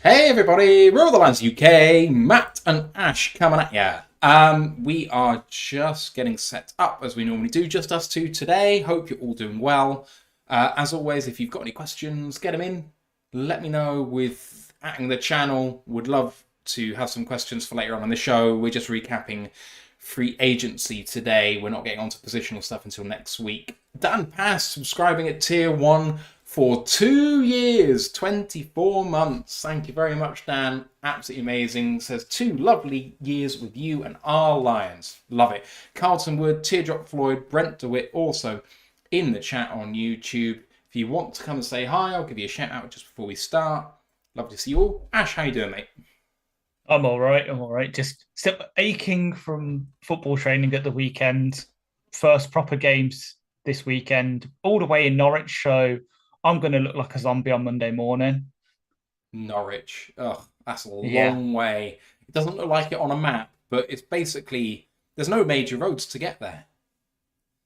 Hey everybody, Roar of the Lions UK, Matt and Ash coming at ya. We are just getting set up as we normally do, just us two today. Hope you're all doing well. As always, if you've got any questions, get them in. Let me know with adding the channel. Would love to have some questions for later on in the show. We're just recapping free agency today. We're not getting onto positional stuff until next week. Dan Pass subscribing at tier 1 for 2 years, 24 months. Thank you very much, Dan. Absolutely amazing. Says 2 lovely years with you and our Lions. Love it. Carlton Wood, Teardrop Floyd, Brent DeWitt also in the chat on YouTube. If you want to come and say hi, I'll give you a shout out just before we start. Love to see you all. Ash, how you doing, mate? I'm all right. Just still aching from football training at the weekend. First proper games this weekend, all the way in Norwich. So I'm going to look like a zombie on Monday morning. Norwich. Ugh, that's a Yeah. long way. It doesn't look like it on a map, but it's basically, there's no major roads to get there.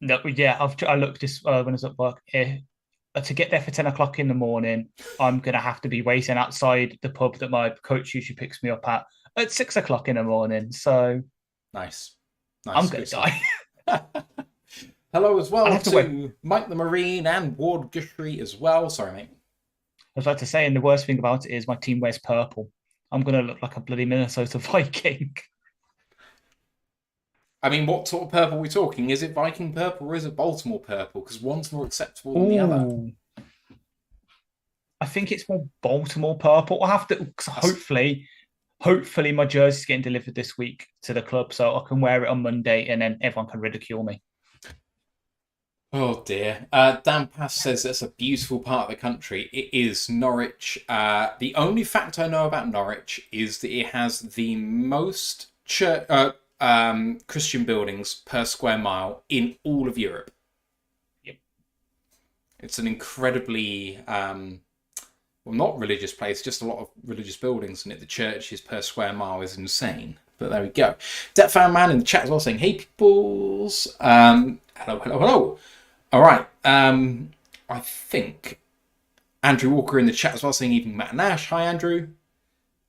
No, yeah. I looked this when I was at work. To get there for 10 o'clock in the morning, I'm going to have to be waiting outside the pub that my coach usually picks me up at 6 o'clock in the morning. So Nice. I'm Nice, going good to stuff. die. Hello as I'll well have to wait. to Mike the Marine and Ward Guthrie as well. Sorry, mate. I was about to say, and the worst thing about it is my team wears purple. I'm going to look like a bloody Minnesota Viking. I mean, what sort of purple are we talking? Is it Viking purple or is it Baltimore purple? Because one's more acceptable than the other. Ooh, I think it's more Baltimore purple. I'll have to, because That's... hopefully my jersey's getting delivered this week to the club, so I can wear it on Monday, and then everyone can ridicule me. Oh dear. Dan Pass says that's a beautiful part of the country. It is Norwich. The only fact I know about Norwich is that it has the most Christian buildings per square mile in all of Europe. Yep. It's an incredibly, well, not religious place, just a lot of religious buildings, and the churches per square mile is insane. But there we go. Debt Fan Man in the chat as well saying, hey, peoples. Hello. All right. I think Andrew Walker in the chat as well saying even Matt Nash. Hi, Andrew.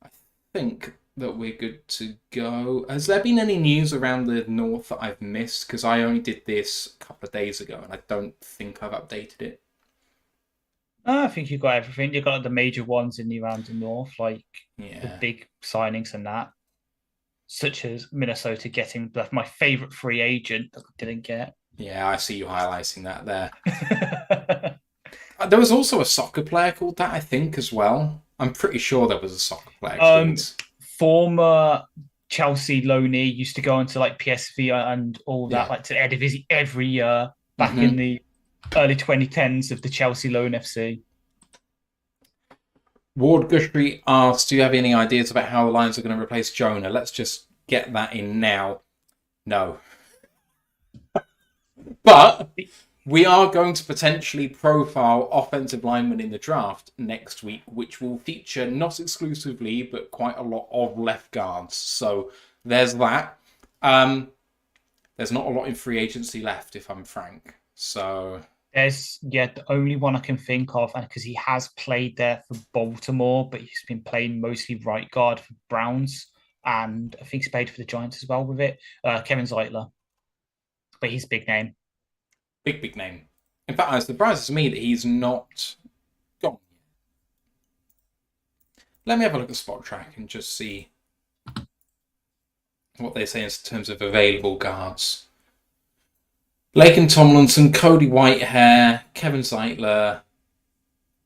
I think that we're good to go. Has there been any news around the north that I've missed? Because I only did this a couple of days ago and I don't think I've updated it. I think you've got everything. You've got the major ones in the around the north, like the Yeah. big signings and that, such as Minnesota getting my favorite free agent that I didn't get. Yeah, I see you highlighting that there. There was also a soccer player called that, I think, as well. I'm pretty sure there was a soccer player um, called... Former Chelsea loanee used to go into like PSV and all that, Yeah. like to Eredivisie every year back in Mm-hmm. the early 2010s of the Chelsea loan FC. Ward Guthrie asks, do you have any ideas about how the Lions are going to replace Jonah? Let's just get that in now. No. But we are going to potentially profile offensive linemen in the draft next week, which will feature not exclusively, but quite a lot of left guards. So there's that. There's not a lot in free agency left, if I'm frank. So There's the only one I can think of, and because he has played there for Baltimore, but he's been playing mostly right guard for Browns, and I think he's played for the Giants as well with it. Kevin Zeitler, but he's a big name. big name. In fact, it surprises me that he's not gone. Let me have a look at Spot Track and just see what they say in terms of available guards. Laken Tomlinson, Cody Whitehair, Kevin Zeitler,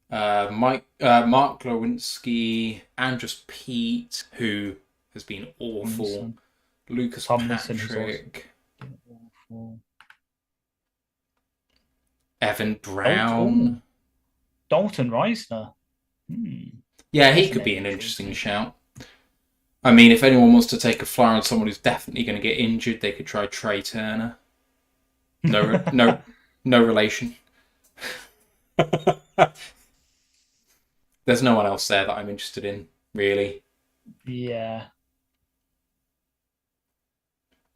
Mark Glowinski, Andrus Pete, who has been awful, Lucas Tomlinson Patrick, awful. Evan Brown. Dalton Reisner. Yeah, he could be an interesting shout. I mean, if anyone wants to take a flyer on someone who's definitely going to get injured, they could try Trey Turner. No relation. There's no one else there that I'm interested in, really. Yeah.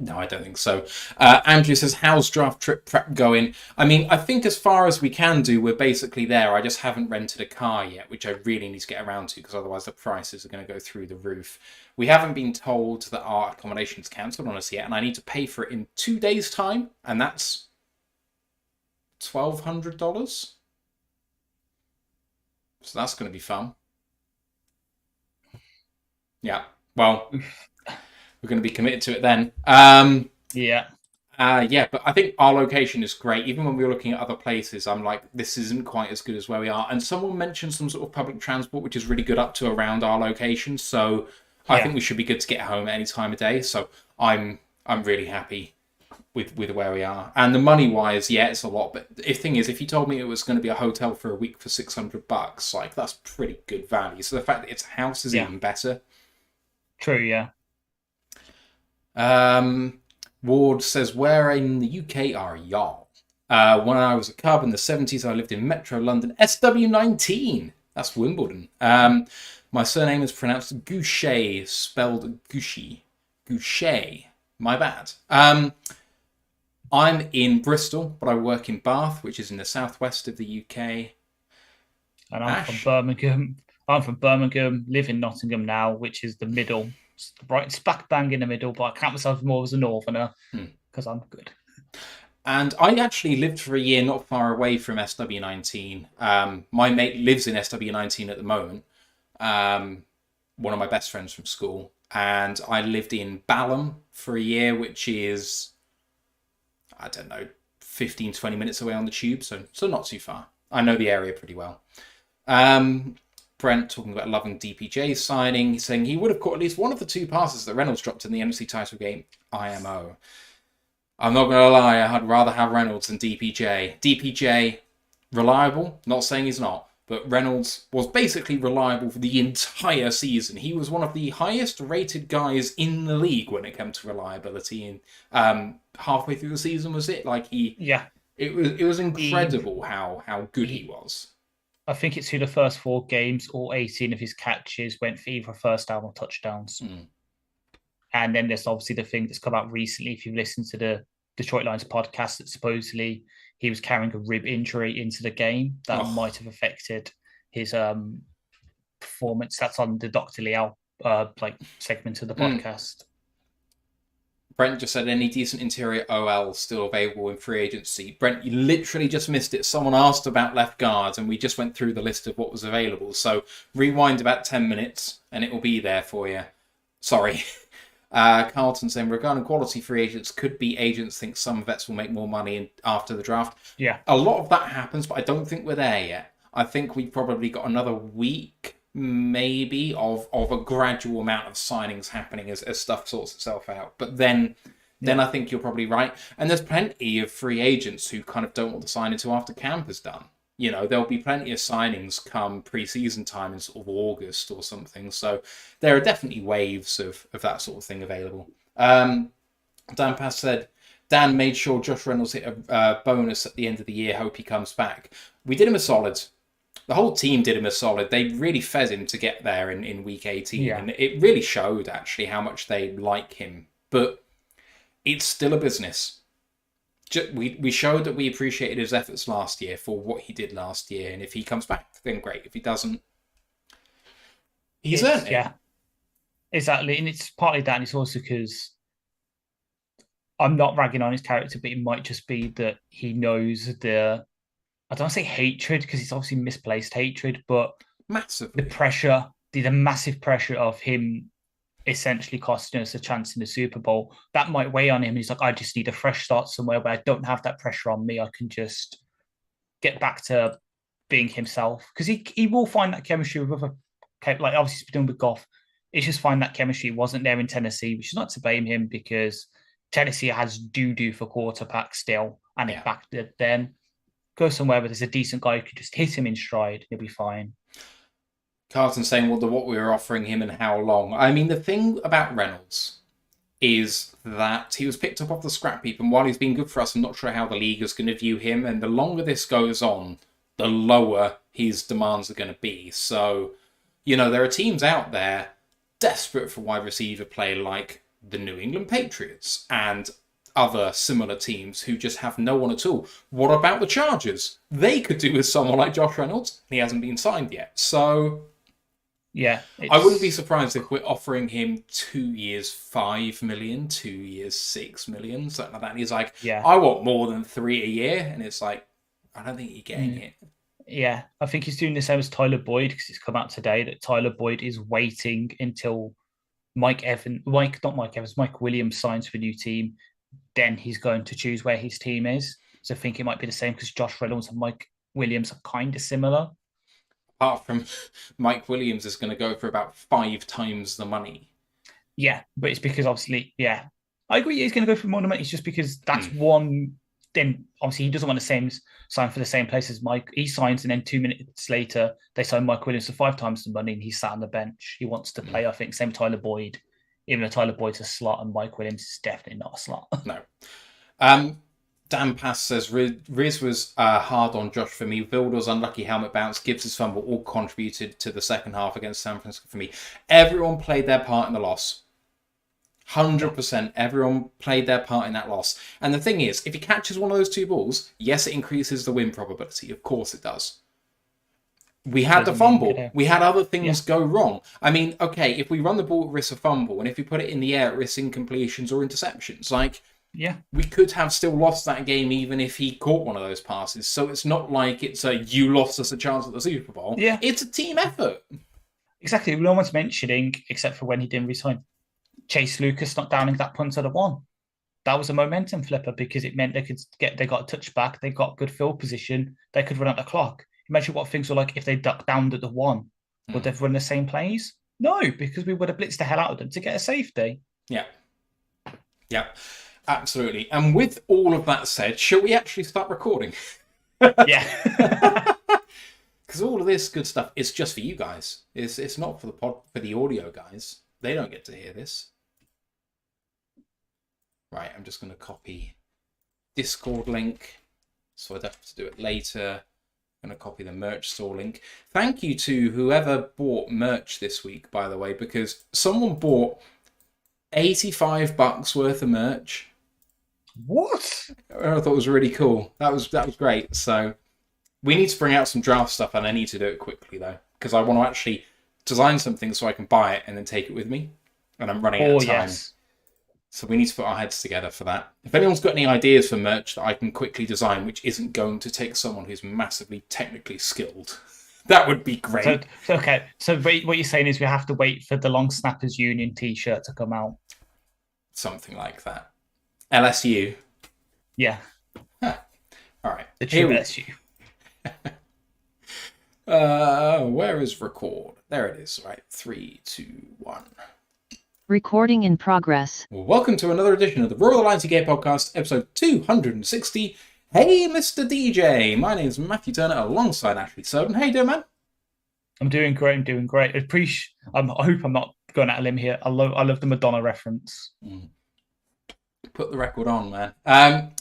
No, I don't think so. Andrew says, how's draft trip prep going? I mean, I think as far as we can do, we're basically there. I just haven't rented a car yet, which I really need to get around to because otherwise the prices are going to go through the roof. We haven't been told that our accommodation's cancelled on us yet, and I need to pay for it in 2 days' time, and that's $1,200. So that's going to be fun. Yeah, well, we're going to be committed to it then. Yeah. Yeah, but I think our location is great. Even when we were looking at other places, I'm like, this isn't quite as good as where we are. And someone mentioned some sort of public transport, which is really good up to around our location. So I think we should be good to get home at any time of day. So I'm really happy with where we are. And the money wise, yeah, it's a lot. But the thing is, if you told me it was going to be a hotel for a week for $600, like that's pretty good value. So the fact that it's a house is even better. True, yeah. Ward says, where in the UK are y'all? When I was a cub in the 70s, I lived in Metro London, SW19. That's Wimbledon. My surname is pronounced Goucher, spelled Gouchy. Goucher. My bad. I'm in Bristol, but I work in Bath, which is in the southwest of the UK. And I'm from Birmingham. I'm from Birmingham, live in Nottingham now, which is the middle. It's back bang in the middle, but I count myself more as a northerner because I'm good. And I actually lived for a year not far away from SW19. My mate lives in SW19 at the moment. One of my best friends from school. And I lived in Balham for a year, which is, I don't know, 15, 20 minutes away on the tube. So not too far. I know the area pretty well. Brent talking about loving DPJ's signing. He's saying he would have caught at least one of the 2 passes that Reynolds dropped in the NFC title game IMO. I'm not going to lie, I'd rather have Reynolds than DPJ. DPJ, reliable, not saying he's not, but Reynolds was basically reliable for the entire season. He was one of the highest rated guys in the league when it came to reliability. And halfway through the season, was it? Like it was incredible how good he was. I think it's through the first 4 games, all 18 of his catches went for either first down or touchdowns. And then there's obviously the thing that's come out recently, if you've listened to the Detroit Lions podcast, that supposedly he was carrying a rib injury into the game that might have affected his performance. That's on the Dr. Liao segment of the podcast. Brent just said, any decent interior OL still available in free agency? Brent, you literally just missed it. Someone asked about left guards, and we just went through the list of what was available. So rewind about 10 minutes, and it will be there for you. Sorry. Carlton saying, regarding quality free agents, could be agents think some vets will make more money after the draft. Yeah. A lot of that happens, but I don't think we're there yet. I think we've probably got another week, maybe, of a gradual amount of signings happening as stuff sorts itself out. But then I think you're probably right. And there's plenty of free agents who kind of don't want to sign until after camp is done. You know, there'll be plenty of signings come pre-season time in sort of August or something. So there are definitely waves of that sort of thing available. Dan Pass said, Dan made sure Josh Reynolds hit a bonus at the end of the year. Hope he comes back. We did him a solid. The whole team did him a solid. They really fed him to get there in week 18. Yeah. And it really showed, actually, how much they like him. But it's still a business. We showed that we appreciated his efforts last year for what he did last year. And if he comes back, then great. If he doesn't, he's earned it. Yeah, exactly. And it's partly that, and it's also because I'm not ragging on his character, but it might just be that he knows I don't want to say hatred, because it's obviously misplaced hatred, but massively. The pressure, the massive pressure of him essentially costing us a chance in the Super Bowl, that might weigh on him. He's like, I just need a fresh start somewhere where I don't have that pressure on me. I can just get back to being himself. Because he will find that chemistry with other, like obviously he's been doing with Goff. It's just find that chemistry wasn't there in Tennessee, which is not to blame him, because Tennessee has doo-doo for quarterback still, and it backed it then. Go somewhere where there's a decent guy who could just hit him in stride, he'll be fine. Carlton saying, well, what we were offering him and how long. I mean, the thing about Reynolds is that he was picked up off the scrap heap, and while he's been good for us, I'm not sure how the league is going to view him, and the longer this goes on, the lower his demands are going to be. So, you know, there are teams out there desperate for wide receiver play like the New England Patriots and other similar teams who just have no one at all. What about the Chargers? They could do with someone like Josh Reynolds. He hasn't been signed yet. So yeah, I wouldn't be surprised if we're offering him 2 years, 5 million, 2 years, 6 million, something like that. And he's like, I want more than 3 a year. And it's like, I don't think you're getting it. Yeah, I think he's doing the same as Tyler Boyd, because it's come out today that Tyler Boyd is waiting until Mike Williams signs for a new team. Then he's going to choose where his team is. So I think it might be the same, because Josh Reynolds and Mike Williams are kind of similar. Apart from Mike Williams is going to go for about 5 times the money. Yeah, but it's because obviously, I agree he's going to go for more money. It's just because that's one. Then obviously he doesn't want the sign for the same place as Mike. He signs, and then 2 minutes later they sign Mike Williams for 5 times the money, and he's sat on the bench. He wants to play. I think same Tyler Boyd, even though Tyler Boyd's a slot and Mike Williams is definitely not a slot. No. Dan Pass says Riz was hard on Josh for me. Vilder's unlucky helmet bounce, Gibbs' fumble all contributed to the second half against San Francisco for me. Everyone played their part in the loss. 100%. Everyone played their part in that loss. And the thing is, if he catches one of those 2 balls, yes, it increases the win probability. Of course it does. We had the fumble. We had other things go wrong. I mean, okay, if we run the ball at risk of fumble, and if we put it in the air at risk incompletions or interceptions, we could have still lost that game even if he caught one of those passes. So it's not like it's you lost us a chance at the Super Bowl. Yeah. It's a team effort. Exactly. No one's mentioning, except for when he didn't resign, Chase Lucas not downing that punt at the 1. That was a momentum flipper, because it meant they got a touchback, they got good field position, they could run out the clock. Imagine what things were like if they ducked down at the 1. Would they have run the same plays? No, because we would have blitzed the hell out of them to get a safety. Yeah. Yeah, absolutely. And with all of that said, shall we actually start recording? Yeah. Because all of this good stuff is just for you guys. It's not for the audio guys. They don't get to hear this. Right, I'm just going to copy Discord link, so I don't have to do it later. I'm going to copy the merch store link. Thank you to whoever bought merch this week, by the way, because someone bought $85 worth of merch. What? I thought it was really cool. That was great. So we need to bring out some draft stuff, and I need to do it quickly though, because I want to actually design something so I can buy it and then take it with me. And I'm running out of time. Yes. So we need to put our heads together for that. If anyone's got any ideas for merch that I can quickly design, which isn't going to take someone who's massively technically skilled, that would be great. So what you're saying is we have to wait for the Long Snappers Union t-shirt to come out. Something like that. LSU. Yeah. Huh. All right. The true LSU. Where is record? There it is. Right. 3, 2, 1. Recording in progress. Well, welcome to another edition of the ROTL podcast, episode 260. Hey, Mr. DJ. My name's Matthew Turner alongside Ashley Soden. How you doing, man? I'm doing great. I hope I'm not going out of limb here. I love the Madonna reference. Put the record on, man.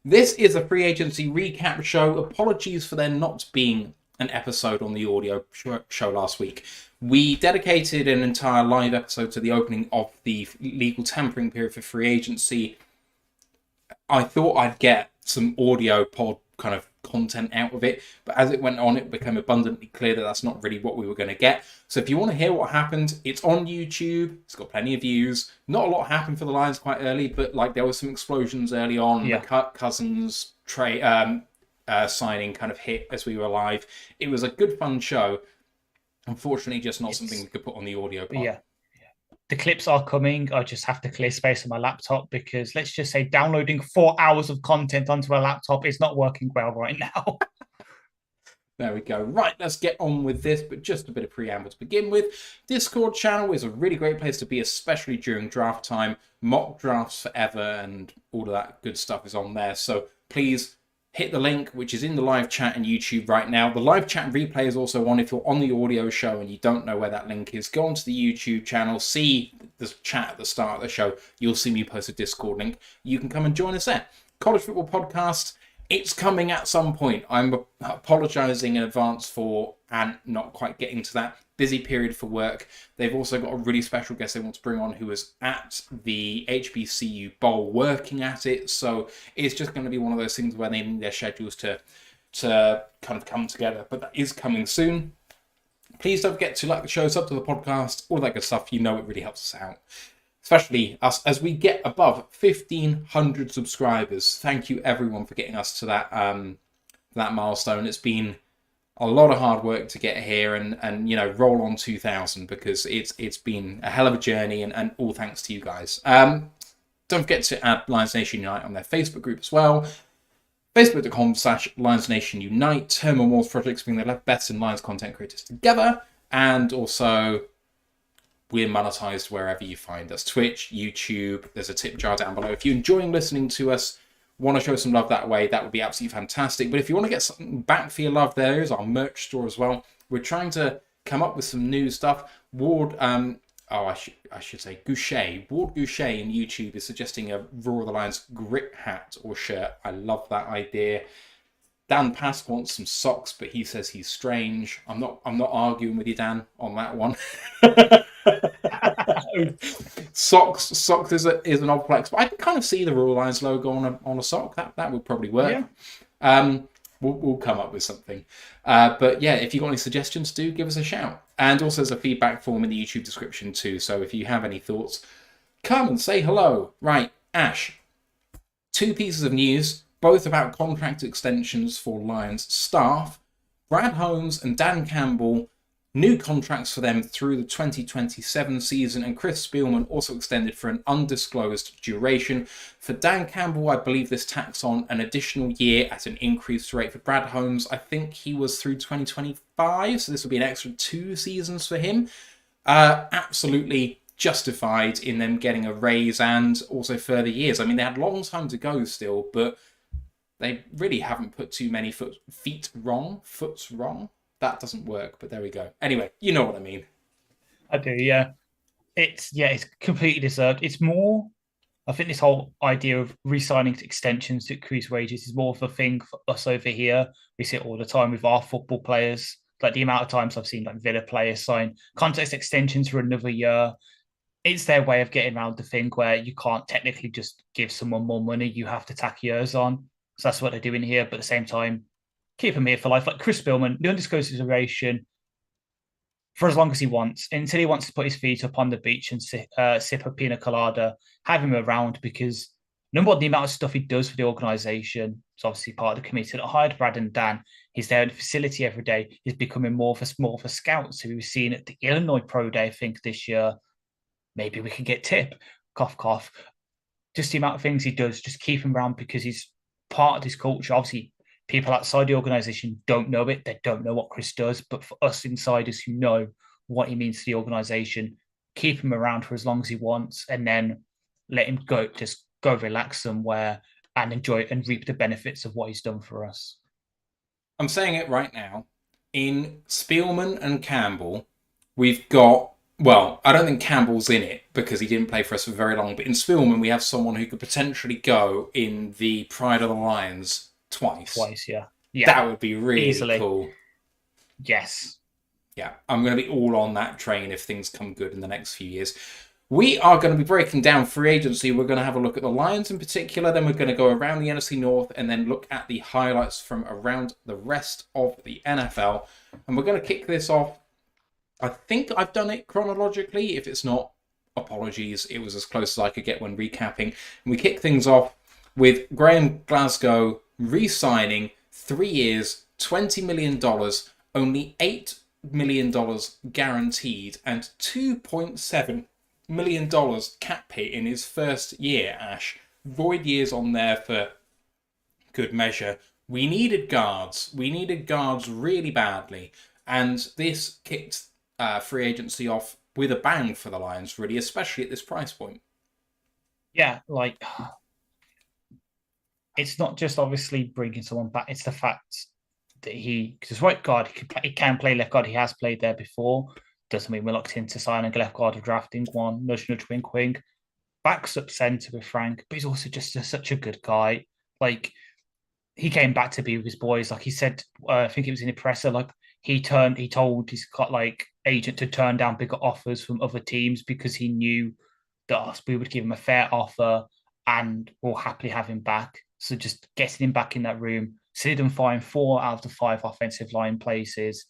This is a free agency recap show. Apologies for there not being an episode on the audio show last week. We dedicated an entire live episode to the opening of the legal tampering period for free agency. I thought I'd get some audio pod kind of content out of it, but as it went on, it became abundantly clear that that's not really what we were going to get. So if you want to hear what happened, it's on YouTube. It's got plenty of views. Not a lot happened for the Lions quite early, but there were some explosions early on. Yeah. The Cousins signing kind of hit as we were live. It was a good, fun show. Unfortunately, just not something we could put on the audio part. Yeah. The clips are coming. I just have to clear space on my laptop because let's just say downloading 4 hours of content onto a laptop is not working well right now. There we go. Right, let's get on with this, but just a bit of preamble to begin with. Discord channel is a really great place to be, especially during draft time. Mock drafts forever and all of that good stuff is on there. So please hit the link, which is in the live chat and YouTube right now. The live chat replay is also on. If you're on the audio show and you don't know where that link is, go onto the YouTube channel, see the chat at the start of the show. You'll see me post a Discord link. You can come and join us there. College Football Podcast. It's coming at some point. I'm apologising in advance for and not quite getting to that busy period for work. They've also got a really special guest they want to bring on who is at the HBCU Bowl working at it. So it's just going to be one of those things where they need their schedules to kind of come together. But that is coming soon. Please don't forget to like the show, sub to the podcast, all that good stuff. You know it really helps us out. Especially us as we get above 1,500 subscribers. Thank you everyone for getting us to that milestone. It's been a lot of hard work to get here and roll on 2,000 because it's been a hell of a journey and all thanks to you guys. Don't forget to add Lions Nation Unite on their Facebook group as well. Facebook.com/Lions Nation Unite. Herman Wall's projects bring the best in Lions content creators together, and also we're monetized wherever you find us. Twitch, YouTube, there's a tip jar down below. If you're enjoying listening to us, want to show some love that way, that would be absolutely fantastic. But if you want to get something back for your love, there is our merch store as well. We're trying to come up with some new stuff. Ward, I should say Goucher. Ward Goucher in YouTube is suggesting a Roar of the Lions grit hat or shirt. I love that idea. Dan Pass wants some socks, but he says he's strange. I'm not arguing with you, Dan, on that one. Socks is an odd flex, but I can kind of see the Royal Lions logo on a sock. That would probably work. Yeah. We'll come up with something. But yeah, if you've got any suggestions, do give us a shout. And also there's a feedback form in the YouTube description too. So if you have any thoughts, come and say hello. Right, Ash. 2 pieces of news, both about contract extensions for Lions staff. Brad Holmes and Dan Campbell, new contracts for them through the 2027 season, and Chris Spielman also extended for an undisclosed duration. For Dan Campbell, I believe this tacks on an additional year at an increased rate. For Brad Holmes, I think he was through 2025, so this will be an extra 2 seasons for him. Absolutely justified in them getting a raise and also further years. I mean, they had a long time to go still, but they really haven't put too many foots wrong. That doesn't work, but there we go. Anyway, you know what I mean. I do, yeah. It's completely deserved. It's more, I think this whole idea of re-signing extensions to increase wages is more of a thing for us over here. We see it all the time with our football players. Like the amount of times I've seen like Villa players sign contract extensions for another year. It's their way of getting around the thing where you can't technically just give someone more money. You have to tack years on. So that's what they're doing here. But at the same time, keep him here for life. Like Chris Spielman, the undisclosed duration for as long as he wants. Until he wants to put his feet up on the beach and sip a pina colada, have him around because number one, the amount of stuff he does for the organisation, it's obviously part of the committee that hired Brad and Dan. He's there in the facility every day. He's becoming more of a scout. So we were seeing at the Illinois Pro Day, I think, this year. Maybe we could get Tip. Cough, cough. Just the amount of things he does, just keep him around because he's part of this culture. Obviously, people outside the organisation don't know it. They don't know what Chris does. But for us insiders who know what he means to the organisation, keep him around for as long as he wants and then let him go, just go relax somewhere and enjoy and reap the benefits of what he's done for us. I'm saying it right now. In Spielman and Campbell, we've got, well, I don't think Campbell's in it because he didn't play for us for very long. But in Spielman, we have someone who could potentially go in the Pride of the Lions twice, yeah. That would be really easily cool. Yes. Yeah, I'm going to be all on that train if things come good in the next few years. We are going to be breaking down free agency. We're going to have a look at the Lions in particular. Then we're going to go around the NFC North and then look at the highlights from around the rest of the NFL. And we're going to kick this off. I think I've done it chronologically. If it's not, apologies. It was as close as I could get when recapping. And we kick things off with Graham Glasgow re-signing 3 years, $20 million, only $8 million guaranteed, and $2.7 million cap hit in his first year, Ash. Void years on there for good measure. We needed guards. We needed guards really badly. And this kicked free agency off with a bang for the Lions, really, especially at this price point. Yeah, like, it's not just obviously bringing someone back. It's the fact that because right guard, he can play left guard. He has played there before. Doesn't mean we're locked into signing a left guard or drafting one. Nudge, nudge, wink, wink. Backs up centre with Frank, but he's also just such a good guy. Like, he came back to be with his boys. Like he said, I think it was in the presser. Like he told his agent to turn down bigger offers from other teams because he knew that we would give him a fair offer and we'll happily have him back. So just getting him back in that room, solidifying 4 out of the 5 offensive line places,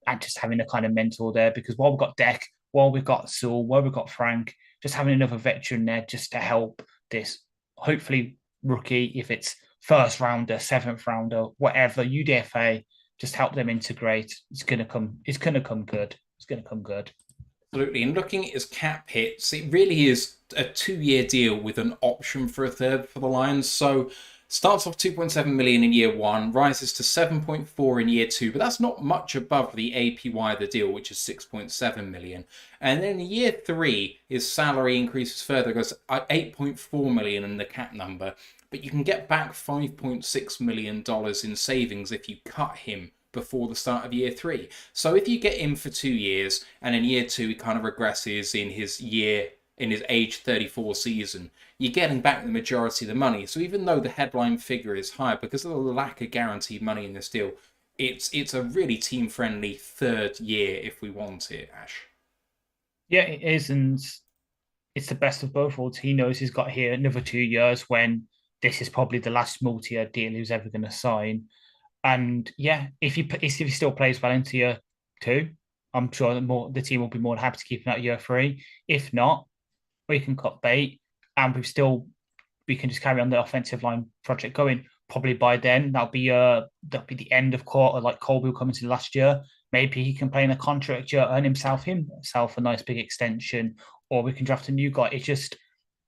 and just having a kind of mentor there. Because while we've got Deck, while we've got Sewell, while we've got Frank, just having another veteran there just to help this hopefully rookie, if it's first rounder, 7th rounder, whatever, UDFA, just help them integrate. It's gonna come good. It's gonna come good. Absolutely. And looking at his cap hits, it really is a 2-year deal with an option for a third for the Lions. So starts off 2.7 million in year 1, rises to 7.4 in year 2, but that's not much above the APY of the deal, which is 6.7 million. And then in year 3, his salary increases further, goes 8.4 million in the cap number, but you can get back $5.6 million in savings if you cut him before the start of year 3. So if you get him for 2 years and in year 2 he kind of regresses in his age 34 season, you're getting back the majority of the money. So even though the headline figure is higher, because of the lack of guaranteed money in this deal, it's a really team-friendly 3rd year if we want it, Ash. Yeah, it is, and it's the best of both worlds. He knows he's got here another 2 years when this is probably the last multi-year deal he's ever going to sign. And yeah, if he still plays well into year 2, I'm sure that the team will be more than happy to keep him out year 3. If not, we can cut bait and we can just carry on the offensive line project going. Probably by then that'll be the end of quarter, like Colby will come into last year. Maybe he can play in a contract year, earn himself a nice big extension, or we can draft a new guy. It just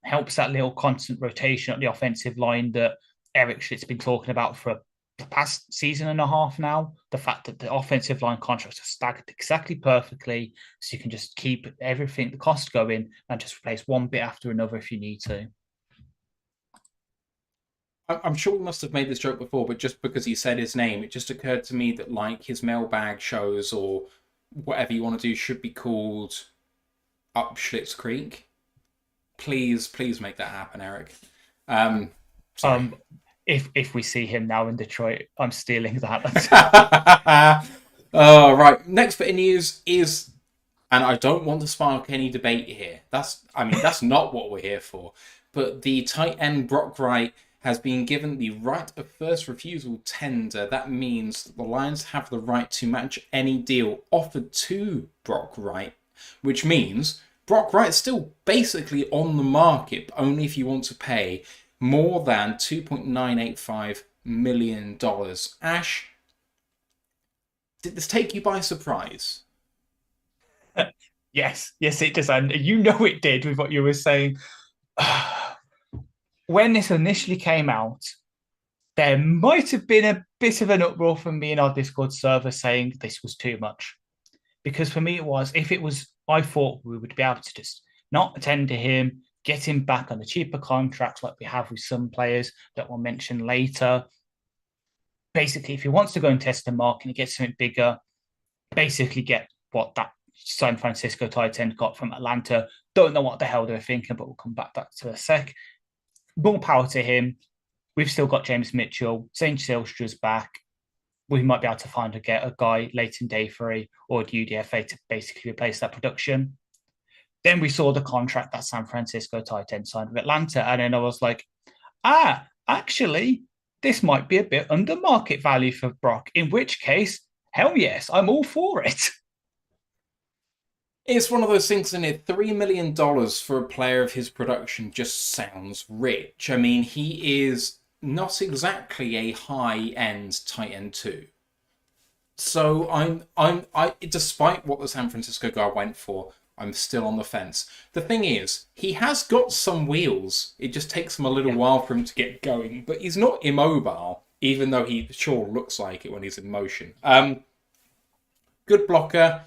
helps that little constant rotation at the offensive line that Eric Schlitt's been talking about for the past season and a half now. The fact that the offensive line contracts are staggered exactly perfectly, so you can just keep everything, the cost going, and just replace one bit after another if you need to. I'm sure we must have made this joke before, but just because he said his name, it just occurred to me that like his mailbag shows or whatever you want to do should be called Up Schlitz Creek. Please make that happen, Eric. If we see him now in Detroit, I'm stealing that. Oh, right. Next bit of news is, and I don't want to spark any debate here. That's not what we're here for. But the tight end Brock Wright has been given the right of first refusal tender. That means that the Lions have the right to match any deal offered to Brock Wright, which means Brock Wright's still basically on the market, but only if you want to pay more than $2.985 million. Ash, did this take you by surprise? Yes, it does. And you know it did with what you were saying. When this initially came out, there might have been a bit of an uproar from me in our Discord server saying this was too much. Because for me, I thought we would be able to just not attend to him, get him back on the cheaper contracts like we have with some players that we'll mention later. Basically, if he wants to go and test the market and get something bigger, basically get what that San Francisco tight end got from Atlanta. Don't know what the hell they're thinking, but we'll come back to a sec. More power to him. We've still got James Mitchell. St. Silstra's back. We might be able to get a guy late in day 3 or UDFA to basically replace that production. Then we saw the contract that San Francisco tight end signed with Atlanta. And then I was like, actually, this might be a bit under market value for Brock, in which case, hell yes, I'm all for it. It's one of those things, isn't it? $3 million for a player of his production just sounds rich. I mean, he is not exactly a high-end tight end too. So I despite what the San Francisco guy went for, I'm still on the fence. The thing is, he has got some wheels. It just takes him a little while for him to get going, but he's not immobile, even though he sure looks like it when he's in motion. Good blocker.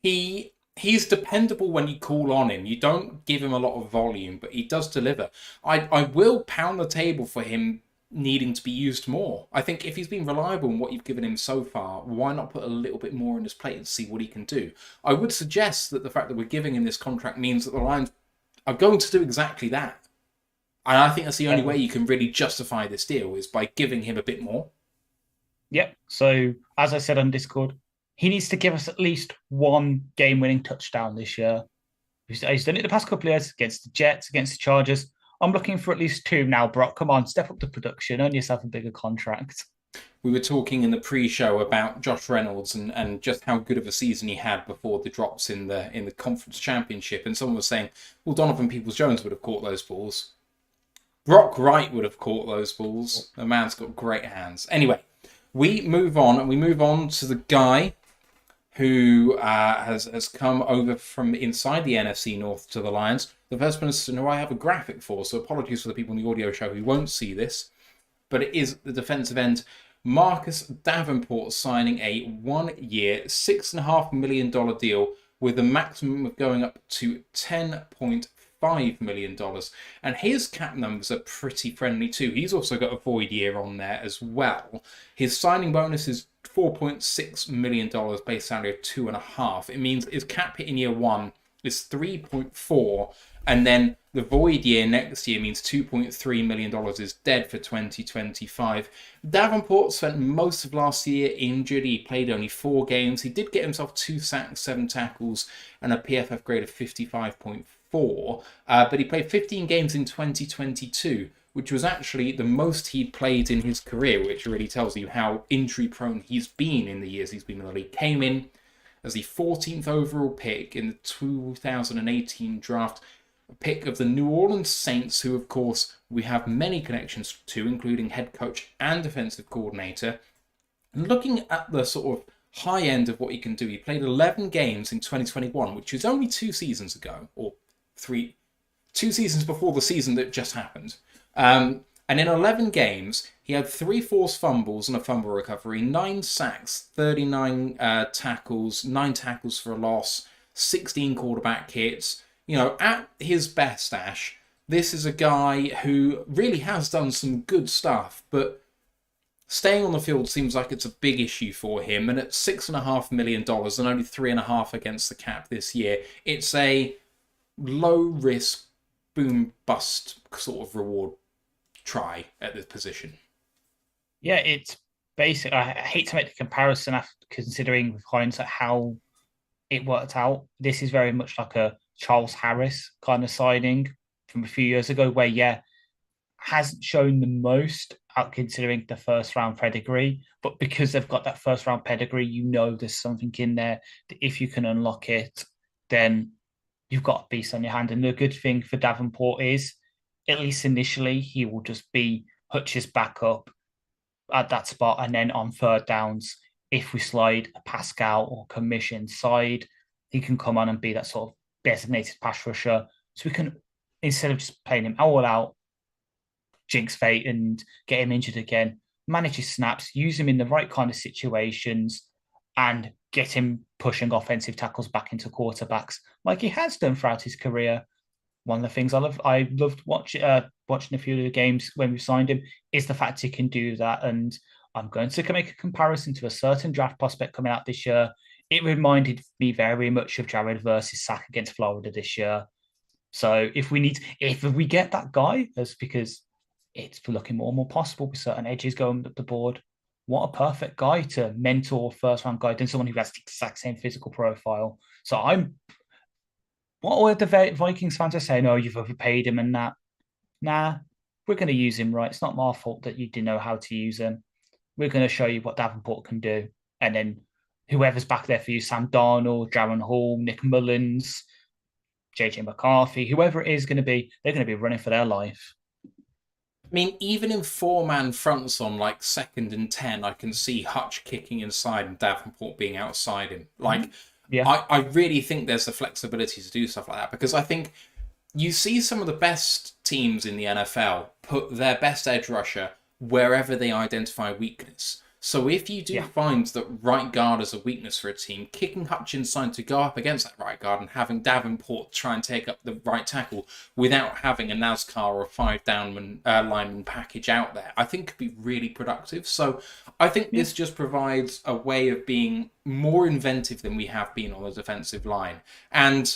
He's dependable when you call on him. You don't give him a lot of volume, but he does deliver. I will pound the table for him needing to be used more. I think if he's been reliable in what you've given him so far, why not put a little bit more on his plate and see what he can do? I would suggest that the fact that we're giving him this contract means that the Lions are going to do exactly that. And I think that's the only way you can really justify this deal is by giving him a bit more. Yep. So, as I said on Discord, he needs to give us at least one game-winning touchdown this year. He's done it the past couple of years against the Jets, against the Chargers. I'm looking for at least 2 now, Brock. Come on, step up the production, earn yourself a bigger contract. We were talking in the pre-show about Josh Reynolds and just how good of a season he had before the drops in the conference championship. And someone was saying, well, Donovan Peoples-Jones would have caught those balls. Brock Wright would have caught those balls. The man's got great hands. Anyway, we move on, and we move on to the guy who has come over from inside the NFC North to the Lions. The first person who I have a graphic for, so apologies for the people in the audio show who won't see this, but it is the defensive end Marcus Davenport signing a 1-year, $6.5 million deal with a maximum of going up to $10.5 million. And his cap numbers are pretty friendly too. He's also got a void year on there as well. His signing bonus is $4.6 million, base salary of $2.5. It means his cap hit in year 1 is 3.4, and then the void year next year means $2.3 million is dead for 2025. Davenport spent most of last year injured. He played only 4 games. He did get himself 2 sacks, 7 tackles, and a PFF grade of 55.4. But he played 15 games in 2022, which was actually the most he'd played in his career, which really tells you how injury-prone he's been in the years he's been in the league. Came in as the 14th overall pick in the 2018 draft, a pick of the New Orleans Saints, who, of course, we have many connections to, including head coach and defensive coordinator. And looking at the sort of high end of what he can do, he played 11 games in 2021, which was only 2 seasons ago, or 2 seasons before the season that just happened. And in 11 games, he had 3 forced fumbles and a fumble recovery, 9 sacks, 39 tackles, 9 tackles for a loss, 16 quarterback hits. You know, at his best, Ash, this is a guy who really has done some good stuff, but staying on the field seems like it's a big issue for him. And at $6.5 million and only $3.5 against the cap this year, it's a low-risk, boom-bust sort of reward try at this position. Yeah, it's basic. I hate to make the comparison after considering with hindsight how it worked out. This is very much like a Charles Harris kind of signing from a few years ago, where hasn't shown the most out considering the first round pedigree, but because they've got that first round pedigree, you know there's something in there that if you can unlock it, then you've got a beast on your hand. And the good thing for Davenport is, at least initially, he will just be Hutch's backup at that spot, and then on third downs, if we slide a Pascal or commission side, he can come on and be that sort of designated pass rusher. So we can, instead of just playing him all out, jinx fate and get him injured again, manage his snaps, use him in the right kind of situations, and get him pushing offensive tackles back into quarterbacks like he has done throughout his career. One of the things I loved watching a few of the games when we signed him is the fact he can do that. And I'm going to make a comparison to a certain draft prospect coming out this year. It reminded me very much of Jared Verse's sack against Florida this year. So if we get that guy, that's because it's looking more and more possible with certain edges going up the board. What a perfect guy to mentor first-round guy than someone who has the exact same physical profile. So what were the Vikings fans are saying? Oh, you've overpaid him and that. Nah, we're going to use him right. It's not my fault that you didn't know how to use him. We're going to show you what Davenport can do. And then whoever's back there for you, Sam Darnold, Jaron Hall, Nick Mullins, JJ McCarthy, whoever it is going to be, they're going to be running for their life. I mean, even in 4-man fronts on like 2nd and 10, I can see Hutch kicking inside and Davenport being outside him. Like, yeah. I really think there's the flexibility to do stuff like that, because I think you see some of the best teams in the NFL put their best edge rusher wherever they identify weakness. So if you do find that right guard is a weakness for a team, kicking Hutch inside to go up against that right guard and having Davenport try and take up the right tackle without having a NASCAR or a 5-down lineman package out there, I think could be really productive. So I think this just provides a way of being more inventive than we have been on the defensive line. And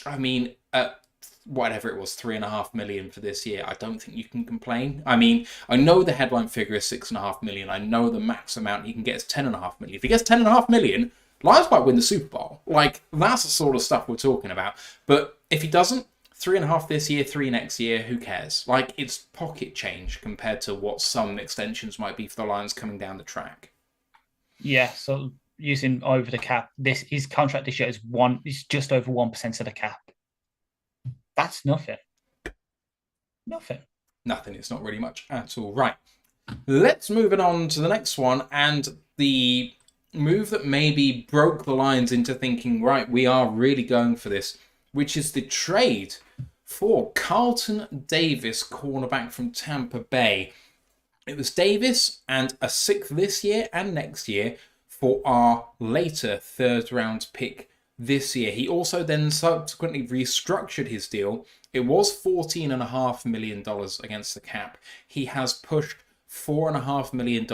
I mean, at whatever it was, 3.5 million for this year, I don't think you can complain. I mean, I know the headline figure is 6.5 million. I know the max amount he can get is 10.5 million. If he gets 10.5 million, Lions might win the Super Bowl. Like, that's the sort of stuff we're talking about. But if he doesn't, 3.5 this year, 3 next year, who cares? Like, it's pocket change compared to what some extensions might be for the Lions coming down the track. Yeah, so using over the cap, his contract this year is just over 1% of the cap. That's nothing. Nothing. It's not really much at all. Right. Let's move it on to the next one. And the move that maybe broke the Lions into thinking, right, we are really going for this, which is the trade for Carlton Davis, cornerback from Tampa Bay. It was Davis and a 6th this year and next year for our later 3rd round pick this year. He also then subsequently restructured his deal. It was $14.5 million against the cap. He has pushed $4.5 million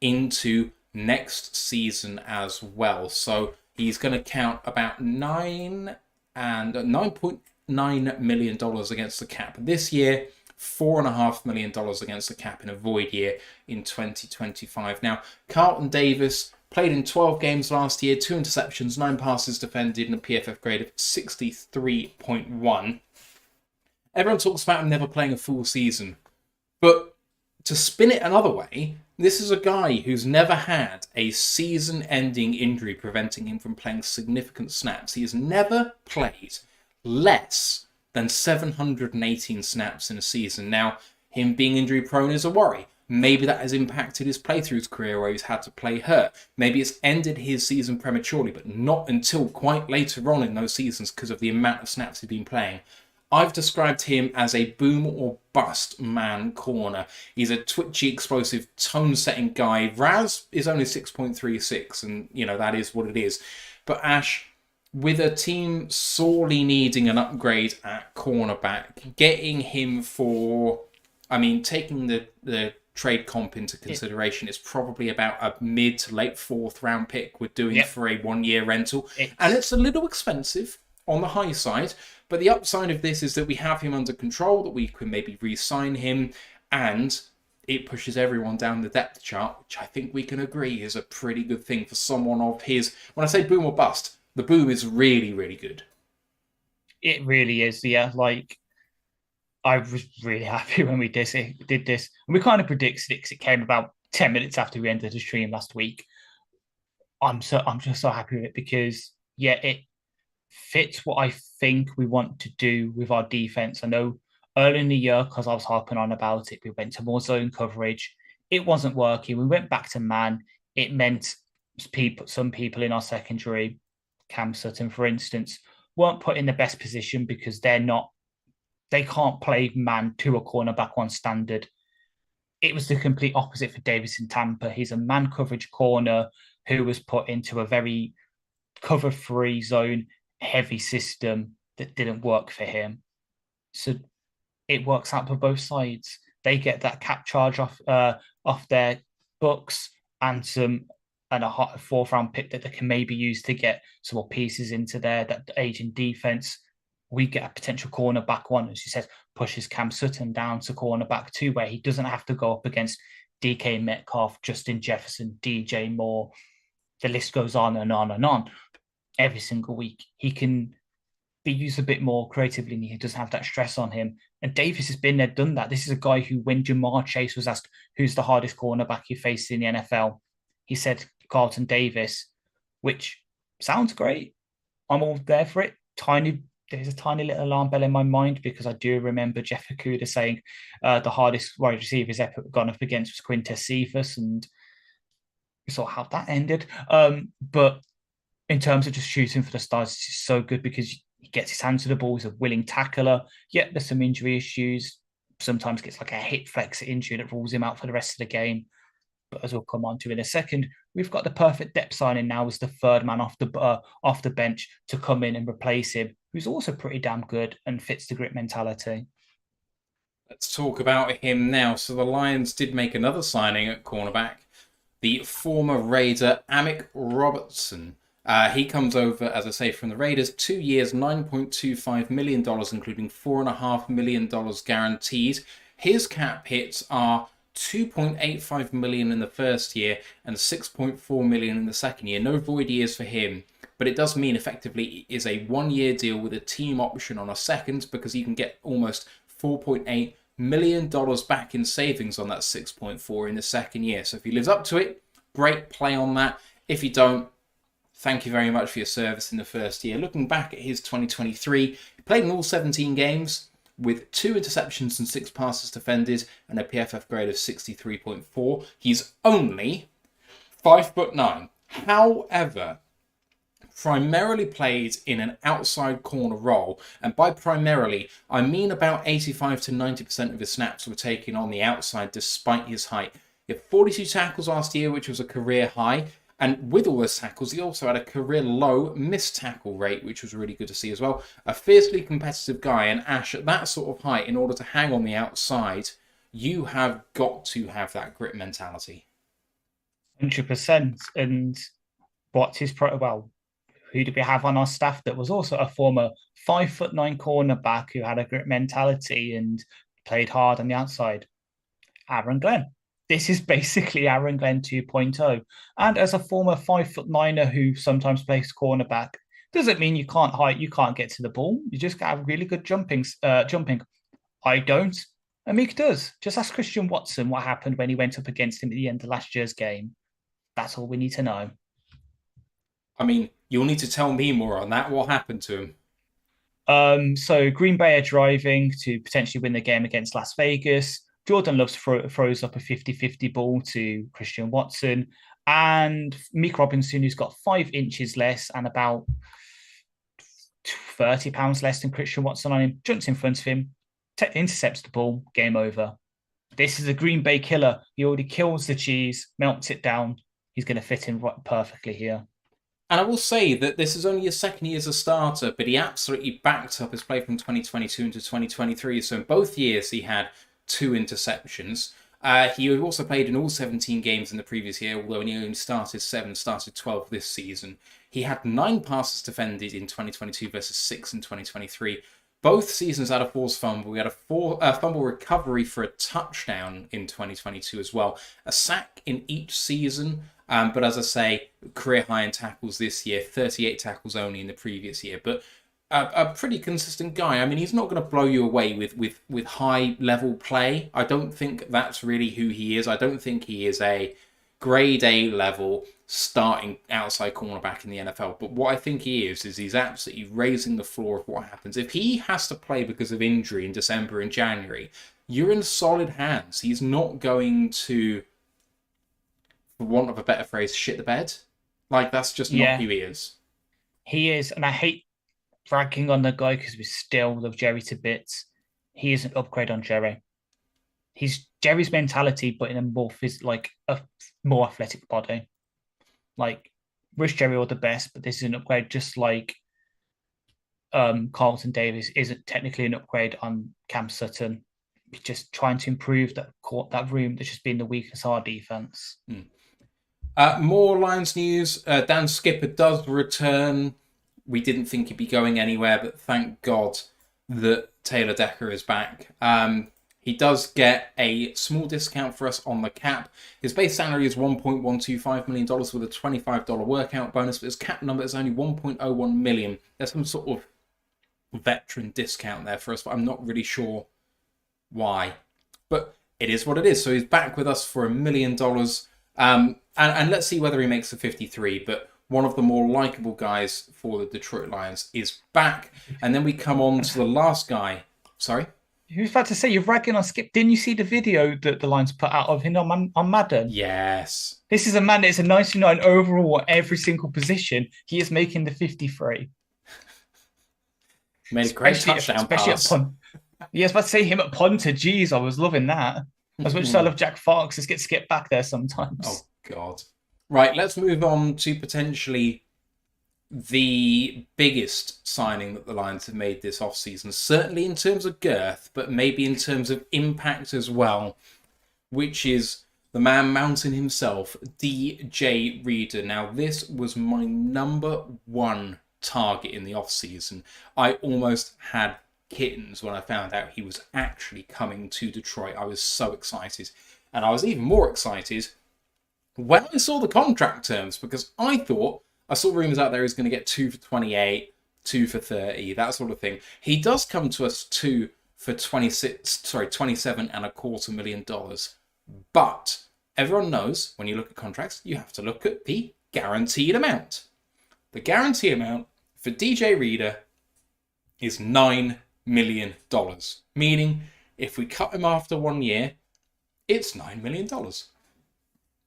into next season as well. So he's going to count about $9.9 million against the cap this year, $4.5 million against the cap in a void year in 2025. Now, Carlton Davis played in 12 games last year, 2 interceptions, 9 passes defended, and a PFF grade of 63.1. Everyone talks about him never playing a full season, but to spin it another way, this is a guy who's never had a season-ending injury preventing him from playing significant snaps. He has never played less than 718 snaps in a season. Now, him being injury-prone is a worry. Maybe that has impacted his playthroughs career where he's had to play hurt. Maybe it's ended his season prematurely, but not until quite later on in those seasons because of the amount of snaps he's been playing. I've described him as a boom or bust man corner. He's a twitchy, explosive, tone-setting guy. Raz is only 6.36, and, that is what it is. But Ash, with a team sorely needing an upgrade at cornerback, getting him for, taking the trade comp into consideration, it's probably about a mid to late 4th round pick we're doing for a 1-year rental. And it's a little expensive on the high side, but the upside of this is that we have him under control, that we can maybe re-sign him, and it pushes everyone down the depth chart, which I think we can agree is a pretty good thing for someone of his. When I say boom or bust, the boom is really, really good. It really is, yeah. Like, I was really happy when we did this. And we kind of predicted it because it came about 10 minutes after we ended the stream last week. I'm just so happy with it because, it fits what I think we want to do with our defense. I know early in the year, because I was harping on about it, we went to more zone coverage. It wasn't working. We went back to man. It meant some people in our secondary, Cam Sutton, for instance, weren't put in the best position because they can't play man to a cornerback on standard. It was the complete opposite for Davis in Tampa. He's a man coverage corner who was put into a very cover-free zone, heavy system that didn't work for him. So it works out for both sides. They get that cap charge off their books and a 4th round pick that they can maybe use to get some more pieces into that aging defense. We get a potential cornerback one, as you said, pushes Cam Sutton down to cornerback 2, where he doesn't have to go up against DK Metcalf, Justin Jefferson, DJ Moore. The list goes on and on and on. Every single week, he can be used a bit more creatively, and he doesn't have that stress on him. And Davis has been there, done that. This is a guy who, when Jamar Chase was asked who's the hardest cornerback he faced in the NFL, he said Carlton Davis, which sounds great. I'm all there for it. There's a tiny little alarm bell in my mind because I do remember Jeff Okuda saying the hardest wide receiver he's ever gone up against was Quintez Cephas, and we saw how that ended. But in terms of just shooting for the stars, it's so good because he gets his hands to the ball. He's a willing tackler. Yet there's some injury issues. Sometimes gets like a hip flexor injury that rules him out for the rest of the game. But as we'll come on to in a second, we've got the perfect depth signing now as the 3rd man off the bench to come in and replace him, who's also pretty damn good and fits the grit mentality. Let's talk about him now. So the Lions did make another signing at cornerback. The former Raider, Amick Robertson, He comes over, as I say, from the Raiders. 2 years, $9.25 million, including $4.5 million guaranteed. His cap hits are $2.85 million in the first year and $6.4 million in the second year. No void years for him, but it does mean effectively it is a 1-year deal with a team option on a second, because you can get almost $4.8 million back in savings on that 6.4 in the second year. So if he lives up to it, great, play on that. If you don't, thank you very much for your service in the first year. Looking back at his 2023, he played in all 17 games with 2 interceptions and 6 passes defended and a PFF grade of 63.4. He's only 5'9". However, primarily played in an outside corner role, and by primarily, I mean about 85 to 90% of his snaps were taken on the outside despite his height. He had 42 tackles last year, which was a career high, and with all those tackles, he also had a career low missed tackle rate, which was really good to see as well. A fiercely competitive guy, and Ash, at that sort of height, in order to hang on the outside, you have got to have that grit mentality. 100%. And what's his who do we have on our staff that was also a former 5'9" cornerback who had a grit mentality and played hard on the outside? Aaron Glenn. This is basically Aaron Glenn 2.0. And as a former 5'9" who sometimes plays cornerback, doesn't mean you can't get to the ball. You just got to have really good jumping. I don't. Amik does. Just ask Christian Watson what happened when he went up against him at the end of last year's game. That's all we need to know. I mean, you'll need to tell me more on that. What happened to him? So Green Bay are driving to potentially win the game against Las Vegas. Jordan Love throws up a 50-50 ball to Christian Watson. And Meek Robinson, who's got 5 inches less and about 30 pounds less than Christian Watson on him, jumps in front of him, intercepts the ball, game over. This is a Green Bay killer. He already kills the cheese, melts it down. He's going to fit in perfectly here. And I will say that this is only his second year as a starter, but he absolutely backed up his play from 2022 into 2023. So in both years, he had 2 interceptions. He also played in all 17 games in the previous year, although he only started 7, started 12 this season. He had 9 passes defended in 2022 versus 6 in 2023. Both seasons had a forced fumble. We had a fumble recovery for a touchdown in 2022 as well. A sack in each season. But as I say, career high in tackles this year, 38 tackles only in the previous year. But a pretty consistent guy. I mean, he's not going to blow you away with high level play. I don't think that's really who he is. I don't think he is a grade A level starting outside cornerback in the NFL. But what I think he is he's absolutely raising the floor of what happens. If he has to play because of injury in December and January, you're in solid hands. He's not going to, for want of a better phrase, shit the bed. Like, that's just not who he is. He is, and I hate bragging on the guy because we still love Jerry to bits. He is an upgrade on Jerry. He's Jerry's mentality, but in a more athletic body. Like, wish Jerry all the best, but this is an upgrade, just like Carlton Davis isn't technically an upgrade on Cam Sutton. Just trying to improve that room that's just been the weakest of our defense. More Lions news. Dan Skipper does return. We didn't think he'd be going anywhere, but thank God that Taylor Decker is back. He does get a small discount for us on the cap. His base salary is $1.125 million with a $25 workout bonus, but his cap number is only $1.01 million. There's some sort of veteran discount there for us, but I'm not really sure why. But it is what it is. So he's back with us for $1 million. And let's see whether he makes the 53. But one of the more likable guys for the Detroit Lions is back. And then we come on to the last guy. Sorry? He was about to say, you're ragging on Skip. Didn't you see the video that the Lions put out of him on Madden? Yes. This is a man that is a 99 overall at every single position. He is making the 53. Made a great touchdown pass. Yeah, I was about to say him at punter. Jeez, I was loving that. As much as I love Jack Fox, let's get Skip back there sometimes. Oh, God. Right, let's move on to potentially the biggest signing that the Lions have made this offseason. Certainly in terms of girth, but maybe in terms of impact as well, which is the man mountain himself, DJ Reader. Now, this was my number one target in the off-season. I almost had kittens when I found out he was actually coming to Detroit. I was so excited. And I was even more excited when I saw the contract terms, because I saw rumours out there he's going to get 2 for 28, 2 for 30, that sort of thing. He does come to us 2 for $27.25 million. But everyone knows when you look at contracts, you have to look at the guaranteed amount. The guarantee amount for DJ Reader is $9 million. Meaning, if we cut him after 1 year, it's $9 million.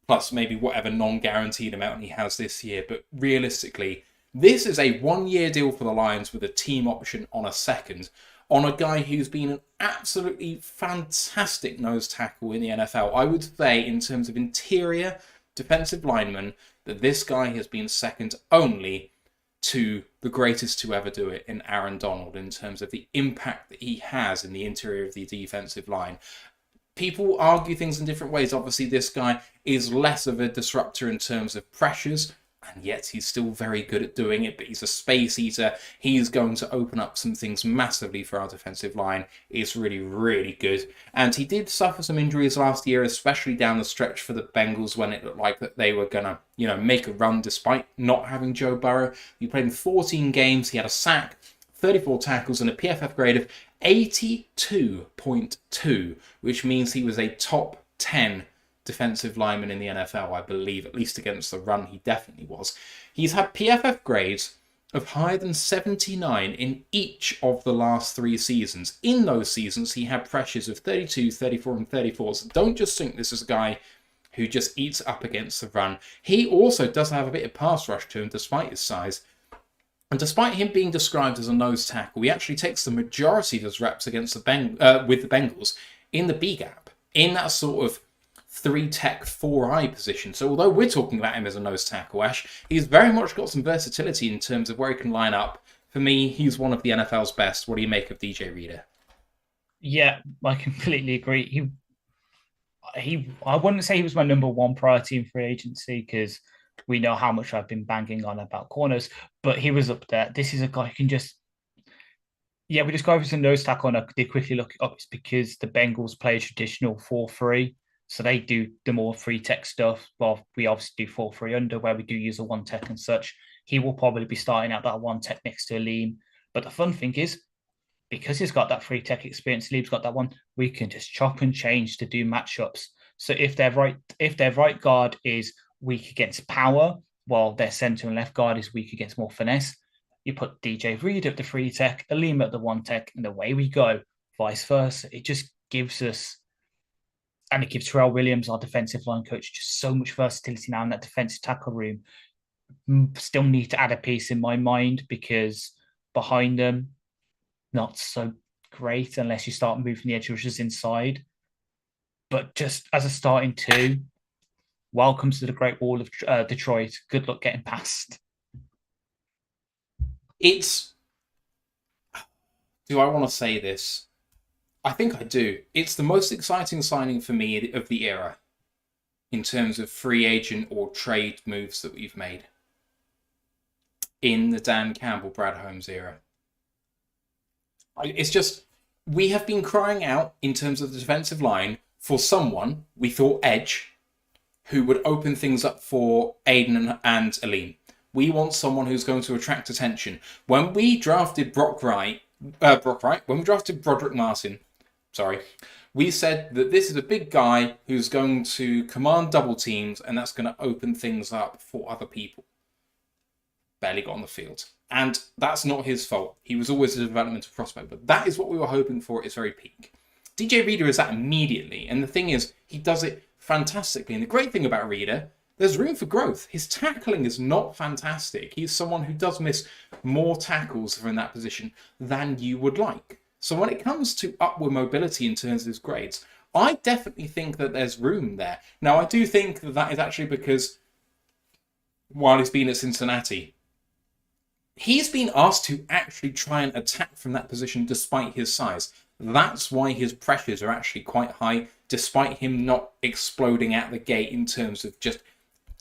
Plus maybe whatever non-guaranteed amount he has this year. But realistically, this is a 1-year deal for the Lions with a team option on a second, on a guy who's been an absolutely fantastic nose tackle in the NFL. I would say, in terms of interior defensive lineman, that this guy has been second only to the greatest to ever do it in Aaron Donald, in terms of the impact that he has in the interior of the defensive line. People argue things in different ways. Obviously, this guy is less of a disruptor in terms of pressures, and yet he's still very good at doing it, but he's a space eater. He's going to open up some things massively for our defensive line. It's really, really good. And he did suffer some injuries last year, especially down the stretch for the Bengals, when it looked like that they were going to, make a run despite not having Joe Burrow. He played in 14 games. He had a sack, 34 tackles, and a PFF grade of 82.2, which means he was a top 10 defensive lineman in the NFL, I believe, at least against the run he definitely was. He's had PFF grades of higher than 79 in each of the last 3 seasons. In those seasons, he had pressures of 32, 34, and 34. So don't just think this is a guy who just eats up against the run. He also does have a bit of pass rush to him, despite his size. And despite him being described as a nose tackle, he actually takes the majority of his reps against with the Bengals in the B gap, in that sort of 3-tech, 4-eye position. So although we're talking about him as a nose tackle, Ash, he's very much got some versatility in terms of where he can line up. For me, he's one of the NFL's best. What do you make of DJ Reader? Yeah, I completely agree. I wouldn't say he was my number one priority in free agency, because we know how much I've been banging on about corners, but he was up there. This is a guy who can just... Yeah, we describe him as a nose tackle, and I did quickly look it up. It's because the Bengals play a traditional 4-3, so they do the more 3-tech stuff. Well, we obviously do 4-3 under, where we do use a 1-tech and such. He will probably be starting out that 1-tech next to Aleem. But the fun thing is, because he's got that 3-tech experience, Aleem's got that one, we can just chop and change to do matchups. So if their right guard is weak against power, while their center and left guard is weak against more finesse, you put DJ Reed at the 3-tech, Aleem at the 1-tech, and away we go. Vice versa. It just gives us, and it gives Terrell Williams, our defensive line coach, just so much versatility now in that defensive tackle room. Still need to add a piece in my mind, because behind them, not so great unless you start moving the edge rushers inside. But just as a starting 2, welcome to the Great Wall of Detroit. Good luck getting past. Do I want to say this? I think I do. It's the most exciting signing for me of the era in terms of free agent or trade moves that we've made in the Dan Campbell, Brad Holmes era. It's just, we have been crying out in terms of the defensive line for someone, we thought edge, who would open things up for Aiden and Aleem. We want someone who's going to attract attention. When we drafted when we drafted Broderick Martin, we said that this is a big guy who's going to command double teams, and that's going to open things up for other people. Barely got on the field. And that's not his fault. He was always a developmental prospect, but that is what we were hoping for at his very peak. DJ Reader is that immediately, and the thing is, he does it fantastically. And the great thing about Reader, there's room for growth. His tackling is not fantastic. He's someone who does miss more tackles from that position than you would like. So when it comes to upward mobility in terms of his grades, I definitely think that there's room there. Now, I do think that that is actually because while he's been at Cincinnati, he's been asked to actually try and attack from that position despite his size. That's why his pressures are actually quite high, despite him not exploding at the gate in terms of just,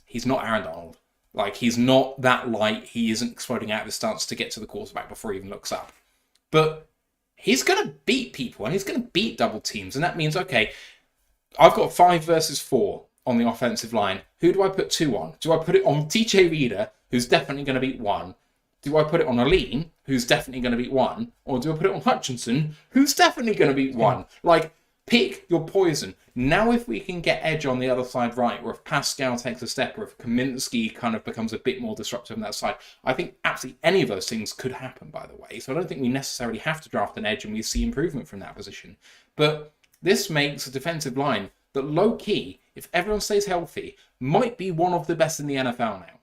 he's not Aaron Donald. Like, he's not that light. He isn't exploding out of his stance to get to the quarterback before he even looks up. But he's going to beat people, and he's going to beat double teams. And that means, okay, I've got 5 versus 4 on the offensive line. Who do I put 2 on? Do I put it on TJ Reader, who's definitely going to beat 1? Do I put it on Aline, who's definitely going to beat 1? Or do I put it on Hutchinson, who's definitely going to beat 1? Like, pick your poison. Now if we can get edge on the other side right, or if Pascal takes a step, or if Kaminsky kind of becomes a bit more disruptive on that side, I think absolutely any of those things could happen, by the way. So I don't think we necessarily have to draft an edge and we see improvement from that position. But this makes a defensive line that low-key, if everyone stays healthy, might be one of the best in the NFL now.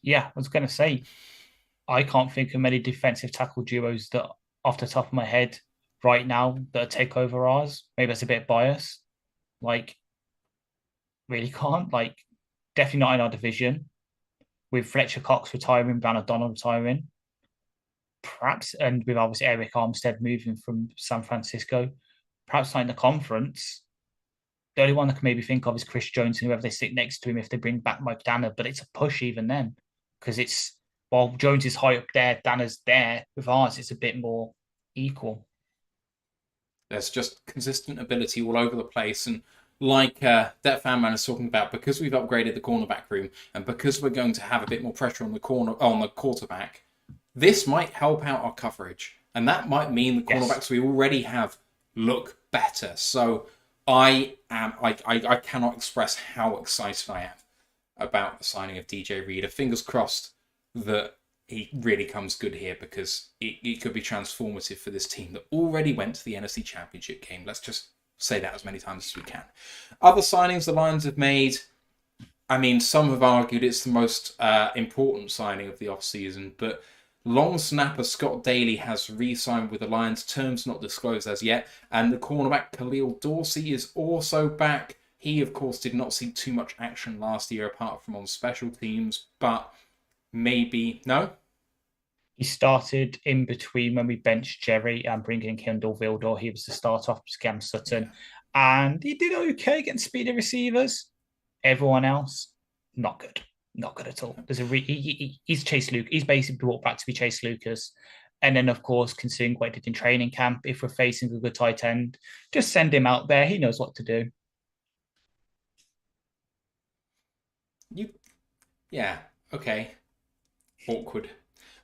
Yeah, I was going to say, I can't think of many defensive tackle duos that, off the top of my head, right now, that take over ours. Maybe that's a bit biased. Like, really can't. Like, definitely not in our division. With Fletcher Cox retiring, Brown O'Donnell retiring. Perhaps, and with obviously Eric Armstead moving from San Francisco. Perhaps not in the conference. The only one I can maybe think of is Chris Jones and whoever they sit next to him if they bring back Mike Danner. But it's a push even then. Because it's, while Jones is high up there, Danner's there. With ours, it's a bit more equal. There's just consistent ability all over the place. And like that fan man is talking about, because we've upgraded the cornerback room and because we're going to have a bit more pressure on the quarterback, this might help out our coverage. And that might mean the cornerbacks we already have look better. So I cannot express how excited I am about the signing of DJ Reader. Fingers crossed that he really comes good here, because it could be transformative for this team that already went to the NFC Championship game. Let's just say that as many times as we can. Other signings the Lions have made, I mean, some have argued it's the most important signing of the offseason, but long snapper Scott Daly has re-signed with the Lions, terms not disclosed as yet, and the cornerback Khalil Dorsey is also back. He, of course, did not see too much action last year apart from on special teams, but maybe... No? He started in between when we benched Jerry and bringing in Kendall Vildor. He was the start off Cam Sutton. Yeah. And he did okay against speedy receivers. Everyone else, not good. Not good at all. There's he's Chase Lucas. He's basically brought back to be Chase Lucas. And then, of course, considering what he did in training camp, if we're facing a good tight end, just send him out there. He knows what to do. Yeah, okay. Awkward.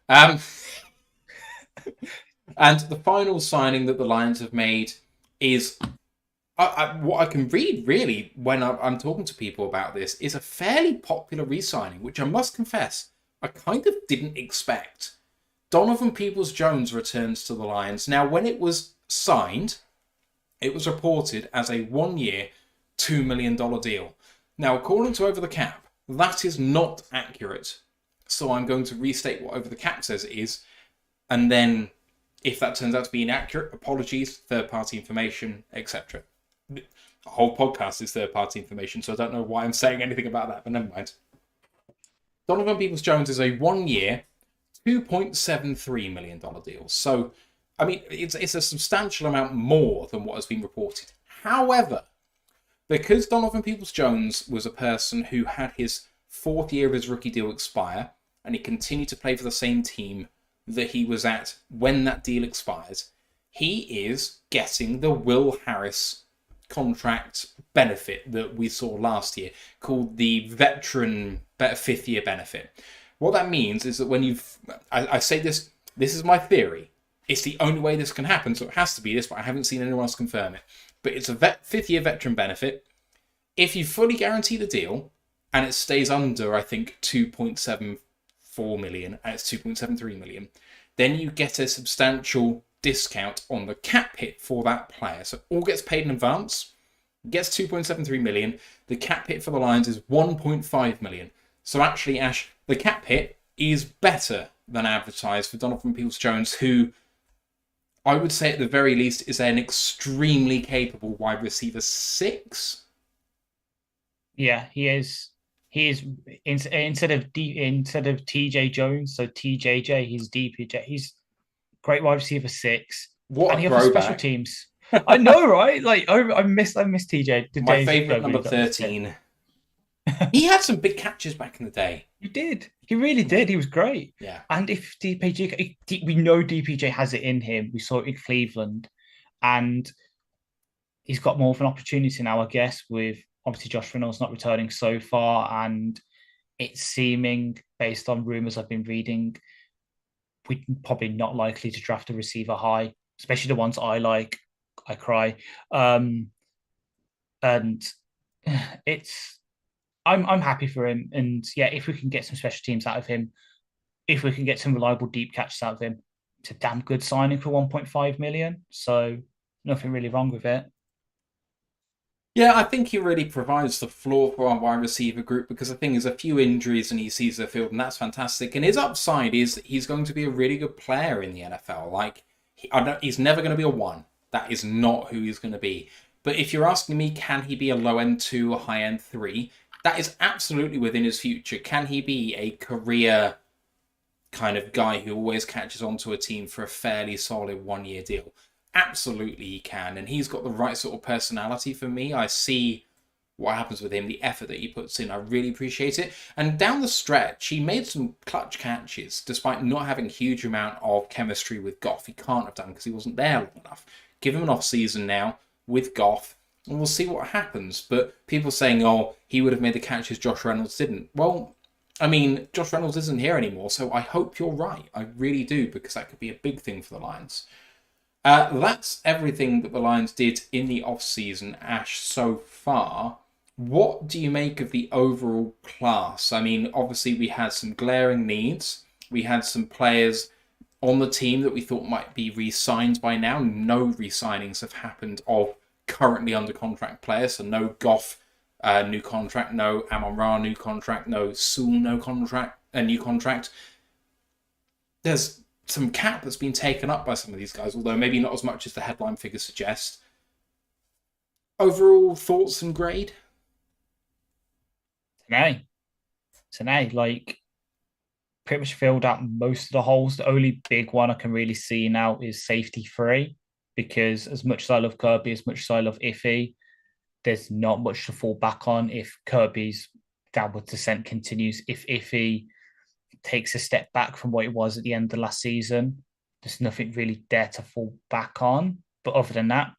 And the final signing that the Lions have made is, what I can read really when I'm talking to people about this, is a fairly popular re-signing, which I must confess I kind of didn't expect. Donovan Peoples-Jones returns to the Lions. Now, when it was signed, it was reported as a 1-year, $2 million deal. Now, according to Over the Cap, that is not accurate. So I'm going to restate what Over the Cap says it is. And then, if that turns out to be inaccurate, apologies, third-party information, etc. The whole podcast is third-party information, so I don't know why I'm saying anything about that, but never mind. Donovan Peoples-Jones is a 1-year, $2.73 million deal. So, I mean, it's a substantial amount more than what has been reported. However, because Donovan Peoples-Jones was a person who had his 4th year of his rookie deal expire, and he continued to play for the same team that he was at when that deal expires, he is getting the Will Harris contract benefit that we saw last year, called the veteran 5th year benefit. What that means is that when I say this is my theory. It's the only way this can happen, so it has to be this, but I haven't seen anyone else confirm it. But it's a 5th year veteran benefit. If you fully guarantee the deal, and it stays under, I think, 2.74 million, and it's 2.73 million, then you get a substantial discount on the cap hit for that player. So it all gets paid in advance, gets 2.73 million. The cap hit for the Lions is 1.5 million. So actually, Ash, the cap hit is better than advertised for Donovan Peoples-Jones, who I would say at the very least is an extremely capable wide receiver 6. Yeah, he is. He is instead of TJ Jones, so TJJ, he's DPJ. He's great wide receiver 6, What And a he offers special throwback. teams. I know, right? Like, I miss TJ. The My days favourite nobody number got missed it. 13. He had some big catches back in the day. He did. He really did. He was great. Yeah. And if DPJ, we know DPJ has it in him. We saw it in Cleveland, and he's got more of an opportunity now, I guess, with obviously Josh Reynolds not returning so far, and it's seeming, based on rumors I've been reading, we're probably not likely to draft a receiver high, especially the ones I like. I cry. And it's I'm happy for him. And yeah, if we can get some special teams out of him, if we can get some reliable deep catches out of him, it's a damn good signing for 1.5 million. So nothing really wrong with it. Yeah, I think he really provides the floor for our wide receiver group because the thing is a few injuries and he sees the field and that's fantastic. And his upside is he's going to be a really good player in the NFL. Like, he's never going to be a 1. That is not who he's going to be. But if you're asking me, can he be a low-end 2 or high-end 3? That is absolutely within his future. Can he be a career kind of guy who always catches onto a team for a fairly solid 1-year deal? Absolutely he can, and he's got the right sort of personality for me. I see what happens with him, the effort that he puts in. I really appreciate it. And down the stretch, he made some clutch catches, despite not having a huge amount of chemistry with Goff. He can't have done because he wasn't there long enough. Give him an off-season now with Goff, and we'll see what happens. But people saying, oh, he would have made the catches Josh Reynolds didn't. Well, I mean, Josh Reynolds isn't here anymore, so I hope you're right. I really do, because that could be a big thing for the Lions. That's everything that the Lions did in the off-season, Ash, so far. What do you make of the overall class? I mean, obviously we had some glaring needs. We had some players on the team that we thought might be re-signed by now. No re-signings have happened of currently under contract players. So no Goff new contract, no Amon-Ra new contract, no Sewell new contract. There's some cap that's been taken up by some of these guys, although maybe not as much as the headline figures suggest. Overall thoughts and grade? Today, like, pretty much filled out most of the holes. The only big one I can really see now is safety 3, because as much as I love Kirby, as much as I love Iffy, there's not much to fall back on if Kirby's downward descent continues. If Iffy takes a step back from what it was at the end of the last season, there's nothing really there to fall back on. But other than that,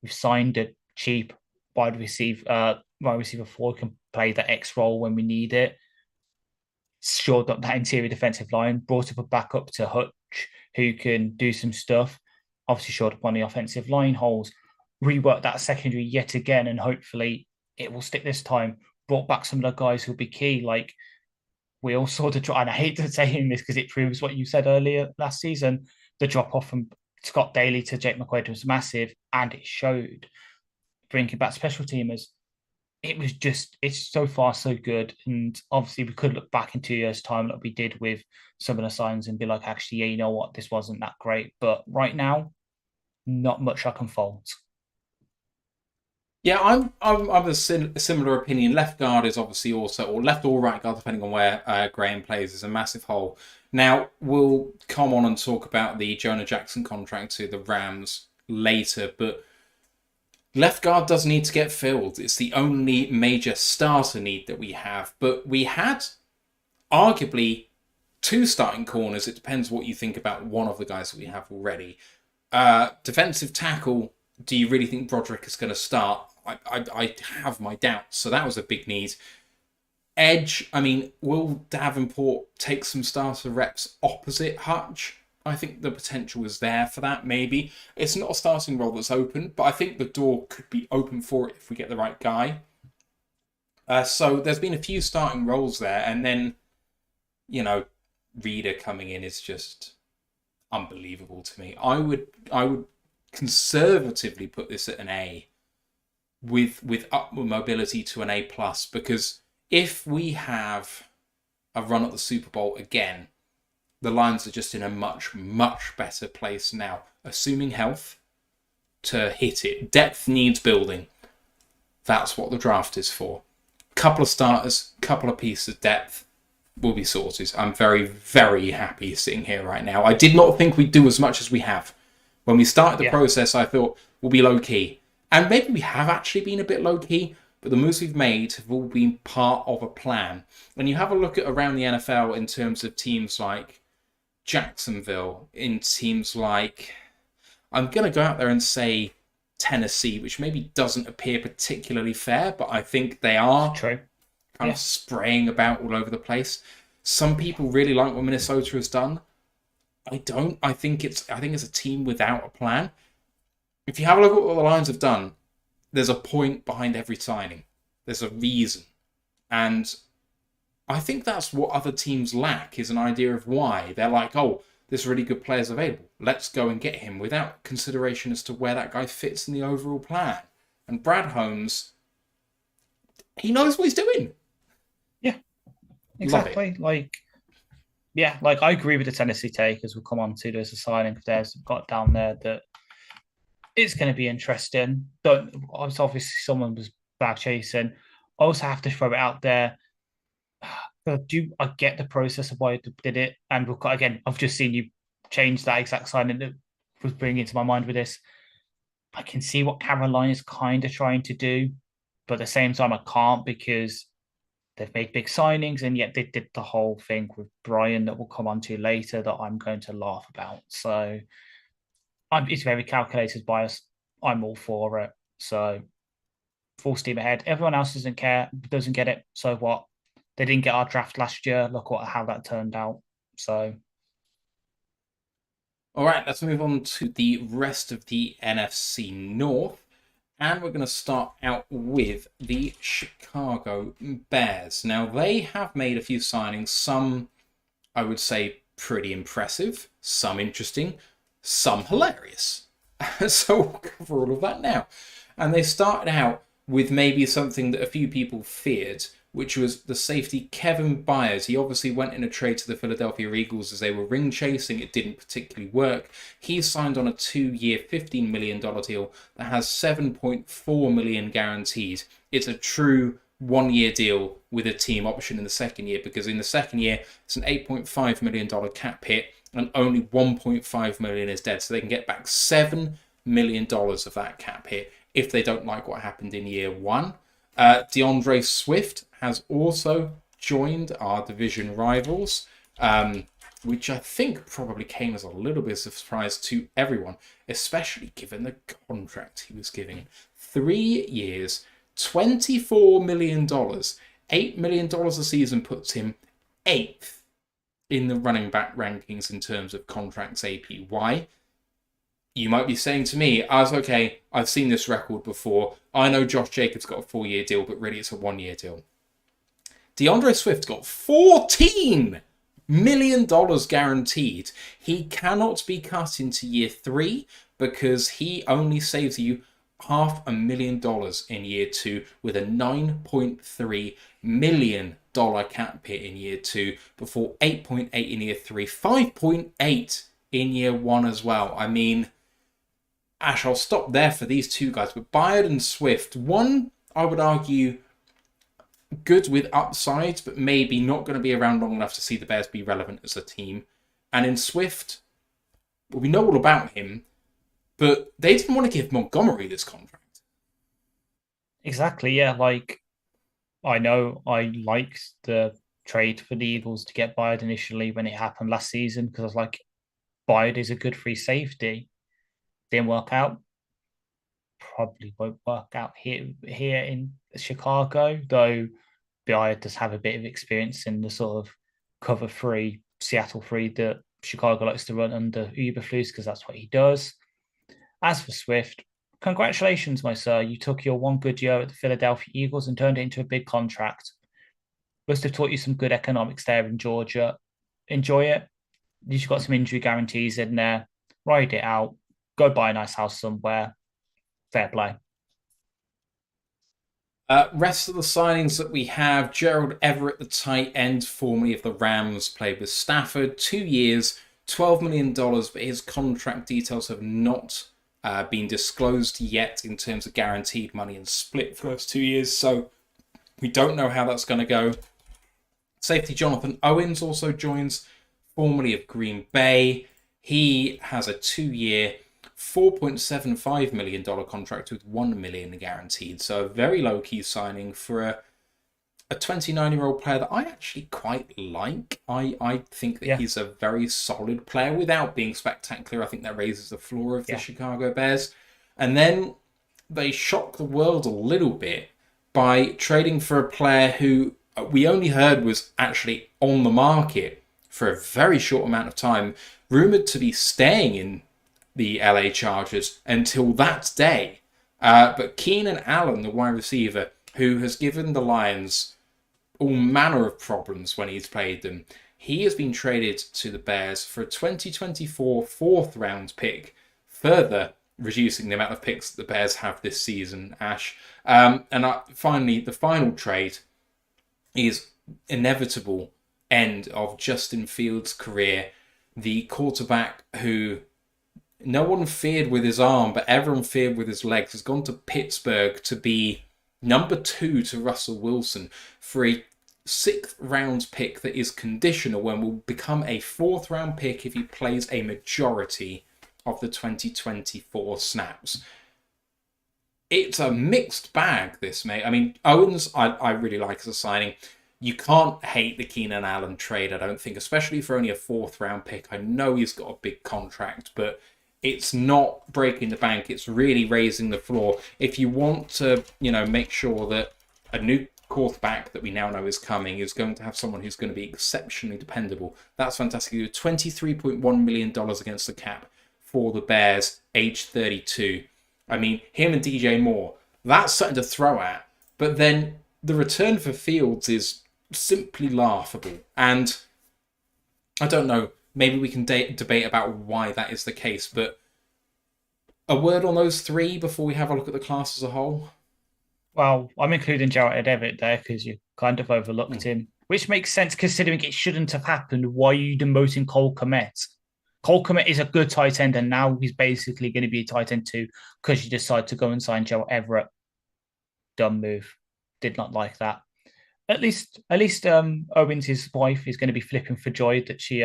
we've signed a cheap wide receiver 4 can play the X role when we need it. Shored up that interior defensive line, brought up a backup to Hutch who can do some stuff. Obviously shored up on the offensive line holes, reworked that secondary yet again, and hopefully it will stick this time. Brought back some of the guys who'll be key, like we all sort of try, and I hate to saying this because it proves what you said earlier last season, the drop-off from Scott Daly to Jake McQuaid was massive, and it showed. Bringing back special teamers, it's so far so good. And obviously we could look back in 2 years' time like we did with some of the signs and be like, actually, yeah, you know what, this wasn't that great. But right now, not much I can fault. Yeah, I'm of a similar opinion. Left guard is obviously also, or left or right guard, depending on where Graham plays, is a massive hole. Now, we'll come on and talk about the Jonah Jackson contract to the Rams later, but left guard does need to get filled. It's the only major starter need that we have. But we had arguably 2 starting corners. It depends what you think about one of the guys that we have already. Defensive tackle, do you really think Broderick is going to start? I have my doubts. So that was a big need. Edge, I mean, will Davenport take some starter reps opposite Hutch? I think the potential is there for that, maybe. It's not a starting role that's open, but I think the door could be open for it if we get the right guy. So there's been a few starting roles there, and then, you know, Reader coming in is just unbelievable to me. I would conservatively put this at an A, with upward mobility to an A+, because if we have a run at the Super Bowl again, the Lions are just in a much, much better place now, assuming health, to hit it. Depth needs building. That's what the draft is for. Couple of starters, couple of pieces of depth will be sorted. I'm very, very happy sitting here right now. I did not think we'd do as much as we have. When we started the Yeah. process, I thought we'll be low key. And maybe we have actually been a bit low key, but the moves we've made have all been part of a plan. When you have a look at around the NFL in terms of teams like Jacksonville, in teams like, I'm going to go out there and say Tennessee, which maybe doesn't appear particularly fair, but I think they are True. kind of spraying about all over the place. Some people really like what Minnesota has done. I don't. I think it's a team without a plan. If you have a look at what the Lions have done, there's a point behind every signing. There's a reason. And I think that's what other teams lack, is an idea of why. They're like, oh, there's really good players available. Let's go and get him, without consideration as to where that guy fits in the overall plan. And Brad Holmes, he knows what he's doing. Yeah, exactly. Like I agree with the Tennessee take, as we'll come on to. There's a signing there's got down there that it's going to be interesting. But obviously someone was bag chasing. I also have to throw it out there. I get the process of why you did it, and again, I've just seen you change that exact signing that was bringing into my mind with this. I can see what Carolina's kind of trying to do, but at the same time, I can't, because they've made big signings, and yet they did the whole thing with Brian that we'll come on to later that I'm going to laugh about. So it's very calculated by us. I'm all for it. So full steam ahead. Everyone else doesn't get it. So what? They didn't get our draft last year. Look how that turned out. So, all right, let's move on to the rest of the NFC North. And we're going to start out with the Chicago Bears. Now, they have made a few signings. Some, I would say, pretty impressive. Some interesting. Some hilarious. So we'll cover all of that now. And they started out with maybe something that a few people feared, which was the safety Kevin Byers. He obviously went in a trade to the Philadelphia Eagles as they were ring chasing. It didn't particularly work. He signed on a 2-year, $15 million deal that has $7.4 million guaranteed. It's a true 1-year deal with a team option in the second year, because in the second year, it's an $8.5 million cap hit and only $1.5 million is dead. So they can get back $7 million of that cap hit if they don't like what happened in year one. DeAndre Swift has also joined our division rivals, which I think probably came as a little bit of a surprise to everyone, especially given the contract he was giving. 3 years, $24 million. $8 million a season puts him 8th in the running back rankings in terms of contracts APY. You might be saying to me, okay, I've seen this record before. I know Josh Jacobs got a 4-year deal, but really it's a 1-year deal. DeAndre Swift got $14 million guaranteed. He cannot be cut into year 3 because he only saves you $500,000 in year 2 with a $9.3 million cap hit in year 2 before 8.8 in year 3, 5.8 in year 1 as well. I mean, Ash, I'll stop there for these two guys. But Byard and Swift, one, I would argue, good with upsides, but maybe not going to be around long enough to see the Bears be relevant as a team. And in Swift, well, we know all about him, but they didn't want to give Montgomery this contract. Exactly, yeah. Like, I know I liked the trade for the Eagles to get Byard initially when it happened last season, because I was like, Byard is a good free safety. Didn't work out. Probably won't work out here in Chicago, though Byard does have a bit of experience in the sort of cover 3, Seattle 3 that Chicago likes to run under Eberflus, because that's what he does. As for Swift, congratulations, my sir. You took your one good year at the Philadelphia Eagles and turned it into a big contract. Must have taught you some good economics there in Georgia. Enjoy it. You've got some injury guarantees in there. Ride it out. Go buy a nice house somewhere. Fair play. Rest of the signings that we have, Gerald Everett, the tight end, formerly of the Rams, played with Stafford, 2 years, $12 million, but his contract details have not been disclosed yet in terms of guaranteed money and split for those 2 years, so we don't know how that's going to go. Safety Jonathan Owens also joins, formerly of Green Bay. He has a 2-year, $4.75 million contract with $1 million guaranteed. So a very low-key signing for a 29-year-old player that I actually quite like. I think that he's a very solid player without being spectacular. I think that raises the floor of the Chicago Bears. And then they shock the world a little bit by trading for a player who we only heard was actually on the market for a very short amount of time, rumoured to be staying in the LA Chargers until that day. But Keenan Allen, the wide receiver, who has given the Lions all manner of problems when he's played them, he has been traded to the Bears for a 2024 4th-round pick, further reducing the amount of picks that the Bears have this season, Ash. Finally, the final trade is inevitable end of Justin Fields' career, the quarterback who no one feared with his arm, but everyone feared with his legs, has gone to Pittsburgh to be number 2 to Russell Wilson for a 6th-round pick that is conditional and will become a 4th-round pick if he plays a majority of the 2024 snaps. It's a mixed bag, this, mate. I mean, Owens, I really like as a signing. You can't hate the Keenan Allen trade, I don't think, especially for only a 4th-round pick. I know he's got a big contract, but it's not breaking the bank. It's really raising the floor. If you want to, make sure that a new quarterback that we now know is coming is going to have someone who's going to be exceptionally dependable, that's fantastic. You have $23.1 million against the cap for the Bears, age 32. I mean, him and DJ Moore, that's something to throw at. But then the return for Fields is simply laughable. And I don't know, maybe we can debate about why that is the case, but a word on those three before we have a look at the class as a whole? Well, I'm including Jarrett Everett there because you kind of overlooked him, which makes sense considering it shouldn't have happened. Why are you demoting Cole Kmet? Cole Kmet is a good tight end, and now he's basically going to be a tight end too because you decide to go and sign Jarrett Everett. Dumb move. Did not like that. At least, Owens, his wife, is going to be flipping for joy that she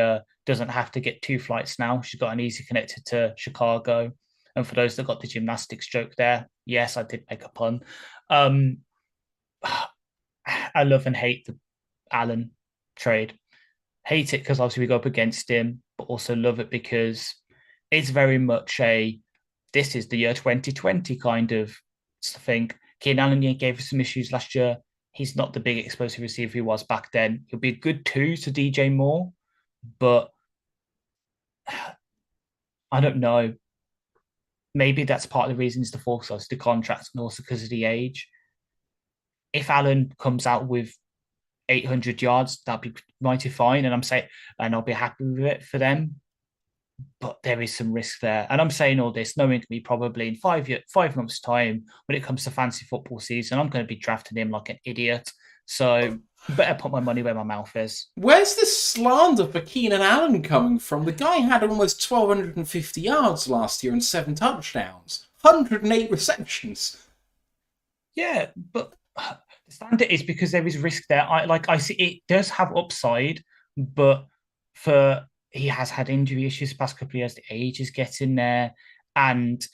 doesn't have to get 2 flights now. She's got an easy connected to Chicago. And for those that got the gymnastics joke there, yes, I did make a pun. I love and hate the Allen trade. Hate it because obviously we go up against him, but also love it because it's very much this is the year 2020 kind of thing. Keenan Allen gave us some issues last year. He's not the big explosive receiver he was back then. He'll be a good 2 to DJ Moore, but I don't know. Maybe that's part of the reason is the force of the contract and also because of the age. If Allen comes out with 800 yards, that'd be mighty fine, and I'll be happy with it for them. But there is some risk there, and I'm saying all this knowing me probably in 5 months' time when it comes to fantasy football season, I'm going to be drafting him like an idiot. So better put my money where my mouth is. Where's this slander for Keenan Allen coming from? The guy had almost 1,250 yards last year and 7 touchdowns, 108 receptions. Yeah, but the standard is because there is risk there. I see it does have upside, but he has had injury issues the past couple of years. The age is getting there, and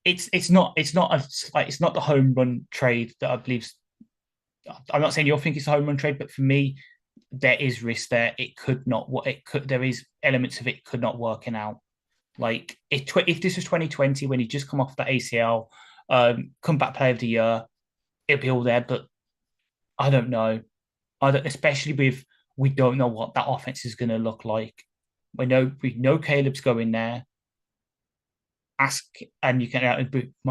it's not the home run trade that I believe. I'm not saying you'll think it's a home run trade, but for me, there is risk there. There is elements of it could not working out. Like if this was 2020 when he just come off that ACL, comeback player of the year, it'll be all there. But I don't know. Especially with we don't know what that offense is going to look like. We know Caleb's going there. Might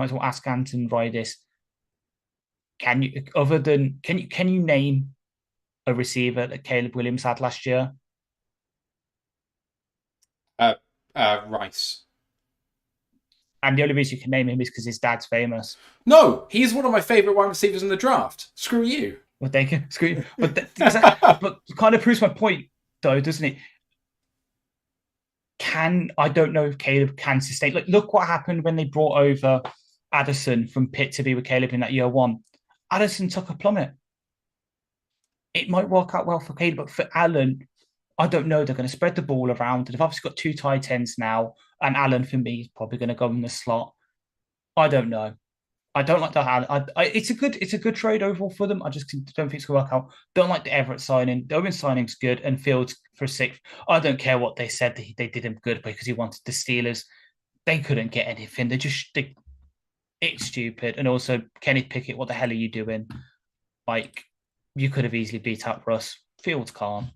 as well ask Anton Ridis. Can you name a receiver that Caleb Williams had last year? Rice. And the only reason you can name him is because his dad's famous. No, he's one of my favourite wide receivers in the draft. Screw you. Well, thank you. Screw you. But but it kind of proves my point, though, doesn't it? I don't know if Caleb can sustain. Look what happened when they brought over Addison from Pitt to be with Caleb in that year 1. Addison took a plummet. It might work out well for Caleb, but for Allen, I don't know. They're going to spread the ball around. They've obviously got 2 tight ends now, and Allen for me is probably going to go in the slot. I don't know. I don't like the Allen. It's a good trade overall for them. I just don't think it's going to work out. Don't like the Everett signing. The Owen signing's good, and Fields for 6th. I don't care what they said. They did him good because he wanted the Steelers. They couldn't get anything. It's stupid. And also, Kenny Pickett, what the hell are you doing? Like, you could have easily beat out Russ. Fields can't.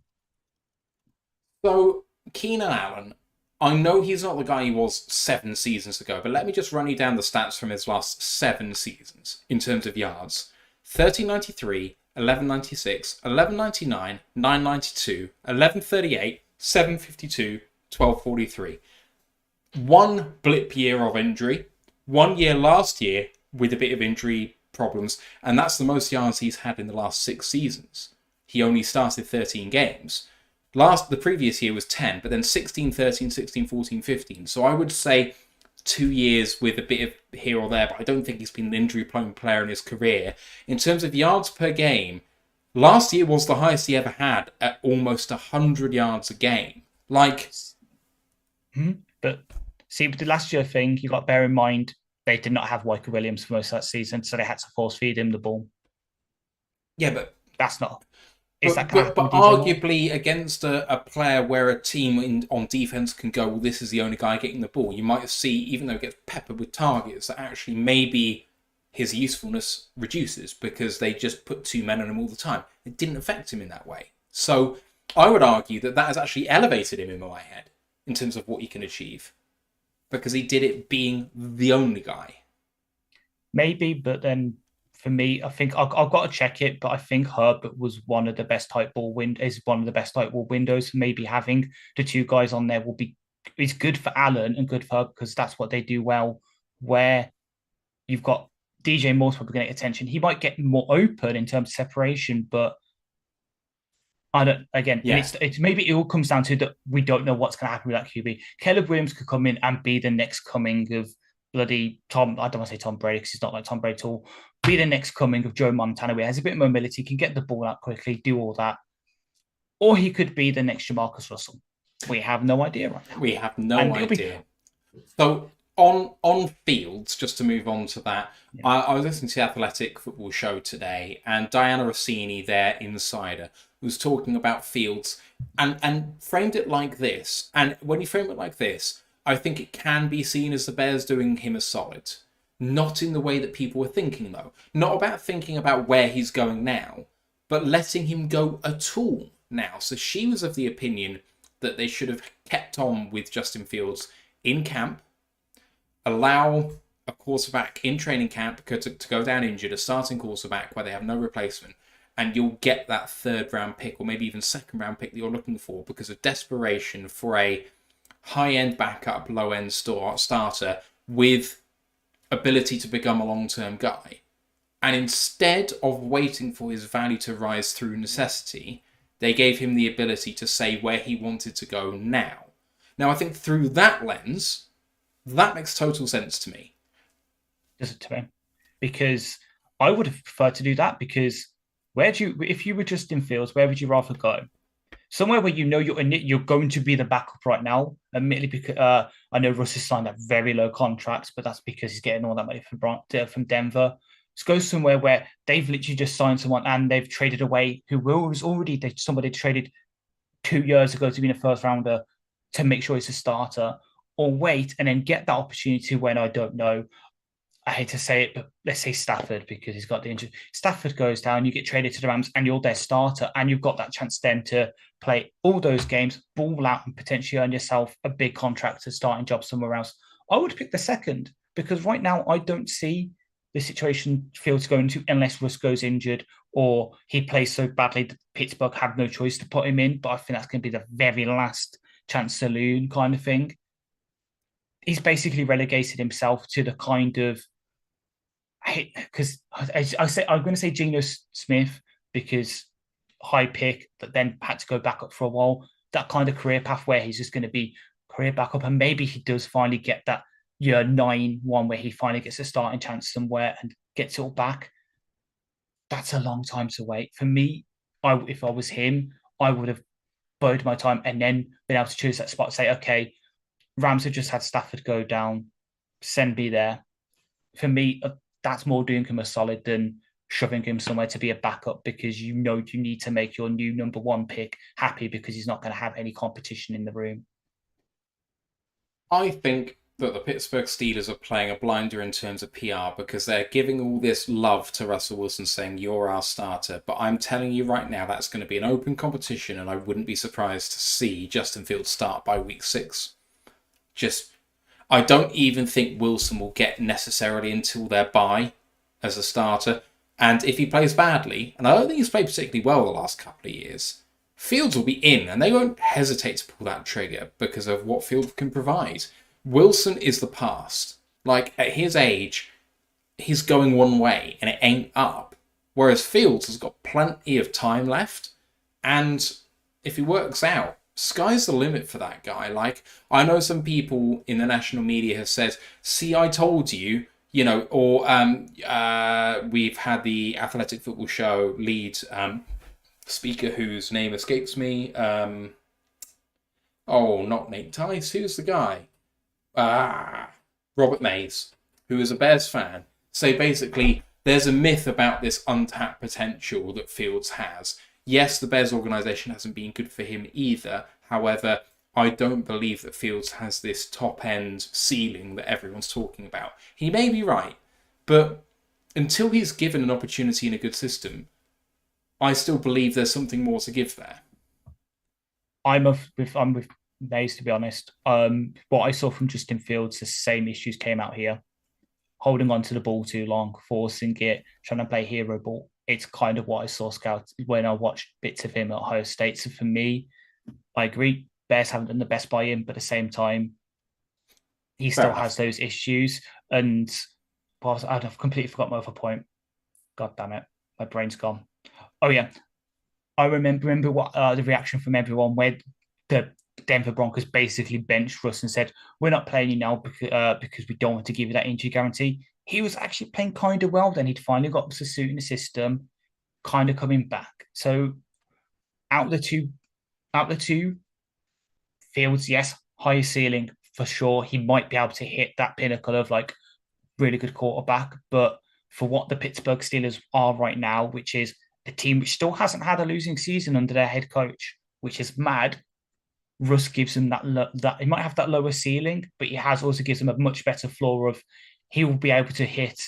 So, Keenan Allen, I know he's not the guy he was 7 seasons ago, but let me just run you down the stats from his last 7 seasons in terms of yards. 1393, 1196, 1199, 992, 1138, 752, 1243. 1 blip year of injury, 1 year last year with a bit of injury problems, and that's the most yards he's had in the last 6 seasons. He only started 13 games. The previous year was 10, but then 16, 13, 16, 14, 15. So I would say 2 years with a bit of here or there, but I don't think he's been an injury-prone player in his career. In terms of yards per game, last year was the highest he ever had at almost 100 yards a game. But see, with the last year thing, you got to bear in mind they did not have Walker Williams for most of that season, so they had to force feed him the ball. Yeah, but that's not. But arguably against a player where a team on defense can go, well, this is the only guy getting the ball, you might see, even though it gets peppered with targets, that actually maybe his usefulness reduces because they just put 2 men on him all the time. It didn't affect him in that way. So I would argue that has actually elevated him in my head in terms of what he can achieve because he did it being the only guy. Maybe, but then for me, I think I've got to check it, but I think Herbert was one of the best tight ball windows. Maybe having the 2 guys on there is good for Allen and good for Herbert because that's what they do well. Where you've got DJ Moore's probably getting attention, he might get more open in terms of separation, but I don't. Again, yeah. It's maybe it all comes down to that we don't know what's going to happen with that QB. Caleb Williams could come in and be the next coming of bloody Tom. I don't want to say Tom Brady because he's not like Tom Brady at all. Be the next coming of Joe Montana, where he has a bit of mobility, can get the ball out quickly, do all that. Or he could be the next Jamarcus Russell. We have no idea right now. We have no idea. So on Fields, just to move on to that, yeah. I was listening to the Athletic Football Show today, and Diana Rossini, their insider, was talking about Fields and framed it like this. And when you frame it like this, I think it can be seen as the Bears doing him a solid. Not in the way that people were thinking, though. Not about thinking about where he's going now, but letting him go at all now. So she was of the opinion that they should have kept on with Justin Fields in camp, allow a quarterback in training camp to go down injured, a starting quarterback where they have no replacement, and you'll get that 3rd round pick or maybe even 2nd round pick that you're looking for because of desperation for a high-end backup, low-end starter with ability to become a long-term guy. And instead of waiting for his value to rise through necessity, they gave him the ability to say where he wanted to go now. Now, I think through that lens, that makes total sense to me. Does it to me? Because I would have preferred to do that because if you were Justin Fields, where would you rather go? Somewhere where you know you're going to be the backup right now. Admittedly, because I know Russ has signed a very low contract, but that's because he's getting all that money from Denver. Let's go somewhere where they've literally just signed someone and they've traded away who was already somebody traded 2 years ago to be a 1st rounder to make sure he's a starter, or wait and then get that opportunity when I don't know. I hate to say it, but let's say Stafford because he's got the injury. Stafford goes down, you get traded to the Rams and you're their starter and you've got that chance then to play all those games, ball out and potentially earn yourself a big contract to starting job somewhere else. I would pick the 2nd because right now I don't see the situation Fields going to unless Russ goes injured or he plays so badly that Pittsburgh have no choice to put him in. But I think that's going to be the very last chance saloon kind of thing. He's basically relegated himself to the kind of, because I'm going to say Geno Smith because high pick, but then had to go back up for a while. That kind of career path where he's just going to be career backup, and maybe he does finally get that year 9 one where he finally gets a starting chance somewhere and gets it all back. That's a long time to wait. For me, if I was him, I would have bide my time, and then being able to choose that spot, say, okay, Rams have just had Stafford go down, send me there. For me, that's more doing him a solid than shoving him somewhere to be a backup, because you need to make your new number one pick happy, because he's not going to have any competition in the room. I think that the Pittsburgh Steelers are playing a blinder in terms of PR, because they're giving all this love to Russell Wilson, saying, you're our starter. But I'm telling you right now, that's going to be an open competition, and I wouldn't be surprised to see Justin Fields start by week 6. I don't even think Wilson will get necessarily until their bye as a starter. And if he plays badly, and I don't think he's played particularly well the last couple of years, Fields will be in, and they won't hesitate to pull that trigger because of what Fields can provide. Wilson is the past. Like, at his age, he's going one way, and it ain't up. Whereas Fields has got plenty of time left, and if he works out, sky's the limit for that guy. Like, I know some people in the national media have said, see, I told you, or we've had the Athletic Football Show lead speaker whose name escapes me. Not Nate Tice. Who's the guy? Robert Mays, who is a Bears fan. So basically, there's a myth about this untapped potential that Fields has. Yes, the Bears organisation hasn't been good for him either. However, I don't believe that Fields has this top-end ceiling that everyone's talking about. He may be right, but until he's given an opportunity in a good system, I still believe there's something more to give there. I'm with Mays, to be honest. What I saw from Justin Fields, the same issues came out here. Holding on to the ball too long, forcing it, trying to play hero ball. It's kind of what I saw scout when I watched bits of him at Ohio State. So for me, I agree, Bears haven't done the best by him, but at the same time, he still has those issues. And I've completely forgot my other point. God damn it, my brain's gone. Oh yeah, I remember what the reaction from everyone when the Denver Broncos basically benched Russ and said, we're not playing you now because we don't want to give you that injury guarantee. He was actually playing kind of well then. He'd finally got to suit in the system, kind of coming back. So out the two, Fields, yes, higher ceiling for sure. He might be able to hit that pinnacle of like really good quarterback. But for what the Pittsburgh Steelers are right now, which is a team which still hasn't had a losing season under their head coach, which is mad, Russ gives him that he might have that lower ceiling, but he has also gives him a much better floor of he will be able to hit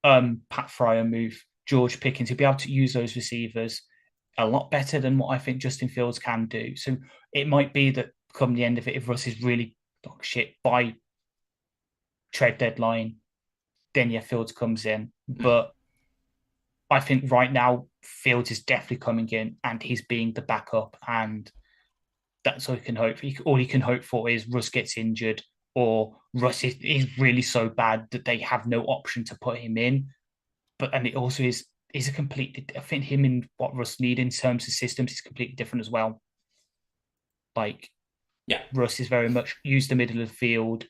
Pat Fryermuth, George Pickens. He'll be able to use those receivers a lot better than what I think Justin Fields can do. So it might be that come the end of it, if Russ is really dog shit by trade deadline, then yeah, Fields comes in. But I think right now Fields is definitely coming in and he's being the backup, and that's all he can hope for. All he can hope for is Russ gets injured, or Russ is really so bad that they have no option to put him in. And it also is a completely, I think him and what Russ need in terms of systems is completely different as well. Like, yeah, Russ is very much use the middle of the field,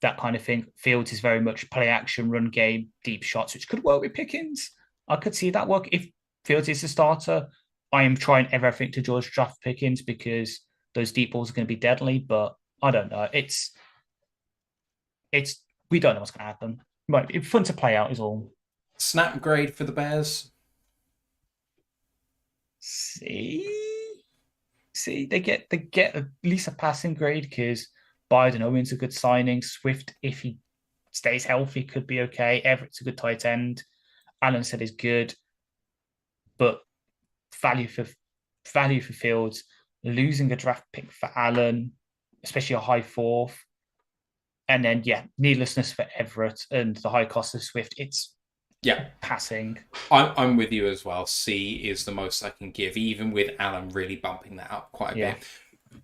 that kind of thing. Fields is very much play action, run game, deep shots, which could work with Pickens. I could see that work. If Fields is the starter, I am trying everything to George draft Pickens because those deep balls are going to be deadly, but I don't know. It's we don't know what's going to happen. Right, it's fun to play out is all. Snap grade for the Bears. See, they get at least a passing grade because Biden Owens a good signing. Swift, if he stays healthy, could be okay. Everett's a good tight end. Allen said is good, but value for Fields. Losing a draft pick for Allen, especially a high fourth, and then needlessness for Everett and the high cost of Swift. It's passing. I'm with you as well. C is the most I can give, even with Allen really bumping that up quite a bit.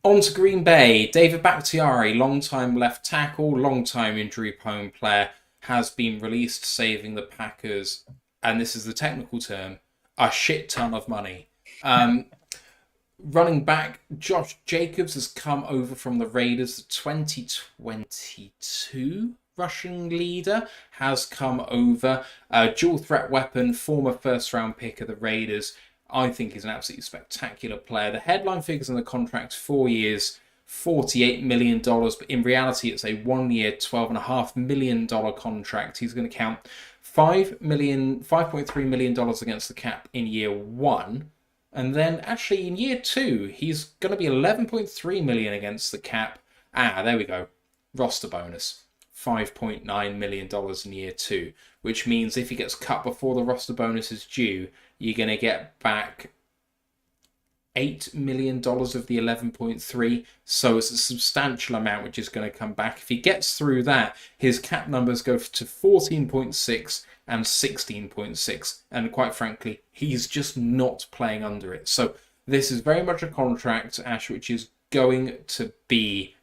On to Green Bay. David Bakhtiari, long-time left tackle, long-time injury-prone player, has been released, saving the Packers, and this is the technical term, a shit ton of money. Running back Josh Jacobs has come over from the Raiders. The 2022 rushing leader has come over. Dual threat weapon, former first round pick of the Raiders. I think he's an absolutely spectacular player. The headline figures in the contract, 4 years, $48 million, but in reality, it's a 1 year, $12.5 million contract. He's going to count $5.3 million against the cap in year 1. And then actually in year 2, he's going to be $11.3 million against the cap. There we go. Roster bonus. $5.9 million in year 2, which means if he gets cut before the roster bonus is due, you're going to get back $8 million of the 11.3. So it's a substantial amount which is going to come back. If he gets through that, his cap numbers go to 14.6 and 16.6. And quite frankly, he's just not playing under it. So this is very much a contract, Ash, which is going to be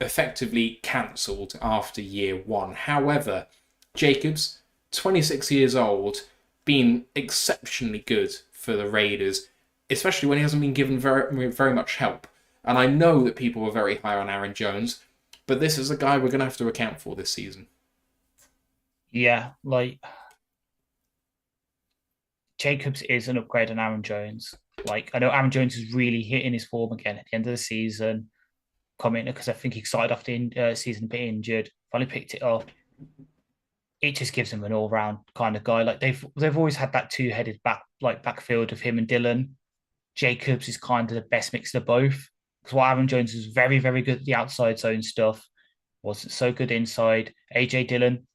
effectively cancelled after year 1. However, Jacobs, 26 years old, been exceptionally good for the Raiders, especially when he hasn't been given very much help. And I know that people were very high on Aaron Jones, but this is a guy we're going to have to account for this season. Yeah, like Jacobs is an upgrade on Aaron Jones. Like, I know Aaron Jones is really hitting his form again at the end of the season, coming because I think he started off the season a bit injured, finally picked it up. It just gives him an all-round kind of guy. Like they've always had that two-headed backfield of him and Dylan. Jacobs is kind of the best mix of both. Because while Aaron Jones was very, very good at the outside zone stuff, wasn't so good inside. AJ Dillon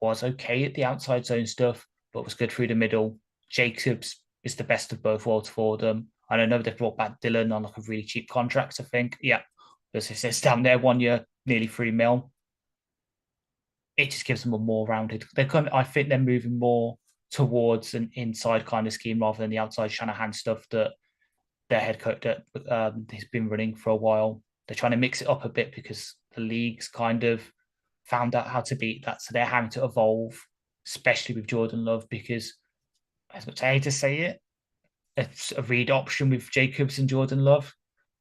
was okay at the outside zone stuff, but was good through the middle. Jacobs is the best of both worlds for them. And I know they've brought back Dylan on like a really cheap contract, I think. Yeah. As it says down there, 1 year, nearly $3 million. It just gives them a more rounded. I think they're moving more towards an inside kind of scheme rather than the outside Shanahan stuff that their head coach has been running for a while. They're trying to mix it up a bit because the league's kind of found out how to beat that. So they're having to evolve, especially with Jordan Love, because as much as I hate to say it, it's a read option with Jacobs and Jordan Love.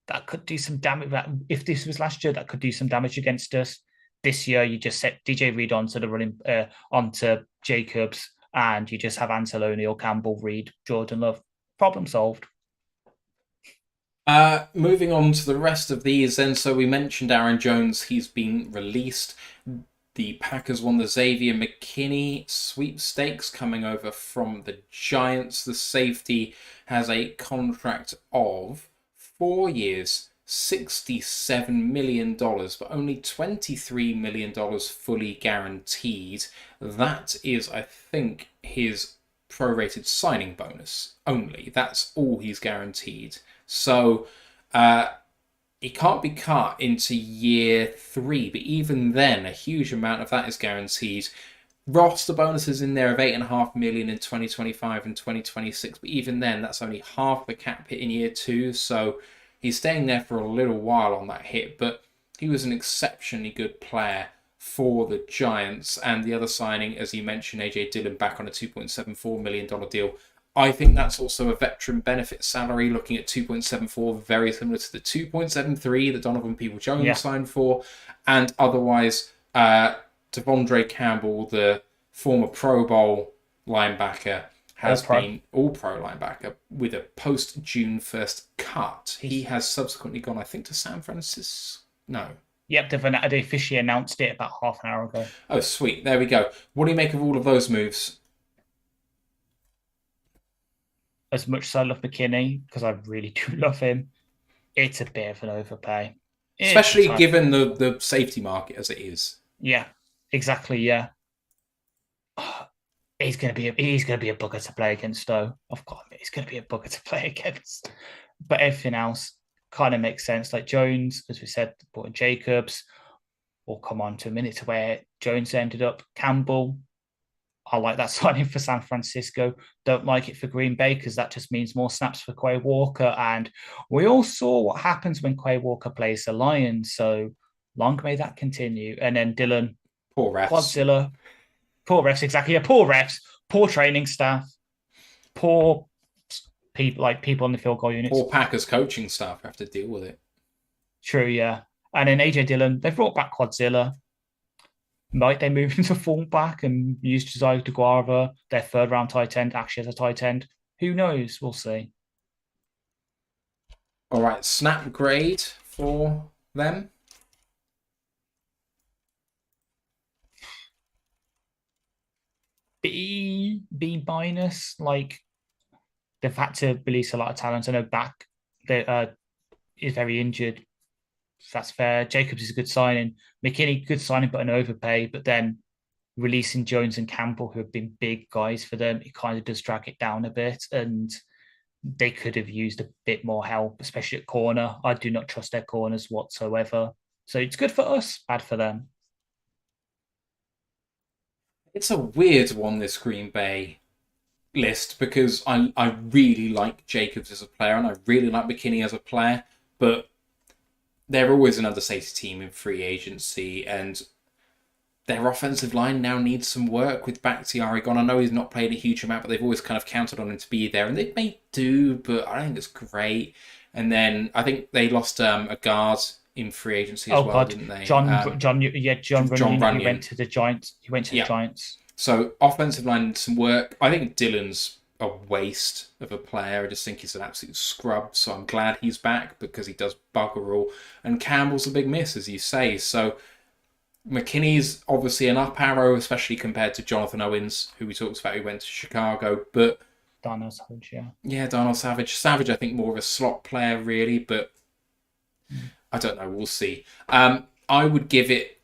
That could do some damage. If this was last year, that could do some damage against us. This year, you just set DJ Reed onto the running onto Jacobs, and you just have Anzalone or Campbell, Reed, Jordan Love. Problem solved. Moving on to the rest of these then. So we mentioned Aaron Jones. He's been released. The Packers won the Xavier McKinney sweepstakes coming over from the Giants. The safety has a contract of 4 years, $67 million, but only $23 million fully guaranteed. That is, I think, his prorated signing bonus only. That's all he's guaranteed. So he can't be cut into year 3, but even then, a huge amount of that is guaranteed. Roster bonuses in there of $8.5 million in 2025 and 2026, but even then, that's only half the cap hit in year 2. So he's staying there for a little while on that hit, but he was an exceptionally good player for the Giants. And the other signing, as you mentioned, AJ Dillon back on a $2.74 million deal. I think that's also a veteran benefit salary, looking at 2.74, very similar to the 2.73 that Donovan Peoples-Jones signed for. And otherwise, Devondre Campbell, the former Pro Bowl linebacker, has been all-pro linebacker with a post-June 1st cut. He has subsequently gone, I think, to San Francisco. No. Yep, they officially announced it about half an hour ago. Oh, sweet. There we go. What do you make of all of those moves? As much as I love McKinney, because I really do love him, it's a bit of an overpay. Especially given the safety market as it is. Yeah, exactly, yeah. He's going to be a bugger to play against, though. I've got to admit, he's going to be a bugger to play against. But everything else kind of makes sense. Like Jones, as we said, brought in Jacobs. We'll come on to a minute to where Jones ended up. Campbell, I like that signing for San Francisco. Don't like it for Green Bay because that just means more snaps for Quay Walker. And we all saw what happens when Quay Walker plays the Lions. So long may that continue. And then Dillon. Poor refs. Quadzilla. Poor refs, exactly. Yeah, poor refs. Poor training staff. Poor people on the field goal units. Poor Packers coaching staff have to deal with it. True, yeah. And then AJ Dillon, they brought back Quadzilla. Might they move into fullback and use Josiah DeGuara, their third-round tight end, actually as a tight end? Who knows? We'll see. All right, snap grade for them. B minus. Like, they've had to release a lot of talent. I know Back is very injured. That's fair. Jacobs is a good signing. McKinney, good signing, but an overpay. But then releasing Jones and Campbell, who have been big guys for them, it kind of does drag it down a bit. And they could have used a bit more help, especially at corner. I do not trust their corners whatsoever. So it's good for us, bad for them. It's a weird one, this Green Bay list, because I really like Jacobs as a player and I really like McKinney as a player, but they're always an understated team in free agency, and their offensive line now needs some work with Bakhtiari gone. I know he's not played a huge amount, but they've always kind of counted on him to be there, and they may do, but I don't think it's great. And then I think they lost a guard in free agency as well, didn't they? John Runyon. He went to the Giants. The Giants. So offensive line needs some work. I think Dillon's a waste of a player. I just think he's an absolute scrub. So I'm glad he's back because he does bugger all. And Campbell's a big miss, as you say. So McKinney's obviously an up arrow, especially compared to Jonathan Owens, who we talked about, who went to Chicago. But Darnell Savage, yeah. Yeah, Darnell Savage. Savage, I think, more of a slot player, really, but I don't know. We'll see. I would give it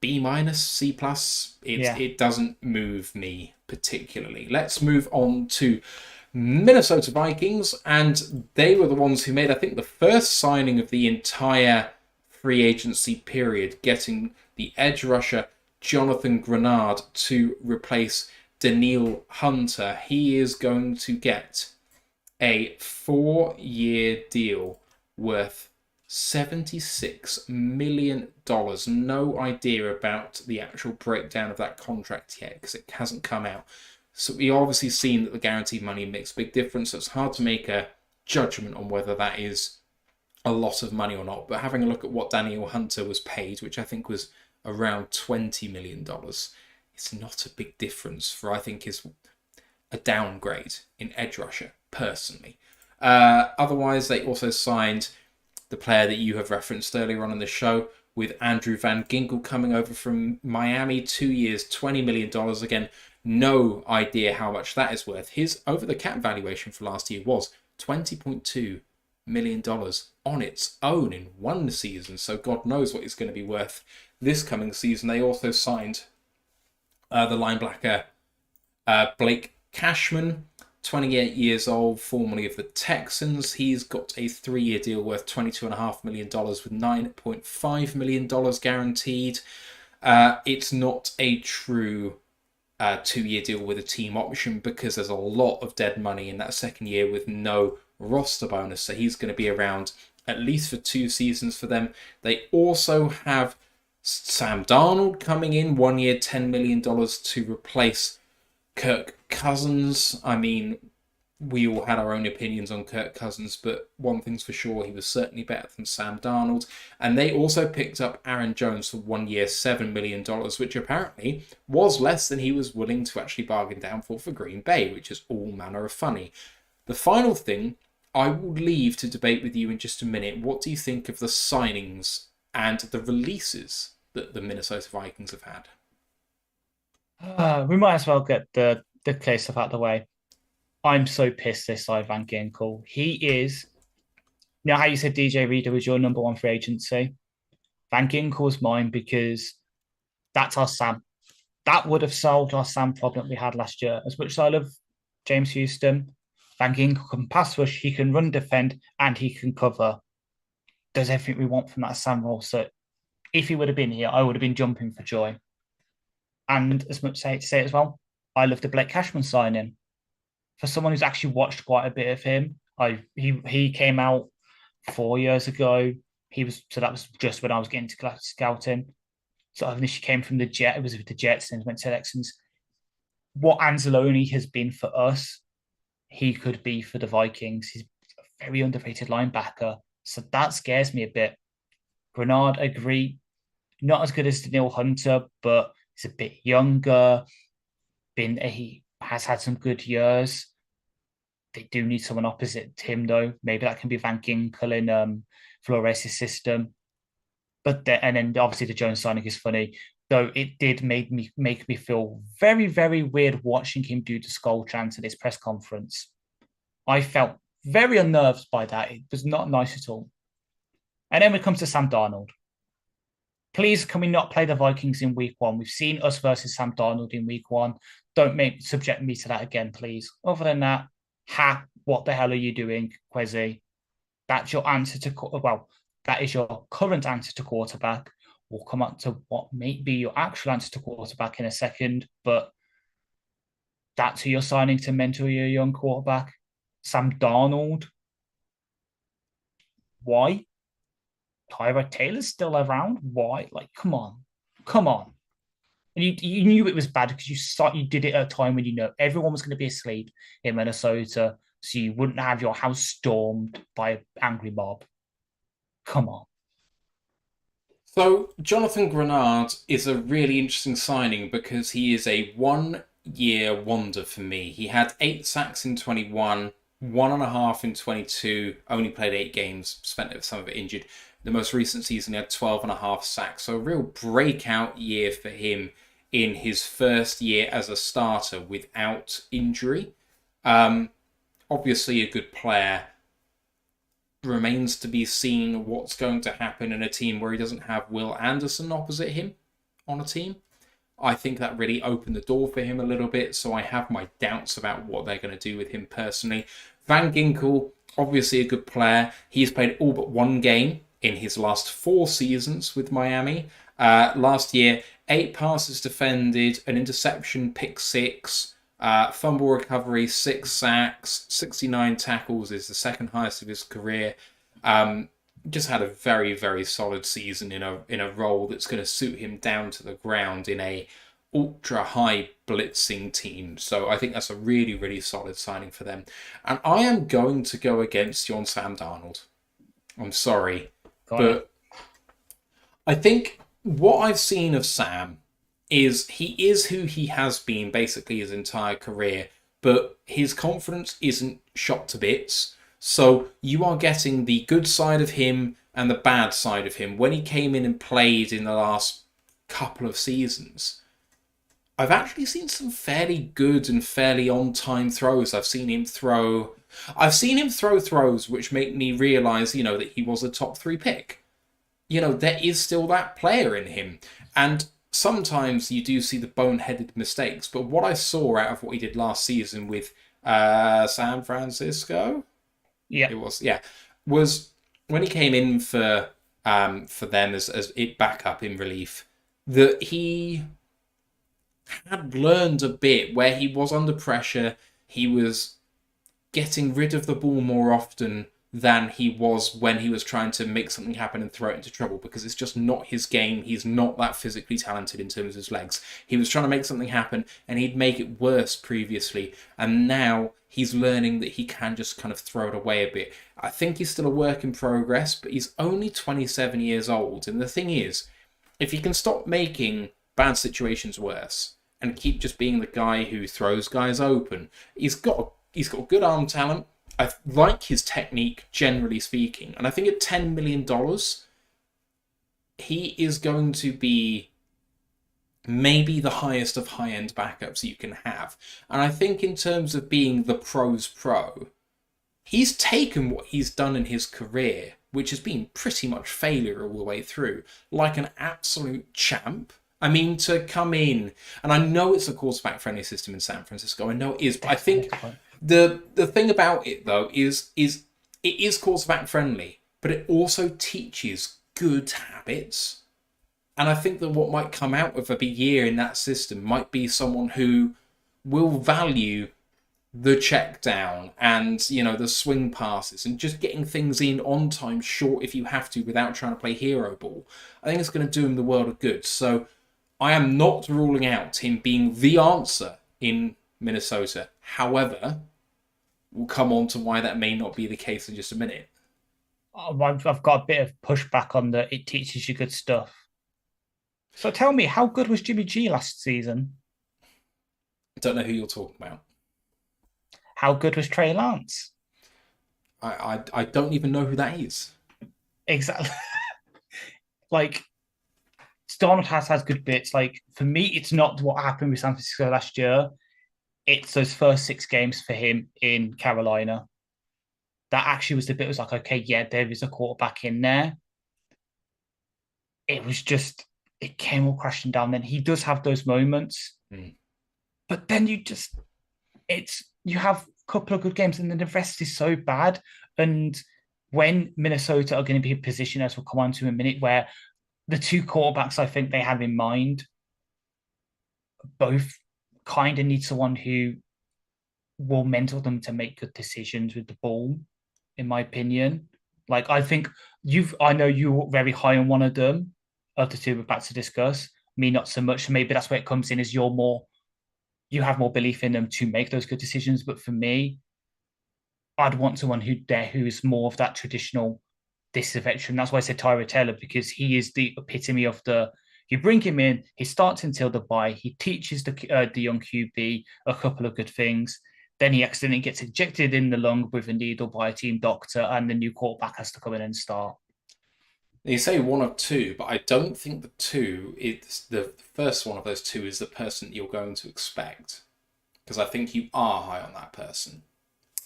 B minus, C plus. It doesn't move me particularly. Let's move on to Minnesota Vikings, and they were the ones who made, I think, the first signing of the entire free agency period, getting the edge rusher Jonathan Grenard to replace Danielle Hunter. He is going to get a 4-year deal worth $76 million. No idea about the actual breakdown of that contract yet because it hasn't come out. So we obviously seen that the guaranteed money makes a big difference. So it's hard to make a judgment on whether that is a lot of money or not. But having a look at what Danielle Hunter was paid, which I think was around $20 million, it's not a big difference for, I think, is a downgrade in edge rusher, personally. Otherwise, they also signed the player that you have referenced earlier on in the show, with Andrew Van Ginkel coming over from Miami, 2 years, $20 million. Again, no idea how much that is worth. His over-the-cap valuation for last year was $20.2 million on its own in one season, so God knows what it's going to be worth this coming season. They also signed the linebacker Blake Cashman, 28 years old, formerly of the Texans. He's got a 3-year deal worth $22.5 million with $9.5 million guaranteed. It's not a true 2-year deal with a team option because there's a lot of dead money in that second year with no roster bonus. So he's going to be around at least for 2 seasons for them. They also have Sam Darnold coming in, 1 year, $10 million to replace Kirk Cousins. I mean, we all had our own opinions on Kirk Cousins, but one thing's for sure, he was certainly better than Sam Darnold. And they also picked up Aaron Jones for 1 year, $7 million, which apparently was less than he was willing to actually bargain down for Green Bay, which is all manner of funny. The final thing I will leave to debate with you in just a minute. What do you think of the signings and the releases that the Minnesota Vikings have had? We might as well get the clear stuff out of the way. I'm so pissed they signed Van Ginkel. He is, you know how you said DJ Reader was your number one free agency? Van Ginkel's mine because that's our Sam. That would have solved our Sam problem we had last year. As much as I love James Houston, Van Ginkel can pass rush, he can run, defend, and he can cover. Does everything we want from that Sam role. So if he would have been here, I would have been jumping for joy. And as much as I hate to say it as well, I love the Blake Cashman signing. For someone who's actually watched quite a bit of him, he came out 4 years ago. That was just when I was getting to scouting. So I initially came from the Jets. It was with the Jets and went to the Texans. What Anzalone has been for us, he could be for the Vikings. He's a very underrated linebacker. So that scares me a bit. Grenard, agree. Not as good as Danielle Hunter, but he's a bit younger. has had some good years. They do need someone opposite him, though. Maybe that can be Van Ginkel in Flores' system. But and then obviously the Jones signing is funny, though it did make me feel very, very weird watching him do the skull chant at his press conference. I felt very unnerved by that. It was not nice at all. And then we come to Sam Darnold. Please, can we not play the Vikings in week 1? We've seen us versus Sam Darnold in week 1. Don't subject me to that again, please. Other than that, what the hell are you doing, Kwesi? That's your answer to, that is your current answer to quarterback. We'll come up to what may be your actual answer to quarterback in a second, but that's who you're signing to mentor your young quarterback. Sam Darnold. Why? Tyrod Taylor's still around. Why? Like, come on. And you knew it was bad because you did it at a time when you know everyone was going to be asleep in Minnesota, so you wouldn't have your house stormed by an angry mob. Come on. So Jonathan Grenard is a really interesting signing because he is a 1-year wonder for me. He had 8 sacks in 21, 1.5 in 22, only played 8 games, spent some of it injured. The most recent season he had 12.5 sacks. So a real breakout year for him in his first year as a starter without injury. Obviously a good player. Remains to be seen what's going to happen in a team where he doesn't have Will Anderson opposite him on a team. I think that really opened the door for him a little bit, so I have my doubts about what they're going to do with him personally. Van Ginkel, obviously a good player. He's played all but 1 game in his last 4 seasons with Miami. Last year, 8 passes defended, an interception, pick 6, fumble recovery, 6 sacks, 69 tackles is the second highest of his career. Just had a very, very solid season in a role that's going to suit him down to the ground in a ultra high blitzing team. So I think that's a really, really solid signing for them. And I am going to go against you on Sam Darnold. I'm sorry, but I think what I've seen of Sam is he is who he has been basically his entire career, but his confidence isn't shot to bits. So you are getting the good side of him and the bad side of him. When he came in and played in the last couple of seasons, I've actually seen some fairly good and fairly on-time throws. I've seen him throw throws which make me realise, that he was a top 3 pick. There is still that player in him. And sometimes you do see the boneheaded mistakes. But what I saw out of what he did last season with San Francisco, was when he came in for them as it backup in relief, that he had learned a bit where he was under pressure. He was getting rid of the ball more often than he was when he was trying to make something happen and throw it into trouble, because it's just not his game. He's not that physically talented in terms of his legs. He was trying to make something happen and he'd make it worse previously, and now he's learning that he can just kind of throw it away a bit. I think he's still a work in progress, but he's only 27 years old, and the thing is, if he can stop making bad situations worse and keep just being the guy who throws guys open, he's got good arm talent. I like his technique, generally speaking. And I think at $10 million, he is going to be maybe the highest of high-end backups you can have. And I think in terms of being the pro's pro, he's taken what he's done in his career, which has been pretty much failure all the way through, like an absolute champ. I mean, to come in, and I know it's a quarterback-friendly system in San Francisco. I know it is, but I think the thing about it, though, is it is quarterback-friendly, but it also teaches good habits. And I think that what might come out of a year in that system might be someone who will value the check down and, the swing passes and just getting things in on time, short if you have to, without trying to play hero ball. I think it's going to do him the world of good. So I am not ruling out him being the answer in Minnesota. However, we'll come on to why that may not be the case in just a minute. I've got a bit of pushback on the it teaches you good stuff. So tell me, how good was Jimmy G last season? Don't know who you're talking about. How good was Trey Lance? I don't even know who that is. Exactly. Like, Donald has good bits. Like, for me, it's not what happened with San Francisco last year. It's those first 6 games for him in Carolina. That actually was the bit. It was like, okay, yeah, there is a quarterback in there. It was just, it came all crashing down. Then he does have those moments, but then you have a couple of good games, and then the rest is so bad. And when Minnesota are going to be in a position, as we'll come on to in a minute, where the 2 quarterbacks I think they have in mind both kind of need someone who will mentor them to make good decisions with the ball, in my opinion. Like, I think I know you're very high on one of them, of the 2 we're about to discuss. Me, not so much. So maybe that's where it comes in, is you have more belief in them to make those good decisions. But for me, I'd want someone who's more of that traditional, this is a veteran. That's why I said Tyrod Taylor, because he is the epitome of you bring him in, he starts until the bye, he teaches the young QB a couple of good things. Then he accidentally gets injected in the lung with a needle by a team doctor, and the new quarterback has to come in and start. You say one of 2, but I don't think the 2 is the first one of those 2 is the person you're going to expect, because I think you are high on that person.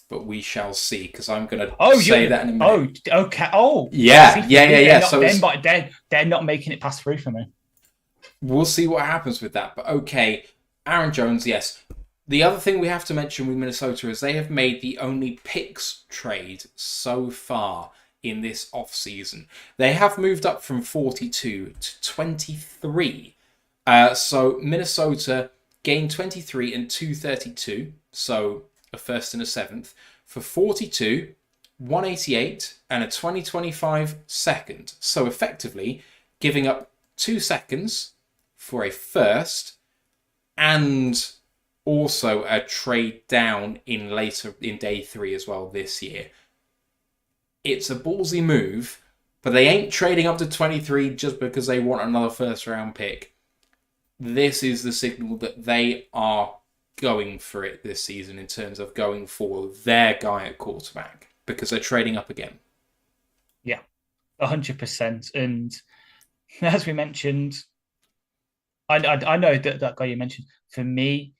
But we shall see, because I'm going to say that in a minute. Oh, okay. Oh, yeah. So they're not making it pass through for me. We'll see what happens with that. But okay, Aaron Jones, yes. The other thing we have to mention with Minnesota is they have made the only picks trade so far in this offseason. They have moved up from 42 to 23. So Minnesota gained 23 and 232. So a first and a 7th, for 42, 188, and a 2025 second. So effectively giving up 2 seconds for a first, and also a trade down in day 3 as well this year. It's a ballsy move, but they ain't trading up to 23 just because they want another first round pick. This is the signal that they are going for it this season in terms of going for their guy at quarterback, because they're trading up again. Yeah, 100%. And as we mentioned, I know that guy you mentioned, for me,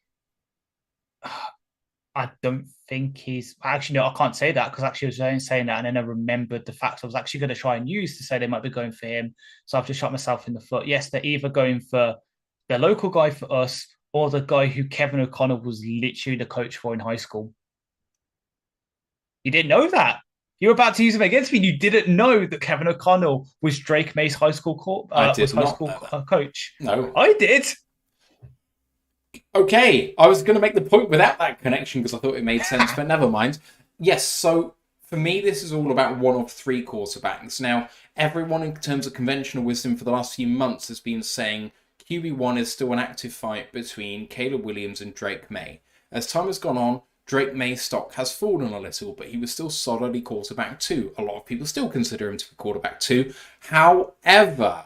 I don't think he's actually, no, I can't say that, because actually I was only saying that and then I remembered the fact I was actually going to try and use to say they might be going for him. So I've just shot myself in the foot. Yes, they're either going for their local guy for us, or the guy who Kevin O'Connell was literally the coach for in high school. You didn't know that. You were about to use him against me. You didn't know that Kevin O'Connell was Drake May's high school coach. No, I did. Okay, I was going to make the point without that connection because I thought it made sense, but never mind. Yes, so for me, this is all about one of 3 quarterbacks. Now, everyone in terms of conventional wisdom for the last few months has been saying QB1 is still an active fight between Caleb Williams and Drake May. As time has gone on, Drake May's stock has fallen a little, but he was still solidly quarterback 2. A lot of people still consider him to be quarterback 2. However,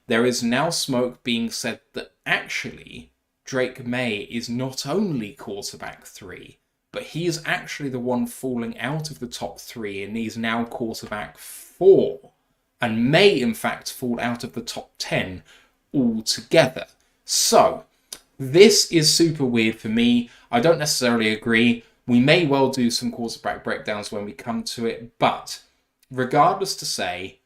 there is now smoke being said that actually Drake May is not only quarterback 3, but he is actually the one falling out of the top 3, and he's now quarterback 4, and may in fact fall out of the top 10 altogether. So this is super weird for me. I don't necessarily agree. We may well do some quarterback breakdowns when we come to it, but regardless to say,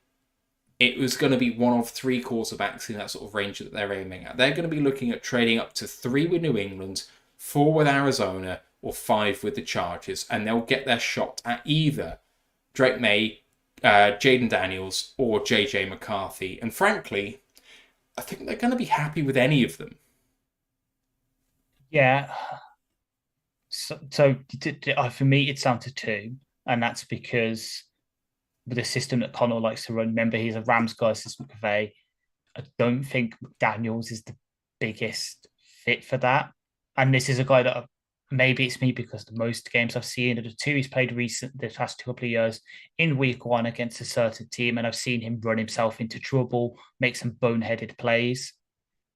it was going to be one of 3 quarterbacks in that sort of range that they're aiming at. They're going to be looking at trading up to 3 with New England, 4 with Arizona, or 5 with the Chargers, and they'll get their shot at either Drake May, Jaden Daniels, or JJ McCarthy. And frankly, I think they're going to be happy with any of them. Yeah. So for me, it's down to 2, and that's because with the system that Connell likes to run, remember he's a Rams guy, System McVay. I don't think Daniels is the biggest fit for that. And this is a guy that maybe it's me because the most games I've seen are the 2 he's played the past couple of years in week 1 against a certain team, and I've seen him run himself into trouble, make some boneheaded plays.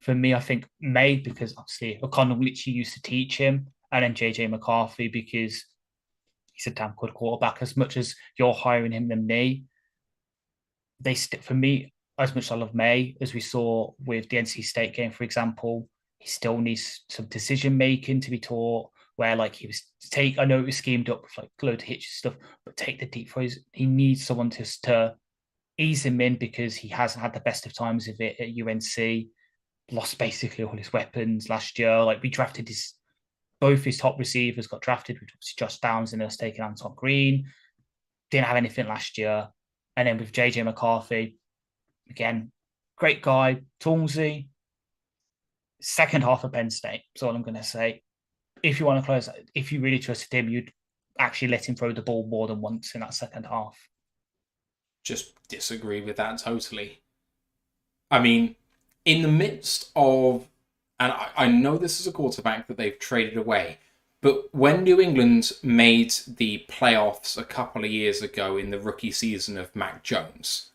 For me, I think May, because obviously O'Connell literally used to teach him, and then JJ McCarthy because he's a damn good quarterback. As much as you're hiring him than me, for me, as much as I love May, as we saw with the NC State game, for example, he still needs some decision making to be taught. Where like he was I know it was schemed up with like load of hitch stuff, but take the deep throws. He needs someone just to ease him in because he hasn't had the best of times of it at UNC. Lost basically all his weapons last year. Like we drafted both his top receivers got drafted, which was Josh Downs and us taking Anton Green. Didn't have anything last year. And then with JJ McCarthy, again, great guy, Toolsy. Second half of Penn State, that's all I'm going to say. If you want to close, if you really trusted him, you'd actually let him throw the ball more than once in that second half. Just disagree with that totally. I mean, in the midst of, and I know this is a quarterback that they've traded away, but when New England made the playoffs a couple of years ago in the rookie season of Mac Jones,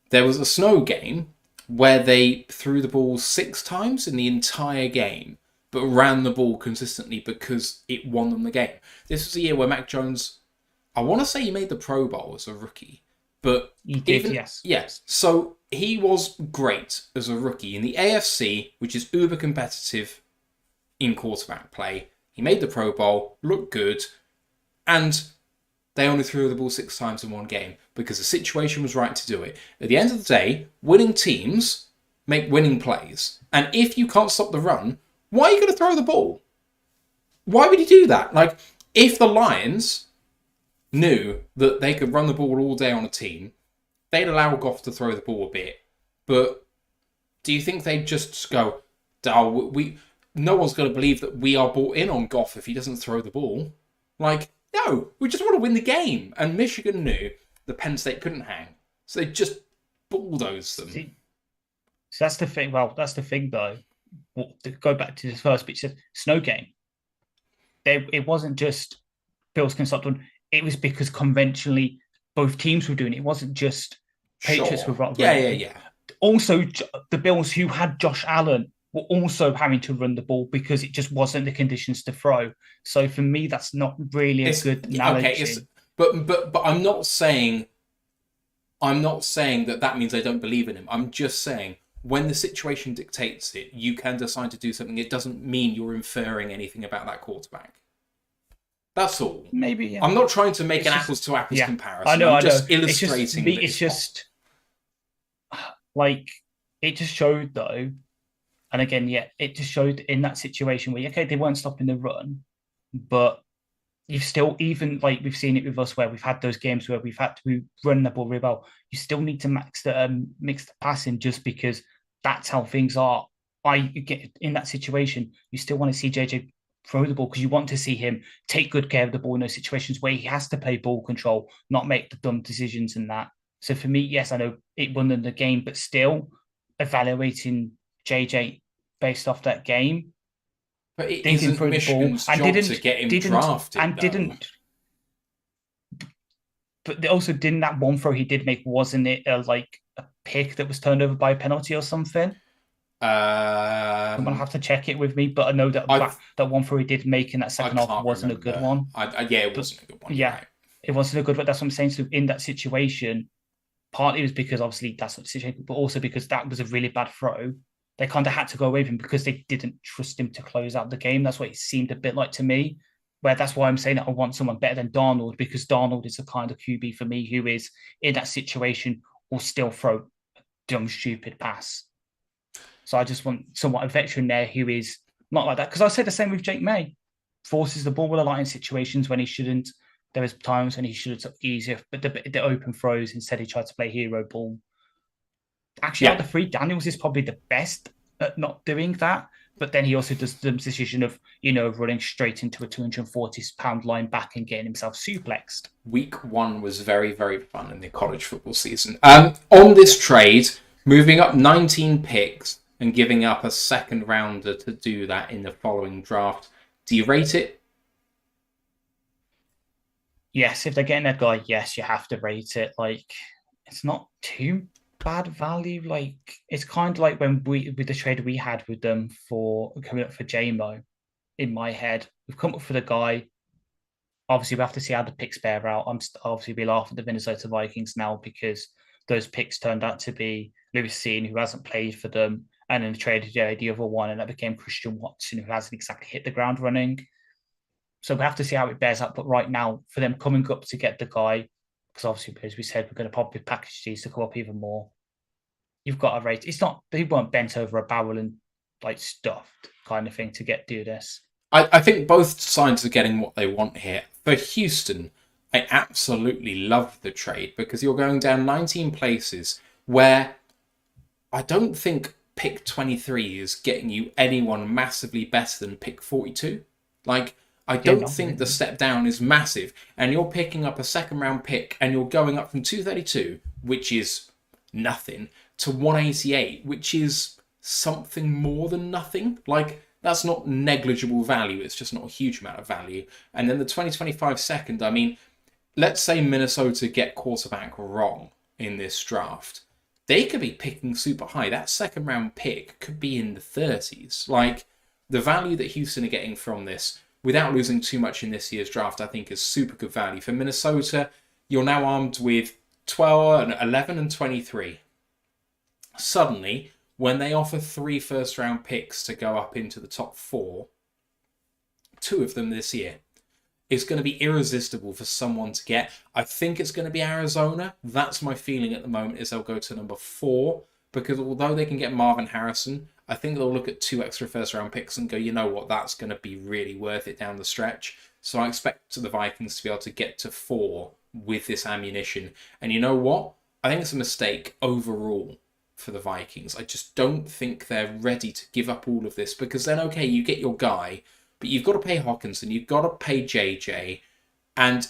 there was a snow game where they threw the ball 6 times in the entire game, but ran the ball consistently because it won them the game. This was a year where Mac Jones, I want to say he made the Pro Bowl as a rookie, but he did, yes. Yes. So he was great as a rookie in the AFC, which is uber competitive in quarterback play. He made the Pro Bowl, looked good, and they only threw the ball 6 times in one game because the situation was right to do it. At the end of the day, winning teams make winning plays. And if you can't stop the run, why are you going to throw the ball? Why would you do that? Like, if the Lions knew that they could run the ball all day on a team, they'd allow Goff to throw the ball a bit. But do you think they'd just go, oh, no one's going to believe that we are bought in on Goff if he doesn't throw the ball? Like, no, we just want to win the game. And Michigan knew that Penn State couldn't hang. So they just bulldozed them. So that's the thing. Well, that's the thing, though. To go back to the first bit, snow game. It wasn't just Bills can stop doing. It was because conventionally both teams were doing it. It wasn't just Patriots Sure. were Yeah. Also, the Bills who had Josh Allen were also having to run the ball because it just wasn't the conditions to throw. So for me, that's not really a good analogy. Okay, but I'm not saying that means I don't believe in him. I'm just saying when the situation dictates it, you can decide to do something. It doesn't mean you're inferring anything about that quarterback. That's all. Maybe. Yeah. I'm not trying to make an apples to apples comparison. I know. I'm just illustrating. It's just like it just showed though, and again, it just showed in that situation where they weren't stopping the run, but you've still, even like we've seen it with us where we've had those games where we've had to run the ball really well. You still need to mix the passing just because that's how things are. I get in that situation, you still want to see JJ throw the ball because you want to see him take good care of the ball in those situations where he has to play ball control, not make the dumb decisions and that. So for me, yes, I know it won them the game, but still evaluating JJ based off that game. But it isn't Michigan's job to get him drafted, and didn't. But also, didn't that one throw he did make, wasn't it a pick that was turned over by a penalty or something? I'm gonna have to check it with me, but I know that that one throw he did make in that second half wasn't a good one. It wasn't a good one. Yeah, right. It wasn't a good one. That's what I'm saying. So in that situation, partly it was because obviously that's not the situation, but also because that was a really bad throw. They kind of had to go away from him because they didn't trust him to close out the game. That's what it seemed a bit like to me. Where that's why I'm saying that I want someone better than Darnold, because Darnold is the kind of QB for me who is in that situation will still throw a dumb, stupid pass. So I just want somewhat a veteran there who is not like that. Because I said the same with Jake May. Forces the ball with a lot in situations when he shouldn't. There was times when he should have took easier, but the open throws, instead he tried to play hero ball. Actually, out of the three, Daniels is probably the best at not doing that. But then he also does the decision of, running straight into a 240-pound line back and getting himself suplexed. Week 1 was very, very fun in the college football season. On this trade, moving up 19 picks and giving up a second rounder to do that in the following draft, do you rate it? Yes, if they're getting a guy, yes, you have to rate it. It's not too bad value. Like it's kind of like when we with the trade we had with them for coming up for JMO. In my head, we've come up for the guy. Obviously, we have to see how the picks bear out. Obviously we laugh at the Minnesota Vikings now because those picks turned out to be Lewis Seen, who hasn't played for them, and then traded the other one, and that became Christian Watson, who hasn't exactly hit the ground running. So we have to see how it bears out. But right now, for them coming up to get the guy, because obviously, as we said, we're going to probably package these to go up even more. You've got a rate. It's not they weren't bent over a barrel and like stuffed kind of thing to do this. I think both sides are getting what they want here. For Houston, I absolutely love the trade because you're going down 19 places where I don't think pick 23 is getting you anyone massively better than pick 42. Like, I don't think the step down is massive. And you're picking up a second round pick and you're going up from 232, which is nothing, to 188, which is something more than nothing. Like, that's not negligible value. It's just not a huge amount of value. And then the 2025 second, I mean, let's say Minnesota get quarterback wrong in this draft. They could be picking super high. That second round pick could be in the 30s. Like, the value that Houston are getting from this, without losing too much in this year's draft, I think is super good value. For Minnesota, you're now armed with 12, 11 and 23. Suddenly, when they offer 3 first-round picks to go up into the top 4, 2 of them this year, it's going to be irresistible for someone to get. I think it's going to be Arizona. That's my feeling at the moment, is they'll go to number 4, because although they can get Marvin Harrison, I think they'll look at 2 extra first-round picks and go, you know what, that's going to be really worth it down the stretch. So I expect the Vikings to be able to get to 4 with this ammunition. And you know what? I think it's a mistake overall for the Vikings. I just don't think they're ready to give up all of this, because then, okay, you get your guy, but you've got to pay Hawkinson, you've got to pay JJ, and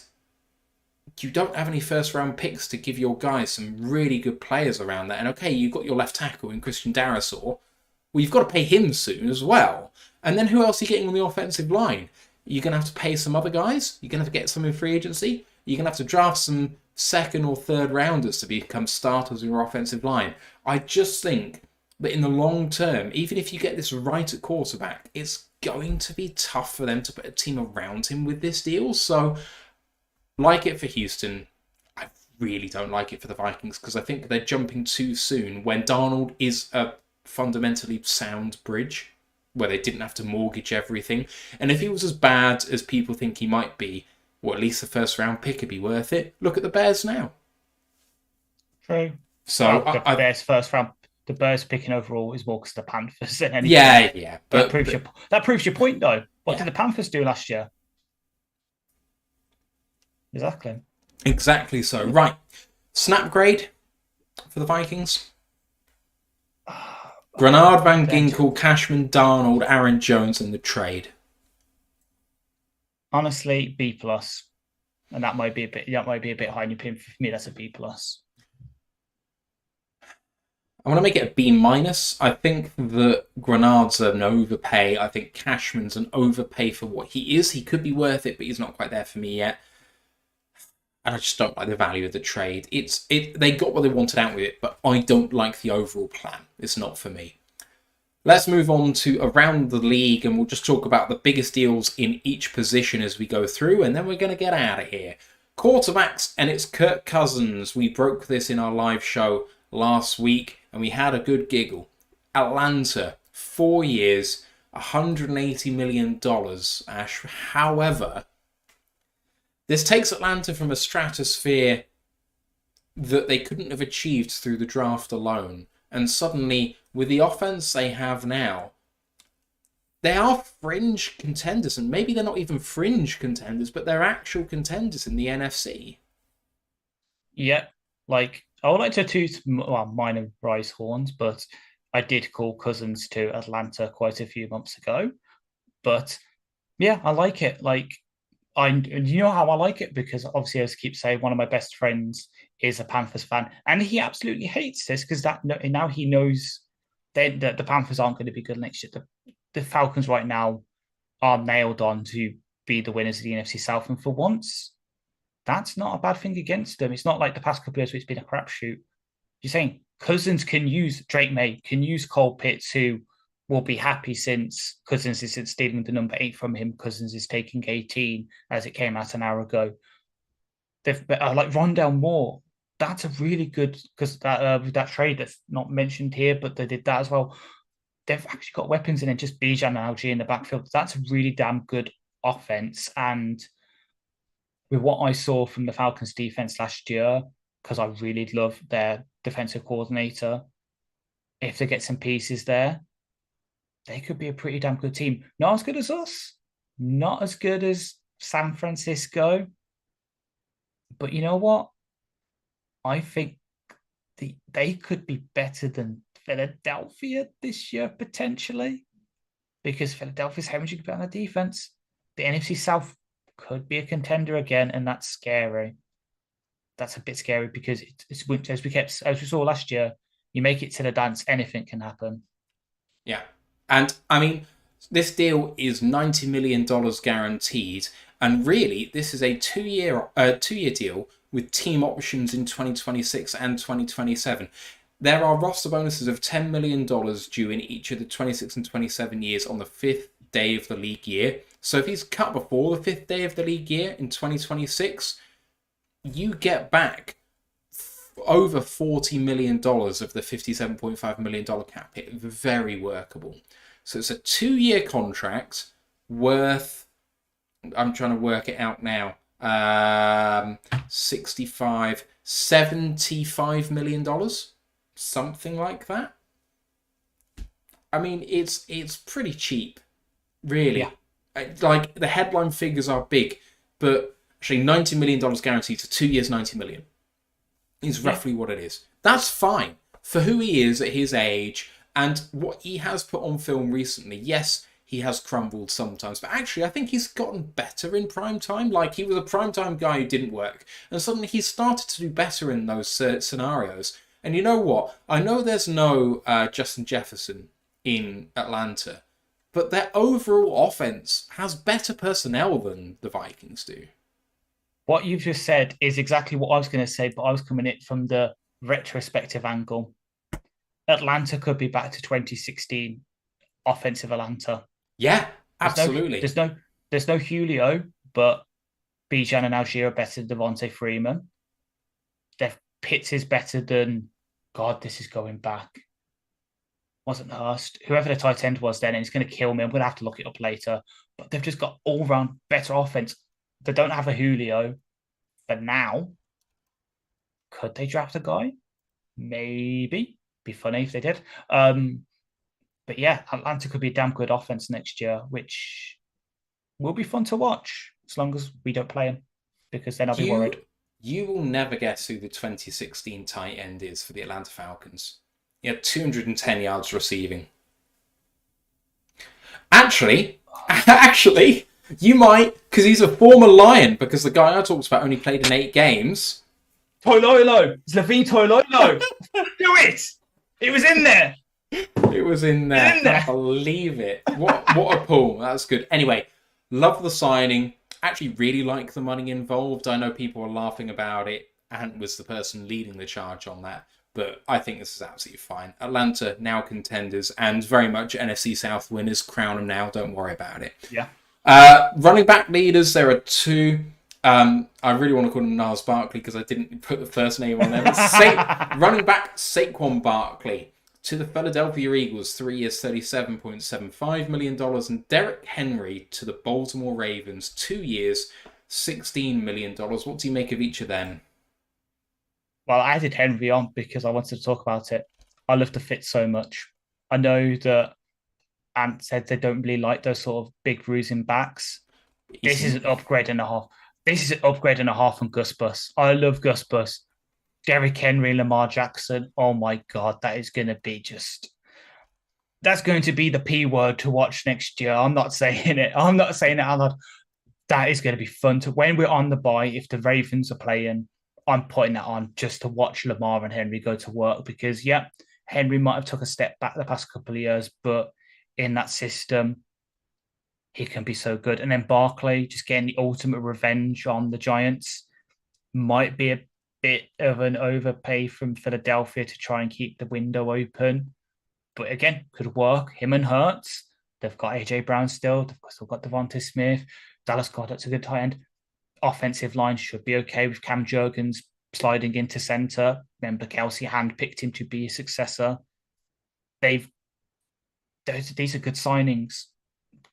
you don't have any first-round picks to give your guys some really good players around that. And okay, you've got your left tackle in Christian Darrisaw. Well, you've got to pay him soon as well. And then who else are you getting on the offensive line? You're going to have to pay some other guys? You're going to have to get some in free agency? You're going to have to draft some second or third rounders to become starters in your offensive line. I just think that in the long term, even if you get this right at quarterback, it's going to be tough for them to put a team around him with this deal. So, like it for Houston, I really don't like it for the Vikings, because I think they're jumping too soon when Darnold is a fundamentally sound bridge where they didn't have to mortgage everything. And if he was as bad as people think he might be, well, at least the first round pick would be worth it. Look at the Bears now. True. So well, the Bears first round, the Bears picking overall is more because the Panthers than anything. Yeah. But that proves your point, though. What did the Panthers do last year? Exactly so. Right. Snap grade for the Vikings. Grenard, Van Ginkel, Cashman, Darnold, Aaron Jones, and the trade. Honestly, B+, and that might be a bit high in your opinion. For me, that's a B+. I want to make it a B-. I think that Grenard's an overpay. I think Cashman's an overpay for what he is. He could be worth it, but he's not quite there for me yet. And I just don't like the value of the trade. They got what they wanted out with it, but I don't like the overall plan. It's not for me. Let's move on to around the league, and we'll just talk about the biggest deals in each position as we go through, and then we're going to get out of here. Quarterbacks, and it's Kirk Cousins. We broke this in our live show last week, and we had a good giggle. Atlanta, 4 years, $180 million, Ash. However, this takes Atlanta from a stratosphere that they couldn't have achieved through the draft alone. And suddenly, with the offense they have now, they are fringe contenders. And maybe they're not even fringe contenders, but they're actual contenders in the NFC. Yeah, like, I would like to toot mine and Bryce horns, but I did call Cousins to Atlanta quite a few months ago. But yeah, I like it. Like, you know how I like it? Because obviously, as I keep saying, one of my best friends is a Panthers fan, and he absolutely hates this because now he knows that the Panthers aren't going to be good next year. The Falcons right now are nailed on to be the winners of the NFC South, and for once, that's not a bad thing against them. It's not like the past couple of years where it's been a crapshoot. You're saying Cousins can use Drake May, can use Cole Pitts, who will be happy since Cousins isn't stealing the number 8 from him. Cousins is taking 18 as it came out an hour ago. They've like Rondell Moore. That's a really good, because that trade that's not mentioned here, but they did that as well. They've actually got weapons in it, just Bijan and Algier in the backfield. That's a really damn good offense. And with what I saw from the Falcons defense last year, because I really love their defensive coordinator, if they get some pieces there, they could be a pretty damn good team. Not as good as us, not as good as San Francisco. But you know what? I think they could be better than Philadelphia this year, potentially, because Philadelphia's hemorrhaging a bit on the defense. The NFC South could be a contender again, and that's scary. That's a bit scary because it's as we saw last year, you make it to the dance, anything can happen. Yeah. And I mean, this deal is $90 million guaranteed. And really, this is a two-year deal with team options in 2026 and 2027. There are roster bonuses of $10 million due in each of the 26 and 27 years on the 5th day of the league year. So if he's cut before the 5th day of the league year in 2026, you get back over $40 million of the $57.5 million cap hit. Very workable. So it's a 2-year contract worth, I'm trying to work it out now, $75 million, something like that. I mean, it's pretty cheap, really. Yeah. Like, the headline figures are big, but actually $90 million guaranteed to 2 years, $90 million is roughly what it is. That's fine for who he is at his age and what he has put on film recently. Yes, he has crumbled sometimes, but actually I think he's gotten better in prime time. Like, he was a prime time guy who didn't work, and suddenly he's started to do better in those scenarios. And you know what? I know there's no Justin Jefferson in Atlanta, but their overall offense has better personnel than the Vikings do. What you've just said is exactly what I was going to say, but I was coming at it from the retrospective angle. Atlanta could be back to 2016 offensive Atlanta. Yeah, absolutely. There's no Julio, but Bijan and Algier are better than Devontae Freeman. Their Pitts is better than, God, this is going back. Wasn't Hurst. Whoever the tight end was then, and it's going to kill me. I'm going to have to look it up later. But they've just got all-round better offense. They don't have a Julio for now. Could they draft a guy? Maybe. Be funny if they did. But yeah, Atlanta could be a damn good offense next year, which will be fun to watch as long as we don't play him, because then I'll be worried. You will never guess who the 2016 tight end is for the Atlanta Falcons. He had 210 yards receiving. Actually, you might, because he's a former Lion, because the guy I talked about only played in 8 games. Toilolo! It's Levine Toilolo! Do it! It was in there! It was in there. I can't believe it. What a pull. That's good. Anyway, love the signing. Actually really like the money involved. I know people are laughing about it. Ant was the person leading the charge on that. But I think this is absolutely fine. Atlanta, now contenders, and very much NFC South winners. Crown them now. Don't worry about it. Yeah. Running back leaders, there are 2. I really want to call him Niles Barkley because I didn't put the first name on there. Running back Saquon Barkley to the Philadelphia Eagles, 3 years, $37.75 million. And Derrick Henry to the Baltimore Ravens, 2 years, $16 million. What do you make of each of them? Well, I added Henry on because I wanted to talk about it. I love the fit so much. I know that Ant said they don't really like those sort of big bruising backs. This is an upgrade and a half. This is an upgrade and a half on Gus Bus. I love Gus Bus. Derrick Henry, Lamar Jackson. Oh my God, that is going to be that's going to be the P word to watch next year. I'm not saying it out loud. That is going to be fun when we're on the bye. If the Ravens are playing, I'm putting that on just to watch Lamar and Henry go to work because, yeah, Henry might have took a step back the past couple of years, but in that system, he can be so good. And then Barkley just getting the ultimate revenge on the Giants might be bit of an overpay from Philadelphia to try and keep the window open. But again, could work. Him and Hurts. They've got AJ Brown still. They've still got Devonta Smith. Dallas Goedert's a good tight end. Offensive line should be okay with Cam Jurgens sliding into center. Remember, Kelsey handpicked him to be a successor. These are good signings.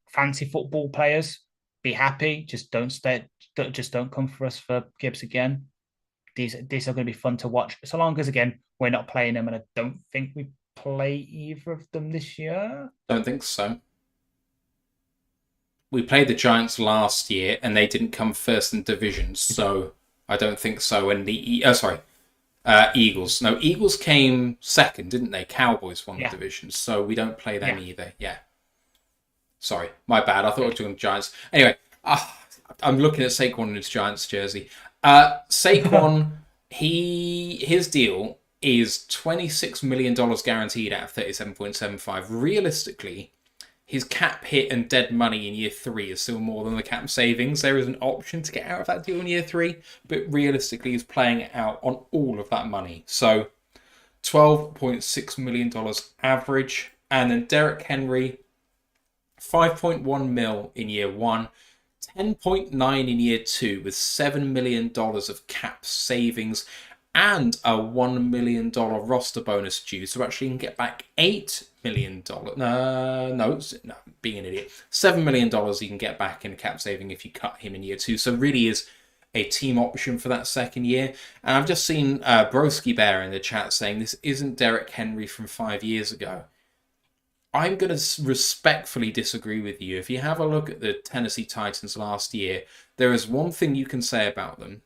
Fancy football players, be happy. Just don't come for us for Gibbs again. These are going to be fun to watch. So long as, again, we're not playing them, and I don't think we play either of them this year. Don't think so. We played the Giants last year, and they didn't come first in division, so I don't think so. And Eagles. No, Eagles came second, didn't they? Cowboys won the division, so we don't play them either. Yeah. Sorry, my bad. I thought we were doing Giants. Anyway, I'm looking at Saquon in his Giants jersey. Saquon, his deal is $26 million guaranteed out of 37.75. Realistically, his cap hit and dead money in year 3 is still more than the cap savings. There is an option to get out of that deal in year 3, but realistically, he's playing it out on all of that money. So, $12.6 million average. And then Derrick Henry, 5.1 mil in year 1, 10.9 in year 2, with $7 million of cap savings and a $1 million roster bonus due. So actually you can get back $8 million. No, being an idiot. $7 million you can get back in a cap saving if you cut him in year 2. So really is a team option for that second year. And I've just seen Broski Bear in the chat saying this isn't Derrick Henry from 5 years ago. I'm going to respectfully disagree with you. If you have a look at the Tennessee Titans last year, there is one thing you can say about them.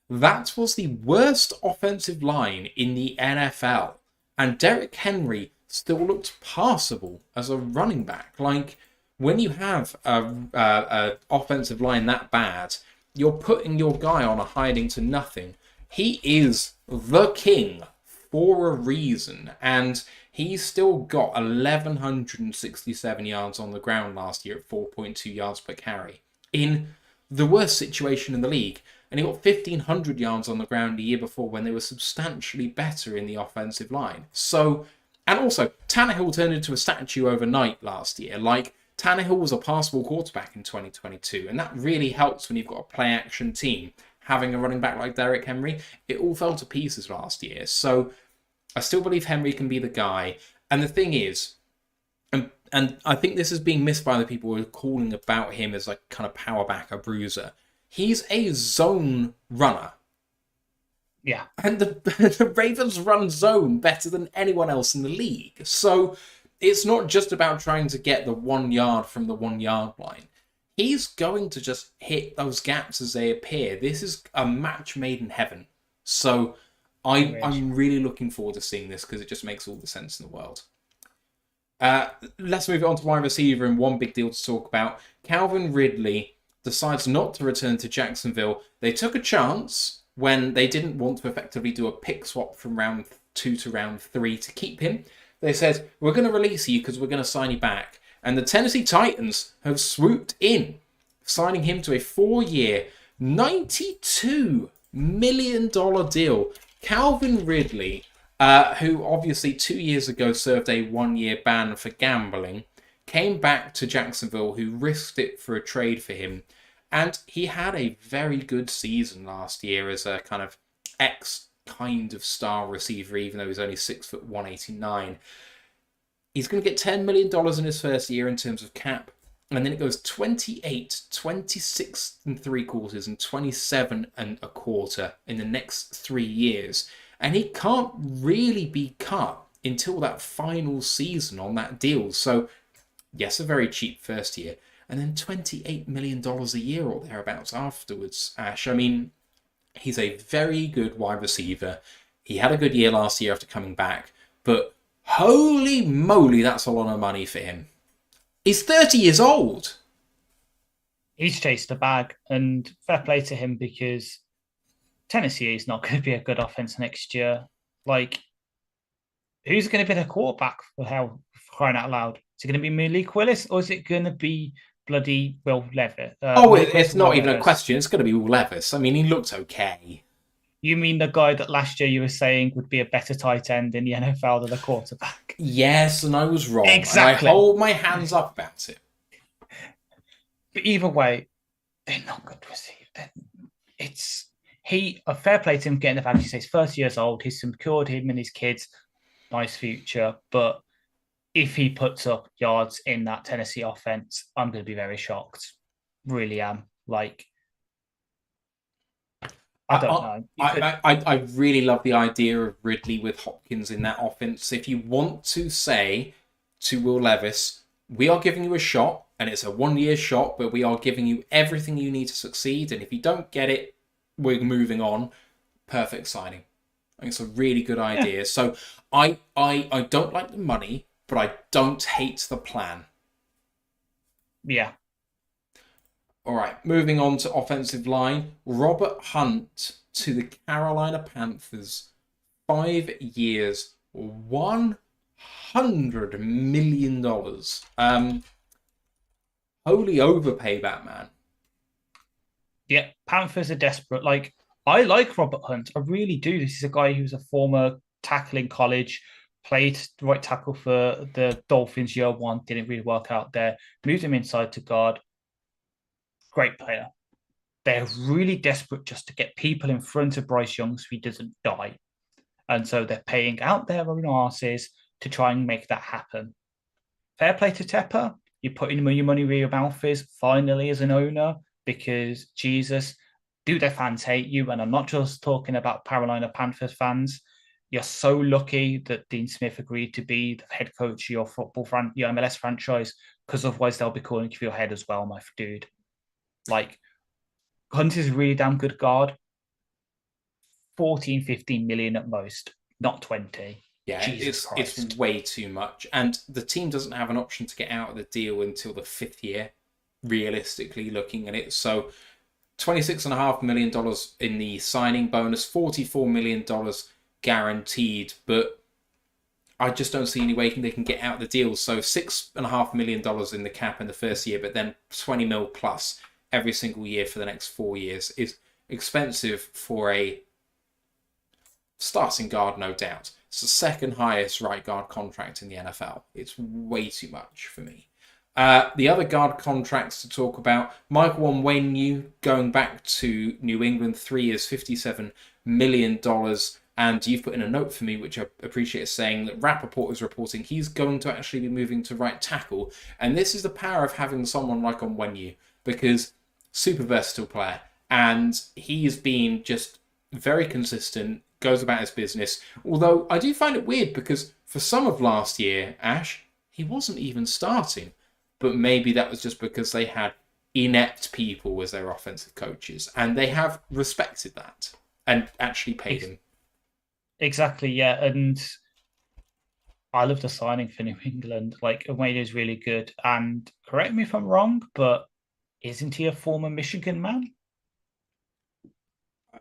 That was the worst offensive line in the NFL. And Derrick Henry still looked passable as a running back. Like, when you have a offensive line that bad, you're putting your guy on a hiding to nothing. He is the king for a reason. And he's still got 1,167 yards on the ground last year at 4.2 yards per carry in the worst situation in the league. And he got 1,500 yards on the ground the year before when they were substantially better in the offensive line. So, and also, Tannehill turned into a statue overnight last year. Like, Tannehill was a passable quarterback in 2022, and that really helps when you've got a play-action team. Having a running back like Derrick Henry, it all fell to pieces last year. So, I still believe Henry can be the guy. And the thing is, and I think this is being missed by the people who are calling about him as like kind of power back, a bruiser. He's a zone runner. Yeah. And the Ravens run zone better than anyone else in the league. So it's not just about trying to get the 1 yard from the 1 yard line. He's going to just hit those gaps as they appear. This is a match made in heaven. So I'm really looking forward to seeing this because it just makes all the sense in the world. Let's move on to wide receiver and one big deal to talk about. Calvin Ridley decides not to return to Jacksonville. They took a chance when they didn't want to effectively do a pick swap from round 2 to round 3 to keep him. They said, we're going to release you because we're going to sign you back. And the Tennessee Titans have swooped in, signing him to a 4-year, $92 million deal. Calvin Ridley, who obviously 2 years ago served a 1-year ban for gambling, came back to Jacksonville, who risked it for a trade for him. And he had a very good season last year as a kind of kind of star receiver, even though he's only 6'1", 189. He's going to get $10 million in his first year in terms of cap. And then it goes 28, 26 and 3/4, and 27 and a quarter in the next 3 years. And he can't really be cut until that final season on that deal. So, yes, a very cheap first year. And then $28 million a year or thereabouts afterwards, Ash. I mean, he's a very good wide receiver. He had a good year last year after coming back. But holy moly, that's a lot of money for him. He's 30 years old. He's chased a bag, and fair play to him because Tennessee is not going to be a good offense next year. Like, who's going to be the quarterback for crying out loud? Is it going to be Malik Willis or is it going to be bloody Will Levis? It's not even a question. It's going to be Will Levis. I mean, he looked okay. You mean the guy that last year you were saying would be a better tight end in the NFL than a quarterback? Yes, and I was wrong. Exactly. And I hold my hands up about it. But either way, they're not good receivers. A fair play to him getting the fact he's 30 years old. He's secured him and his kids nice future. But if he puts up yards in that Tennessee offense, I'm going to be very shocked. Really am. Like, I don't know. I really love the idea of Ridley with Hopkins in that offense. If you want to say to Will Levis, we are giving you a shot, and it's a 1-year shot, but we are giving you everything you need to succeed. And if you don't get it, we're moving on. Perfect signing. I think it's a really good idea. Yeah. So I don't like the money, but I don't hate the plan. Yeah. All right, moving on to offensive line. Robert Hunt to the Carolina Panthers. 5 years, $100 million. Holy overpay, that man. Yeah, Panthers are desperate. Like, I like Robert Hunt. I really do. This is a guy who's a former tackle in college, played right tackle for the Dolphins year 1, didn't really work out there, moved him inside to guard. Great player. They're really desperate just to get people in front of Bryce Young so he doesn't die. And so they're paying out their own asses to try and make that happen. Fair play to Tepper. You're putting your money where your mouth is finally as an owner, because Jesus, do their fans hate you? And I'm not just talking about Carolina Panthers fans. You're so lucky that Dean Smith agreed to be the head coach of your your MLS franchise, because otherwise they'll be calling you for your head as well, my dude. Like, Hunt is a really damn good guard. 14, 15 million at most, not 20. Yeah, it's way too much. And the team doesn't have an option to get out of the deal until the 5th year, realistically looking at it. So $26.5 million in the signing bonus, $44 million guaranteed. But I just don't see any way they can get out of the deal. So $6.5 million in the cap in the first year, but then 20 mil plus every single year for the next 4 years is expensive for a starting guard, no doubt. It's the second highest right guard contract in the NFL. It's way too much for me. The other guard contracts to talk about, Michael Onwenu going back to New England, 3 years, $57 million. And you've put in a note for me, which I appreciate, saying that Rappaport is reporting he's going to actually be moving to right tackle. And this is the power of having someone like Onwenu, because super versatile player. And he's been just very consistent, goes about his business. Although I do find it weird, because for some of last year, Ash, he wasn't even starting. But maybe that was just because they had inept people as their offensive coaches. And they have respected that and actually paid him. Exactly, yeah. And I love the signing for New England. Like, Onwenu is really good. And correct me if I'm wrong, but isn't he a former Michigan man?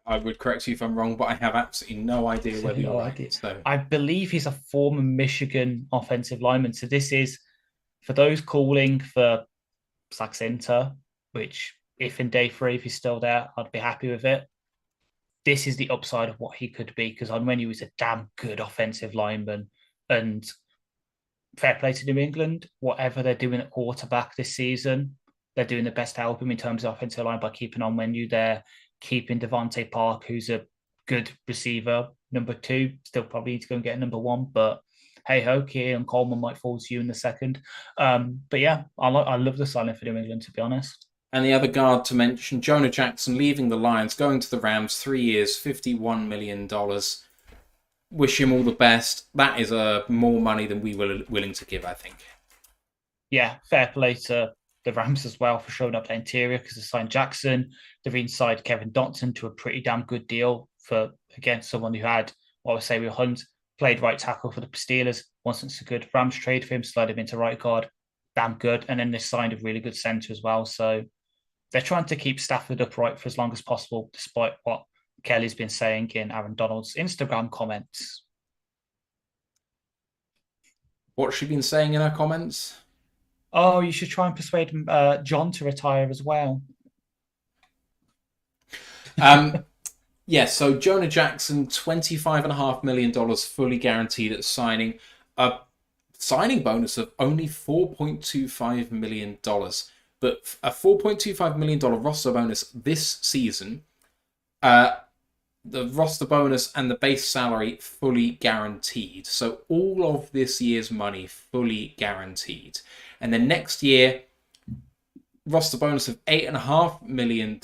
I would correct you if I'm wrong, but I have absolutely no idea whether you're right. So I believe he's a former Michigan offensive lineman. So this is, for those calling for Zach Center, which if in day 3, if he's still there, I'd be happy with it. This is the upside of what he could be, because Onwenu is a damn good offensive lineman. And fair play to New England, whatever they're doing at quarterback this season, they're doing the best to help him in terms of offensive line by keeping Onwenu there, keeping Devontae Park, who's a good receiver, number 2, still probably need to go and get number 1, but hey-ho, Keon Coleman might fall to you in the second. But yeah, I love the signing for New England, to be honest. And the other guard to mention, Jonah Jackson, leaving the Lions, going to the Rams, 3 years, $51 million. Wish him all the best. That is more money than we were willing to give, I think. Yeah, fair play to the Rams as well for showing up the interior, because they signed Jackson. They've inside Kevin Dotson to a pretty damn good deal for, again, someone who had, what I would say with Hunt, played right tackle for the Steelers. Wasn't so good. Rams trade for him, slide him into right guard. Damn good. And then they signed a really good center as well. So they're trying to keep Stafford upright for as long as possible, despite what Kelly's been saying in Aaron Donald's Instagram comments. What's she been saying in her comments? Oh, you should try and persuade John to retire as well. Yes, so Jonah Jackson, $25.5 million fully guaranteed at signing. A signing bonus of only $4.25 million. But a $4.25 million roster bonus this season, the roster bonus and the base salary fully guaranteed. So all of this year's money fully guaranteed. And then next year, roster bonus of $8.5 million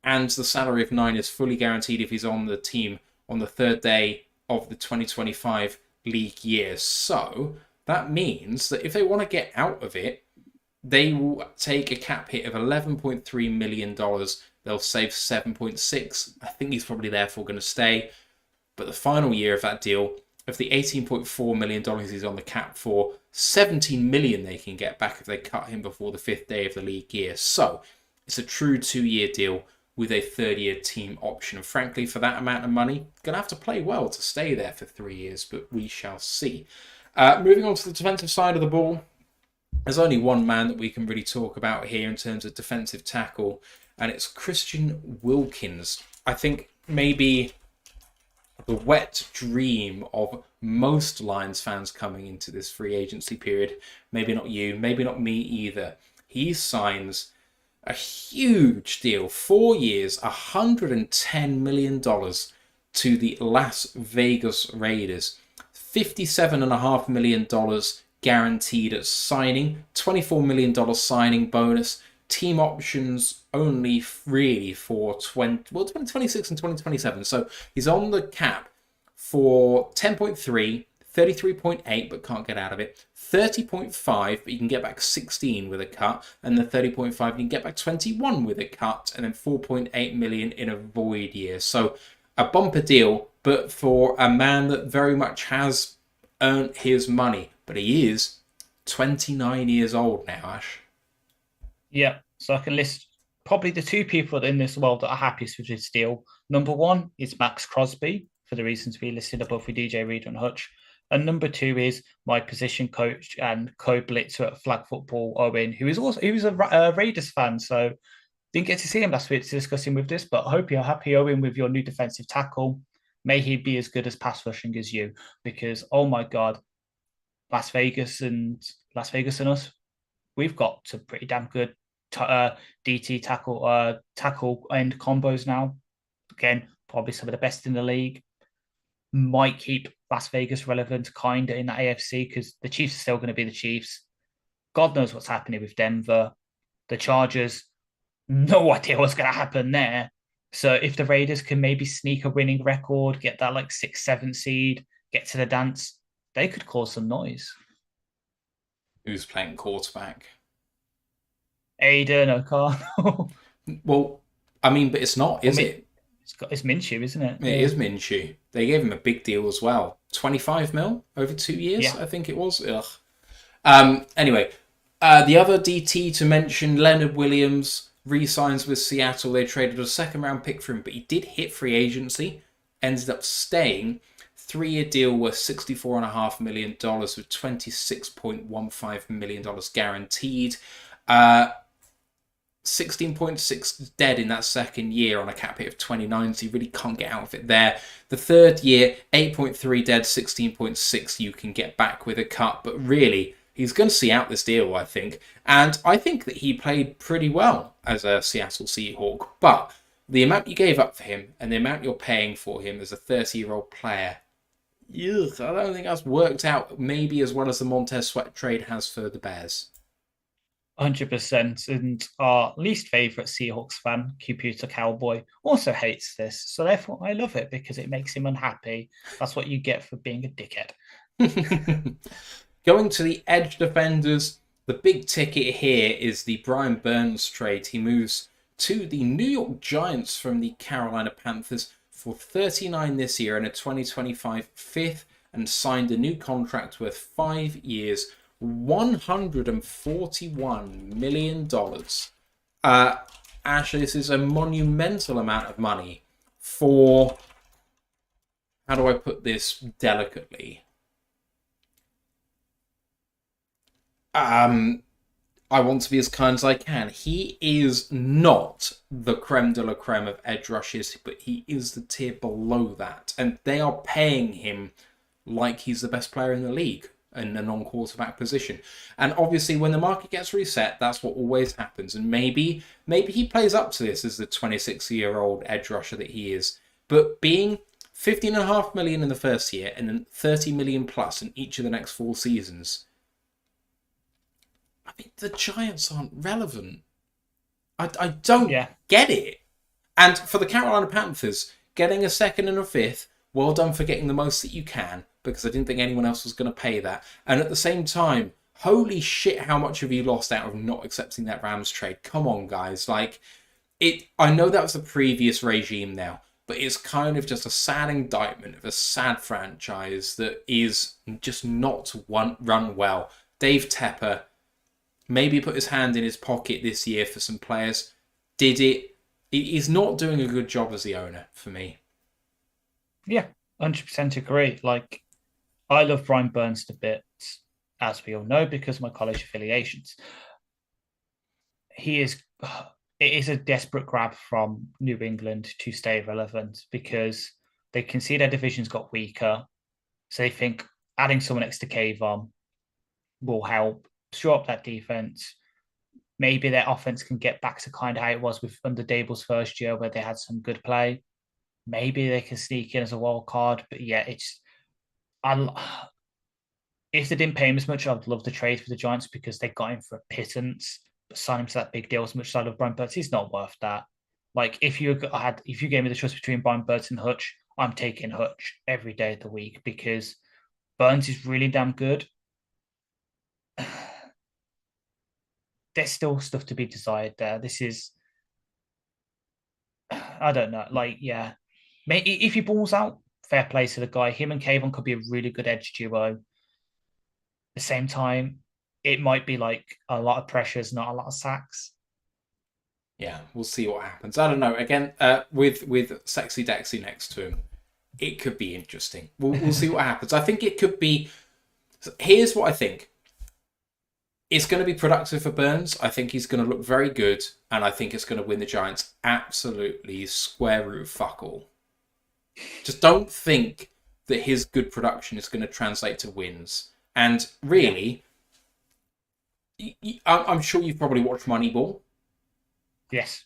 and the salary of 9 is fully guaranteed if he's on the team on the third day of the 2025 league year. So that means that if they want to get out of it, they will take a cap hit of $11.3 million. They'll save 7.6. I think he's probably therefore going to stay. But the final year of that deal, of the $18.4 million he's on the cap for, $17 million they can get back if they cut him before the 5th day of the league year. So it's a true 2-year deal with a 3rd-year team option. And frankly, for that amount of money, going to have to play well to stay there for 3 years, but we shall see. Moving on to the defensive side of the ball, there's only one man that we can really talk about here in terms of defensive tackle, and it's Christian Wilkins. I think maybe the wet dream of most Lions fans coming into this free agency period. Maybe not you, maybe not me either. He signs a huge deal, 4 years, $110 million to the Las Vegas Raiders. $57.5 million guaranteed at signing, $24 million signing bonus, team options only really for 2026 and 2027. So he's on the cap for 10.3, 33.8, but can't get out of it, 30.5, but you can get back 16 with a cut, and the 30.5 you can get back 21 with a cut, and then 4.8 million in a void year. So a bumper deal, but for a man that very much has earned his money. But he is 29 years old now, Ash. Yeah, so I can list probably the 2 people in this world that are happiest with this deal. Number 1 is Max Crosby, for the reasons we listed above with DJ Reader and Hutch. And number 2 is my position coach and co-blitzer at flag football, Owen, who is a Raiders fan. So didn't get to see him last week to discuss him with this, but I hope you're happy, Owen, with your new defensive tackle. May he be as good as pass rushing as you, because oh my God, Las Vegas and us, we've got some pretty damn good DT tackle end combos now. Again, probably some of the best in the league. Might keep Las Vegas relevant kind of in the AFC because the Chiefs are still going to be the Chiefs. God knows what's happening with Denver. The Chargers, no idea what's going to happen there. So if the Raiders can maybe sneak a winning record, get that like 6-7 seed, get to the dance, they could cause some noise. Who's playing quarterback? Aiden O'Connell. Well, I mean, but it's not, is it? It's Minshew, isn't it? It is Minshew. They gave him a big deal as well. 25 mil over 2 years, yeah. I think it was. Ugh. Anyway, the other DT to mention, Leonard Williams, re-signs with Seattle. They traded a 2nd-round pick for him, but he did hit free agency, ended up staying. 3-year deal worth $64.5 million with $26.15 million guaranteed. 16.6 dead in that 2nd year on a cap hit of 29, so you really can't get out of it there. The 3rd year, 8.3 dead, 16.6 you can get back with a cut, but really, he's going to see out this deal, I think. And I think that he played pretty well as a Seattle Seahawk, but the amount you gave up for him and the amount you're paying for him as a 30-year-old player, I don't think that's worked out maybe as well as the Montez Sweat trade has for the Bears. 100%. And our least favourite Seahawks fan, Computer Cowboy, also hates this. So therefore, I love it because it makes him unhappy. That's what you get for being a dickhead. Going to the edge defenders, the big ticket here is the Brian Burns trade. He moves to the New York Giants from the Carolina Panthers for $39 this year and a 2025 5th, and signed a new contract worth 5 years, $141 million. Ash, this is a monumental amount of money for, how do I put this delicately? I want to be as kind as I can. He is not the creme de la creme of edge rushes, but he is the tier below that. And they are paying him like he's the best player in the league in a non-quarterback position. And obviously, when the market gets reset, that's what always happens. And maybe he plays up to this as the 26-year-old edge rusher that he is. But being 15.5 million in the first year and then 30 million plus in each of the next 4 seasons, I mean, the Giants aren't relevant. I don't get it. And for the Carolina Panthers, getting a second and a fifth, well done for getting the most that you can, because I didn't think anyone else was going to pay that. And at the same time, holy shit, how much have you lost out of not accepting that Rams trade? Come on, guys. Like, I know that was the previous regime now, but it's kind of just a sad indictment of a sad franchise that is just not run well. Dave Tepper maybe put his hand in his pocket this year for some players. Did it? He's not doing a good job as the owner for me. Yeah, 100% agree. Like, I love Brian Burns to bits, as we all know, because of my college affiliations. It is a desperate grab from New England to stay relevant because they can see their divisions got weaker. So they think adding someone next to Kayvon will help shore up that defense. Maybe their offense can get back to kind of how it was under Dable's first year, where they had some good play. Maybe they can sneak in as a wild card. But yeah, if they didn't pay him as much, I'd love to trade for the Giants because they got him for a pittance. But sign him to that big deal as much as I love Brian Burns, he's not worth that. Like, if you gave me the choice between Brian Burns and Hutch, I'm taking Hutch every day of the week because Burns is really damn good. There's still stuff to be desired there. This is, I don't know. Like, yeah, if he balls out, fair play to the guy. Him and Kayvon could be a really good edge duo. At the same time, it might be like a lot of pressures, not a lot of sacks. Yeah, we'll see what happens. I don't know. Again, with Sexy Dexy next to him, it could be interesting. We'll see what happens. I think it could be. Here's what I think. It's going to be productive for Burns. I think he's going to look very good, and I think it's going to win the Giants absolutely square root fuck all. Just don't think that his good production is going to translate to wins. And really, I'm sure you've probably watched Moneyball. Yes.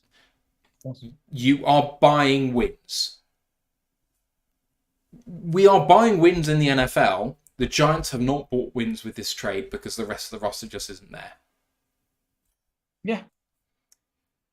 You are buying wins. We are buying wins in the NFL. The Giants have not bought wins with this trade because the rest of the roster just isn't there. Yeah.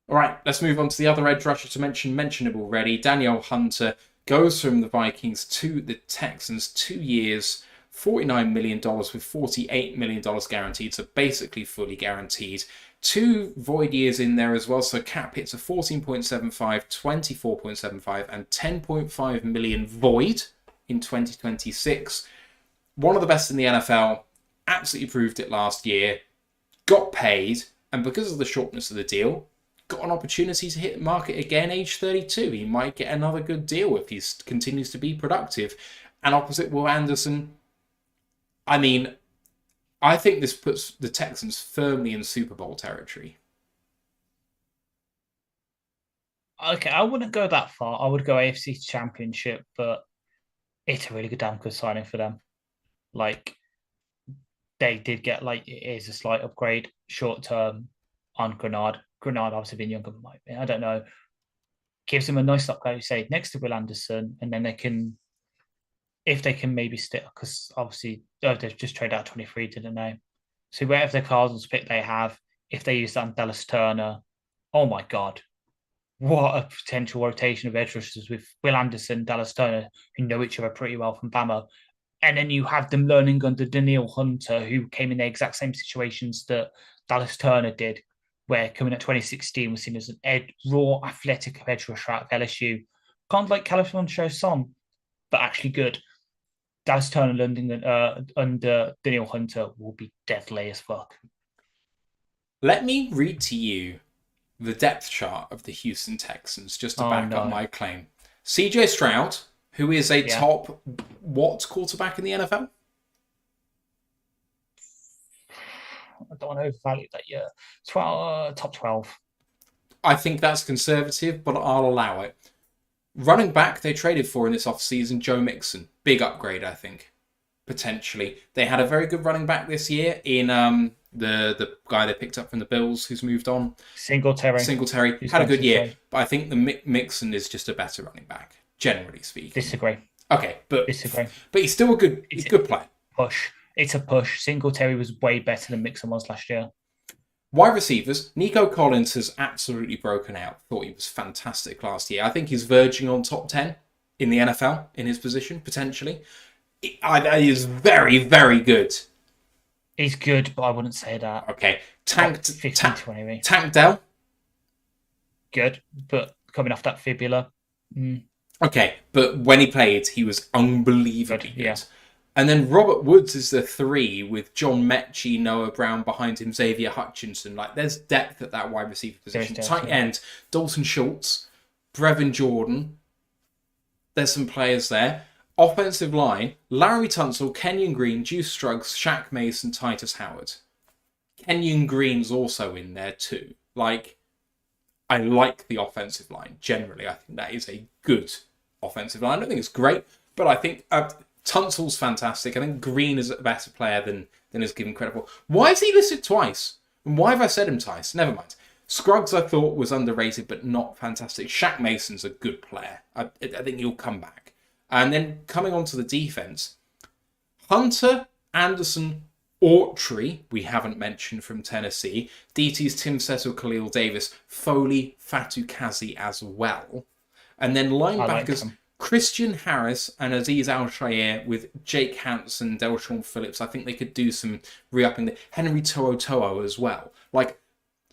All right, let's move on to the other edge rusher to mentionable already. Danielle Hunter goes from the Vikings to the Texans, 2 years, $49 million with $48 million guaranteed, so basically fully guaranteed. 2 void years in there as well, so cap hits of 14.75, 24.75, and 10.5 million void in 2026. One of the best in the NFL, absolutely proved it last year, got paid, and because of the shortness of the deal, got an opportunity to hit the market again, age 32. He might get another good deal if he continues to be productive. And opposite Will Anderson, I mean, I think this puts the Texans firmly in Super Bowl territory. Okay, I wouldn't go that far. I would go AFC Championship, but it's a really good damn good signing for them. Like, they did get, like, it is a slight upgrade short term on Grenard. Grenard obviously being younger than might be. I don't know. Gives them a nice upgrade, you say, next to Will Anderson, and then they can, if they can maybe stick, because obviously they've just traded out 23, didn't they? So whatever the Cardinals pick they have, if they use that on Dallas Turner, oh my God, what a potential rotation of edge rushers with Will Anderson, Dallas Turner, who know each other pretty well from Bama. And then you have them learning under Danielle Hunter, who came in the exact same situations that Dallas Turner did, where coming at 2016 was seen as an raw, athletic edge rusher out of LSU. Kind of like California Son, but actually good. Dallas Turner learning under Danielle Hunter will be deadly as fuck. Let me read to you the depth chart of the Houston Texans just to back up my claim. CJ Stroud, who is a top what quarterback in the NFL? I don't want to overvalue that year. 12, top 12. I think that's conservative, but I'll allow it. Running back, they traded for in this offseason, Joe Mixon. Big upgrade, I think. Potentially. They had a very good running back this year in the guy they picked up from the Bills who's moved on. Singletary had a good year, but I think the Mixon is just a better running back, generally speaking. Disagree. Okay, but Disagree. But he's still a good player. Push. It's a push. Singletary was way better than Mixon was last year. Wide receivers, Nico Collins has absolutely broken out. Thought he was fantastic last year. I think he's verging on top 10 in the NFL in his position, potentially. He is very, very good. He's good, but I wouldn't say that. Okay. Tank Dell. Good, but coming off that fibula. Okay, but when he played, he was unbelievably good. Yeah. And then Robert Woods is the 3 with John Mechie, Noah Brown behind him, Xavier Hutchinson. Like, there's depth at that wide receiver position. Tight end, Dalton Schultz, Brevin Jordan. There's some players there. Offensive line, Larry Tunsil, Kenyon Green, Juice Struggs, Shaq Mason, Titus Howard. Kenyon Green's also in there too. Like, I like the offensive line, generally. I think that is a good offensive line. I don't think it's great, but I think Tunsil's fantastic. I think Green is a better player than is given credit for. Why is he listed twice? And why have I said him twice? Never mind. Scruggs, I thought, was underrated, but not fantastic. Shaq Mason's a good player. I think he'll come back. And then coming on to the defense, Hunter, Anderson, Autry, we haven't mentioned from Tennessee. DT's Tim Settle, Khalil Davis, Foley, Fatou Kazi as well. And then linebackers, Christian Harris and Aziz Al-Shair with Jake Hansen, Delshon Phillips. I think they could do some re-upping there. Henry To'o as well. Like,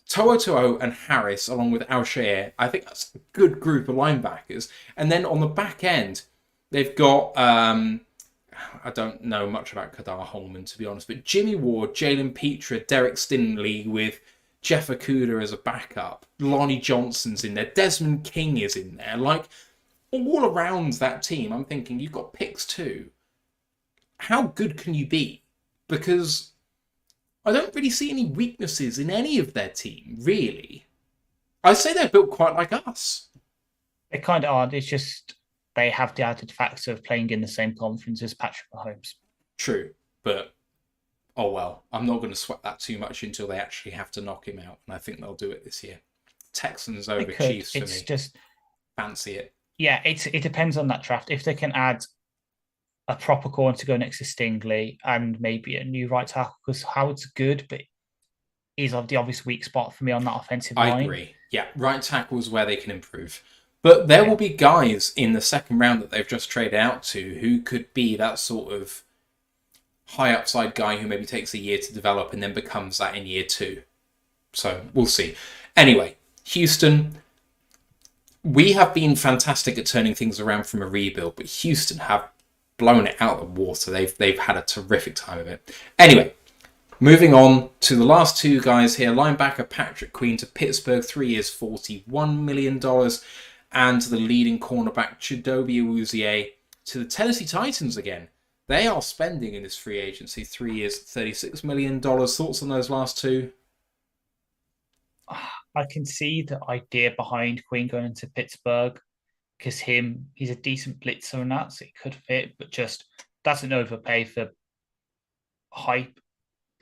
To'o and Harris, along with Al-Shair, I think that's a good group of linebackers. And then on the back end, they've got, I don't know much about Kadar Holman, to be honest, but Jimmy Ward, Jalen Petra, Derek Stinley with Jeff Okuda as a backup. Lonnie Johnson's in there. Desmond King is in there. Like, all around that team, I'm thinking, you've got picks too. How good can you be? Because I don't really see any weaknesses in any of their team, really. I'd say they're built quite like us. They kind of are. It's just they have the added factor of playing in the same conference as Patrick Mahomes. True, but oh well. I'm not going to sweat that too much until they actually have to knock him out, and I think they'll do it this year. Texans over Chiefs for me. It's just fancy it. Yeah, it depends on that draft. If they can add a proper corner to go next to Stingley and maybe a new right tackle, because Howard's good, but he's the obvious weak spot for me on that offensive line. I agree. Yeah, right tackle is where they can improve. But there will be guys in the second round that they've just traded out to who could be that sort of high upside guy who maybe takes a year to develop and then becomes that in year 2. So we'll see. Anyway, Houston, we have been fantastic at turning things around from a rebuild, but Houston have blown it out of the water. They've had a terrific time of it. Anyway, moving on to the last 2 guys here. Linebacker Patrick Queen to Pittsburgh, 3 years, $41 million. And to the leading cornerback Chidobe Awuzie to the Tennessee Titans again. They are spending in this free agency 3 years, $36 million. Thoughts on those last 2? I can see the idea behind Queen going into Pittsburgh because he's a decent blitzer and that, so it could fit, but just doesn't overpay for hype.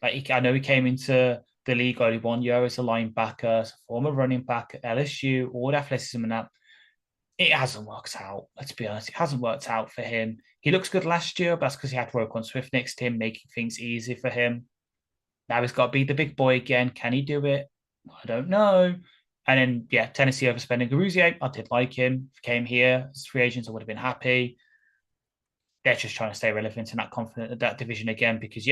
Like I know he came into the league only 1 year as a linebacker, as a former running back at LSU, all the athleticism and that. It hasn't worked out. Let's be honest. It hasn't worked out for him. He looks good last year, but that's because he had Roquan Swift next to him, making things easy for him. Now he's got to be the big boy again. Can he do it? I don't know. And then, Tennessee overspending Awuzie. I did like him. If he came here as free agents, I would have been happy. They're just trying to stay relevant in that division again because,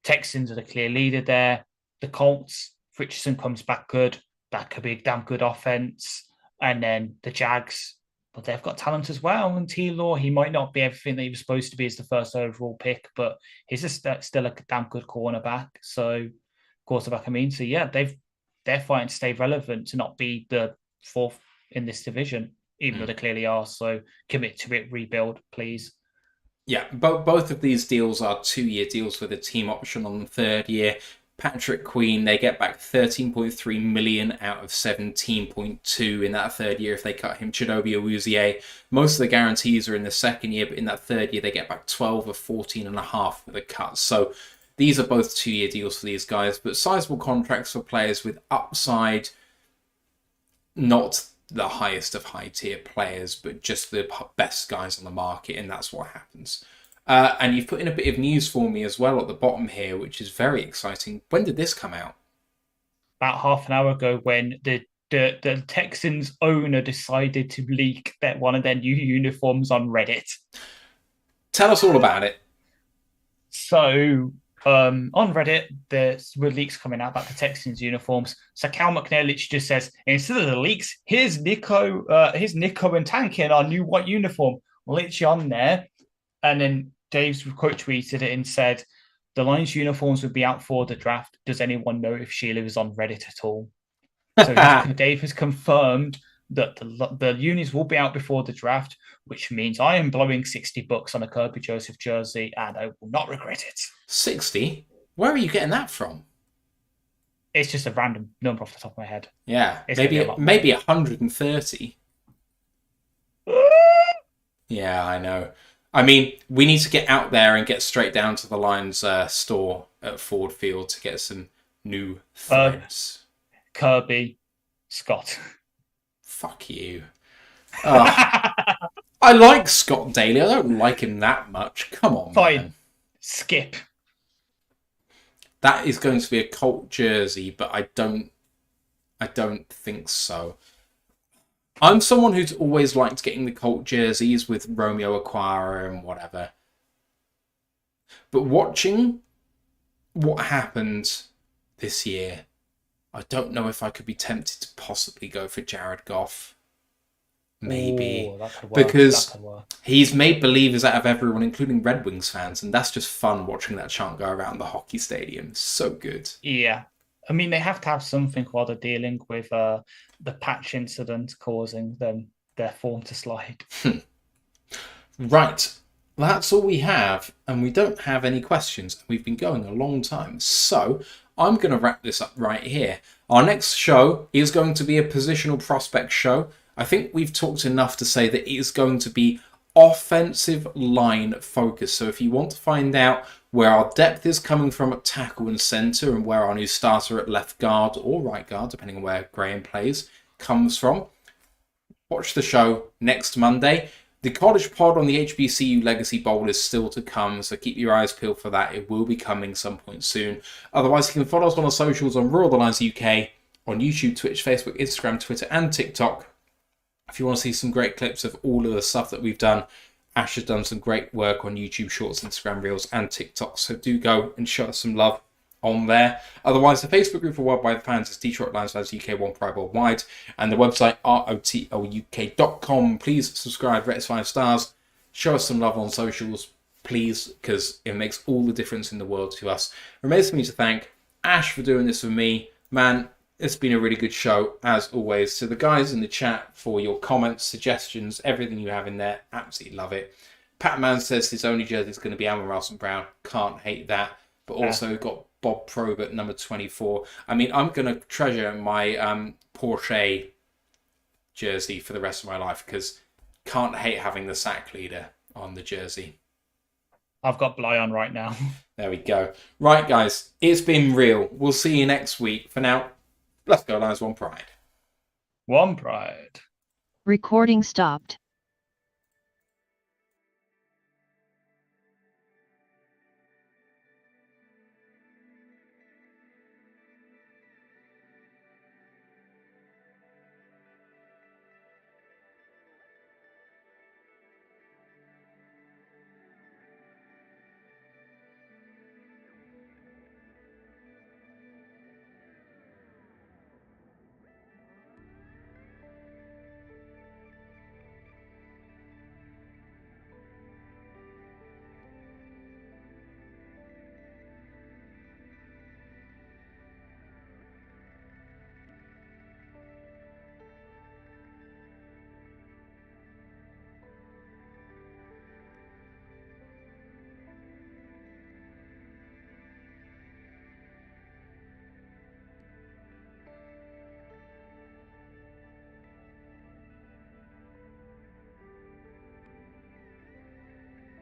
Texans are the clear leader there. The Colts, if Richardson comes back good, that could be a damn good offense. And then the Jags, but they've got talent as well. And T-Law, he might not be everything that he was supposed to be as the first overall pick, but he's just still a damn good quarterback. So, quarterback, I mean. So, they're fighting to stay relevant to not be the 4th in this division, even though they clearly are. So, commit to it, rebuild, please. Yeah, both of these deals are 2-year deals with a team option on the 3rd year. Patrick Queen, they get back 13.3 million out of 17.2 in that third year if they cut him. Chidobe Awuzie, most of the guarantees are in the second year, but in that third year they get back 12 of 14.5 for the cuts. So these are both 2-year deals for these guys, but sizable contracts for players with upside, not the highest of high-tier players, but just the best guys on the market, and that's what happens. And you've put in a bit of news for me as well at the bottom here, which is very exciting. When did this come out? About half an hour ago, when the Texans owner decided to leak one of their new uniforms on Reddit. Tell us all about it. So on Reddit, there were leaks coming out about the Texans uniforms. So Cal McNair just says, instead of the leaks, here's Nico and Tanky in our new white uniform. Literally on there. And then Dave's quote tweeted it and said, the Lions uniforms would be out for the draft. Does anyone know if Sheila is on Reddit at all? So Dave has confirmed that the unis will be out before the draft, which means I am blowing $60 on a Kirby Joseph jersey, and I will not regret it. 60? Where are you getting that from? It's just a random number off the top of my head. Yeah, maybe 130. Yeah, I know. I mean, we need to get out there and get straight down to the Lions store at Ford Field to get some new threads. Kirby, Scott. Fuck you. I like Scott Daly. I don't like him that much. Come on, fine. Man. Skip. That is going to be a Colt jersey, but I don't think so. I'm someone who's always liked getting the Colt jerseys with Romeo Okwara and whatever. But watching what happened this year, I don't know if I could be tempted to possibly go for Jared Goff. Maybe. That could work. Because he's made believers out of everyone, including Red Wings fans, and that's just fun watching that chant go around the hockey stadium. It's so good. Yeah. I mean, they have to have something while they're dealing with the patch incident causing their form to slide. Right. That's all we have, and we don't have any questions. We've been going a long time. So I'm going to wrap this up right here. Our next show is going to be a positional prospect show. I think we've talked enough to say that it is going to be offensive line focused. So if you want to find out where our depth is coming from at tackle and centre, and where our new starter at left guard or right guard, depending on where Graham plays, comes from, watch the show next Monday. The College Pod on the HBCU Legacy Bowl is still to come, so keep your eyes peeled for that. It will be coming some point soon. Otherwise, you can follow us on our socials on Roar of the Lions UK, on YouTube, Twitch, Facebook, Instagram, Twitter, and TikTok. If you want to see some great clips of all of the stuff that we've done, Ash has done some great work on YouTube Shorts, Instagram Reels, and TikTok, so do go and show us some love on there. Otherwise, the Facebook group for Worldwide Fans is Detroit Lions Fans UK, One Pride Worldwide, and the website rotluk.com. Please subscribe, rate us 5 stars, show us some love on socials, please, because it makes all the difference in the world to us. Remains for me to thank Ash for doing this with me. Man, it's been a really good show, as always. To the guys in the chat for your comments, suggestions, everything you have in there. Absolutely love it. Pat Man says his only jersey is going to be Amon Ralston Brown. Can't hate that. But also got Bob Probert, number 24. I mean, I'm going to treasure my Porsche jersey for the rest of my life, because can't hate having the sack leader on the jersey. I've got Bly on right now. There we go. Right, guys. It's been real. We'll see you next week. For now, let's go Lions, One Pride. One Pride. Recording stopped.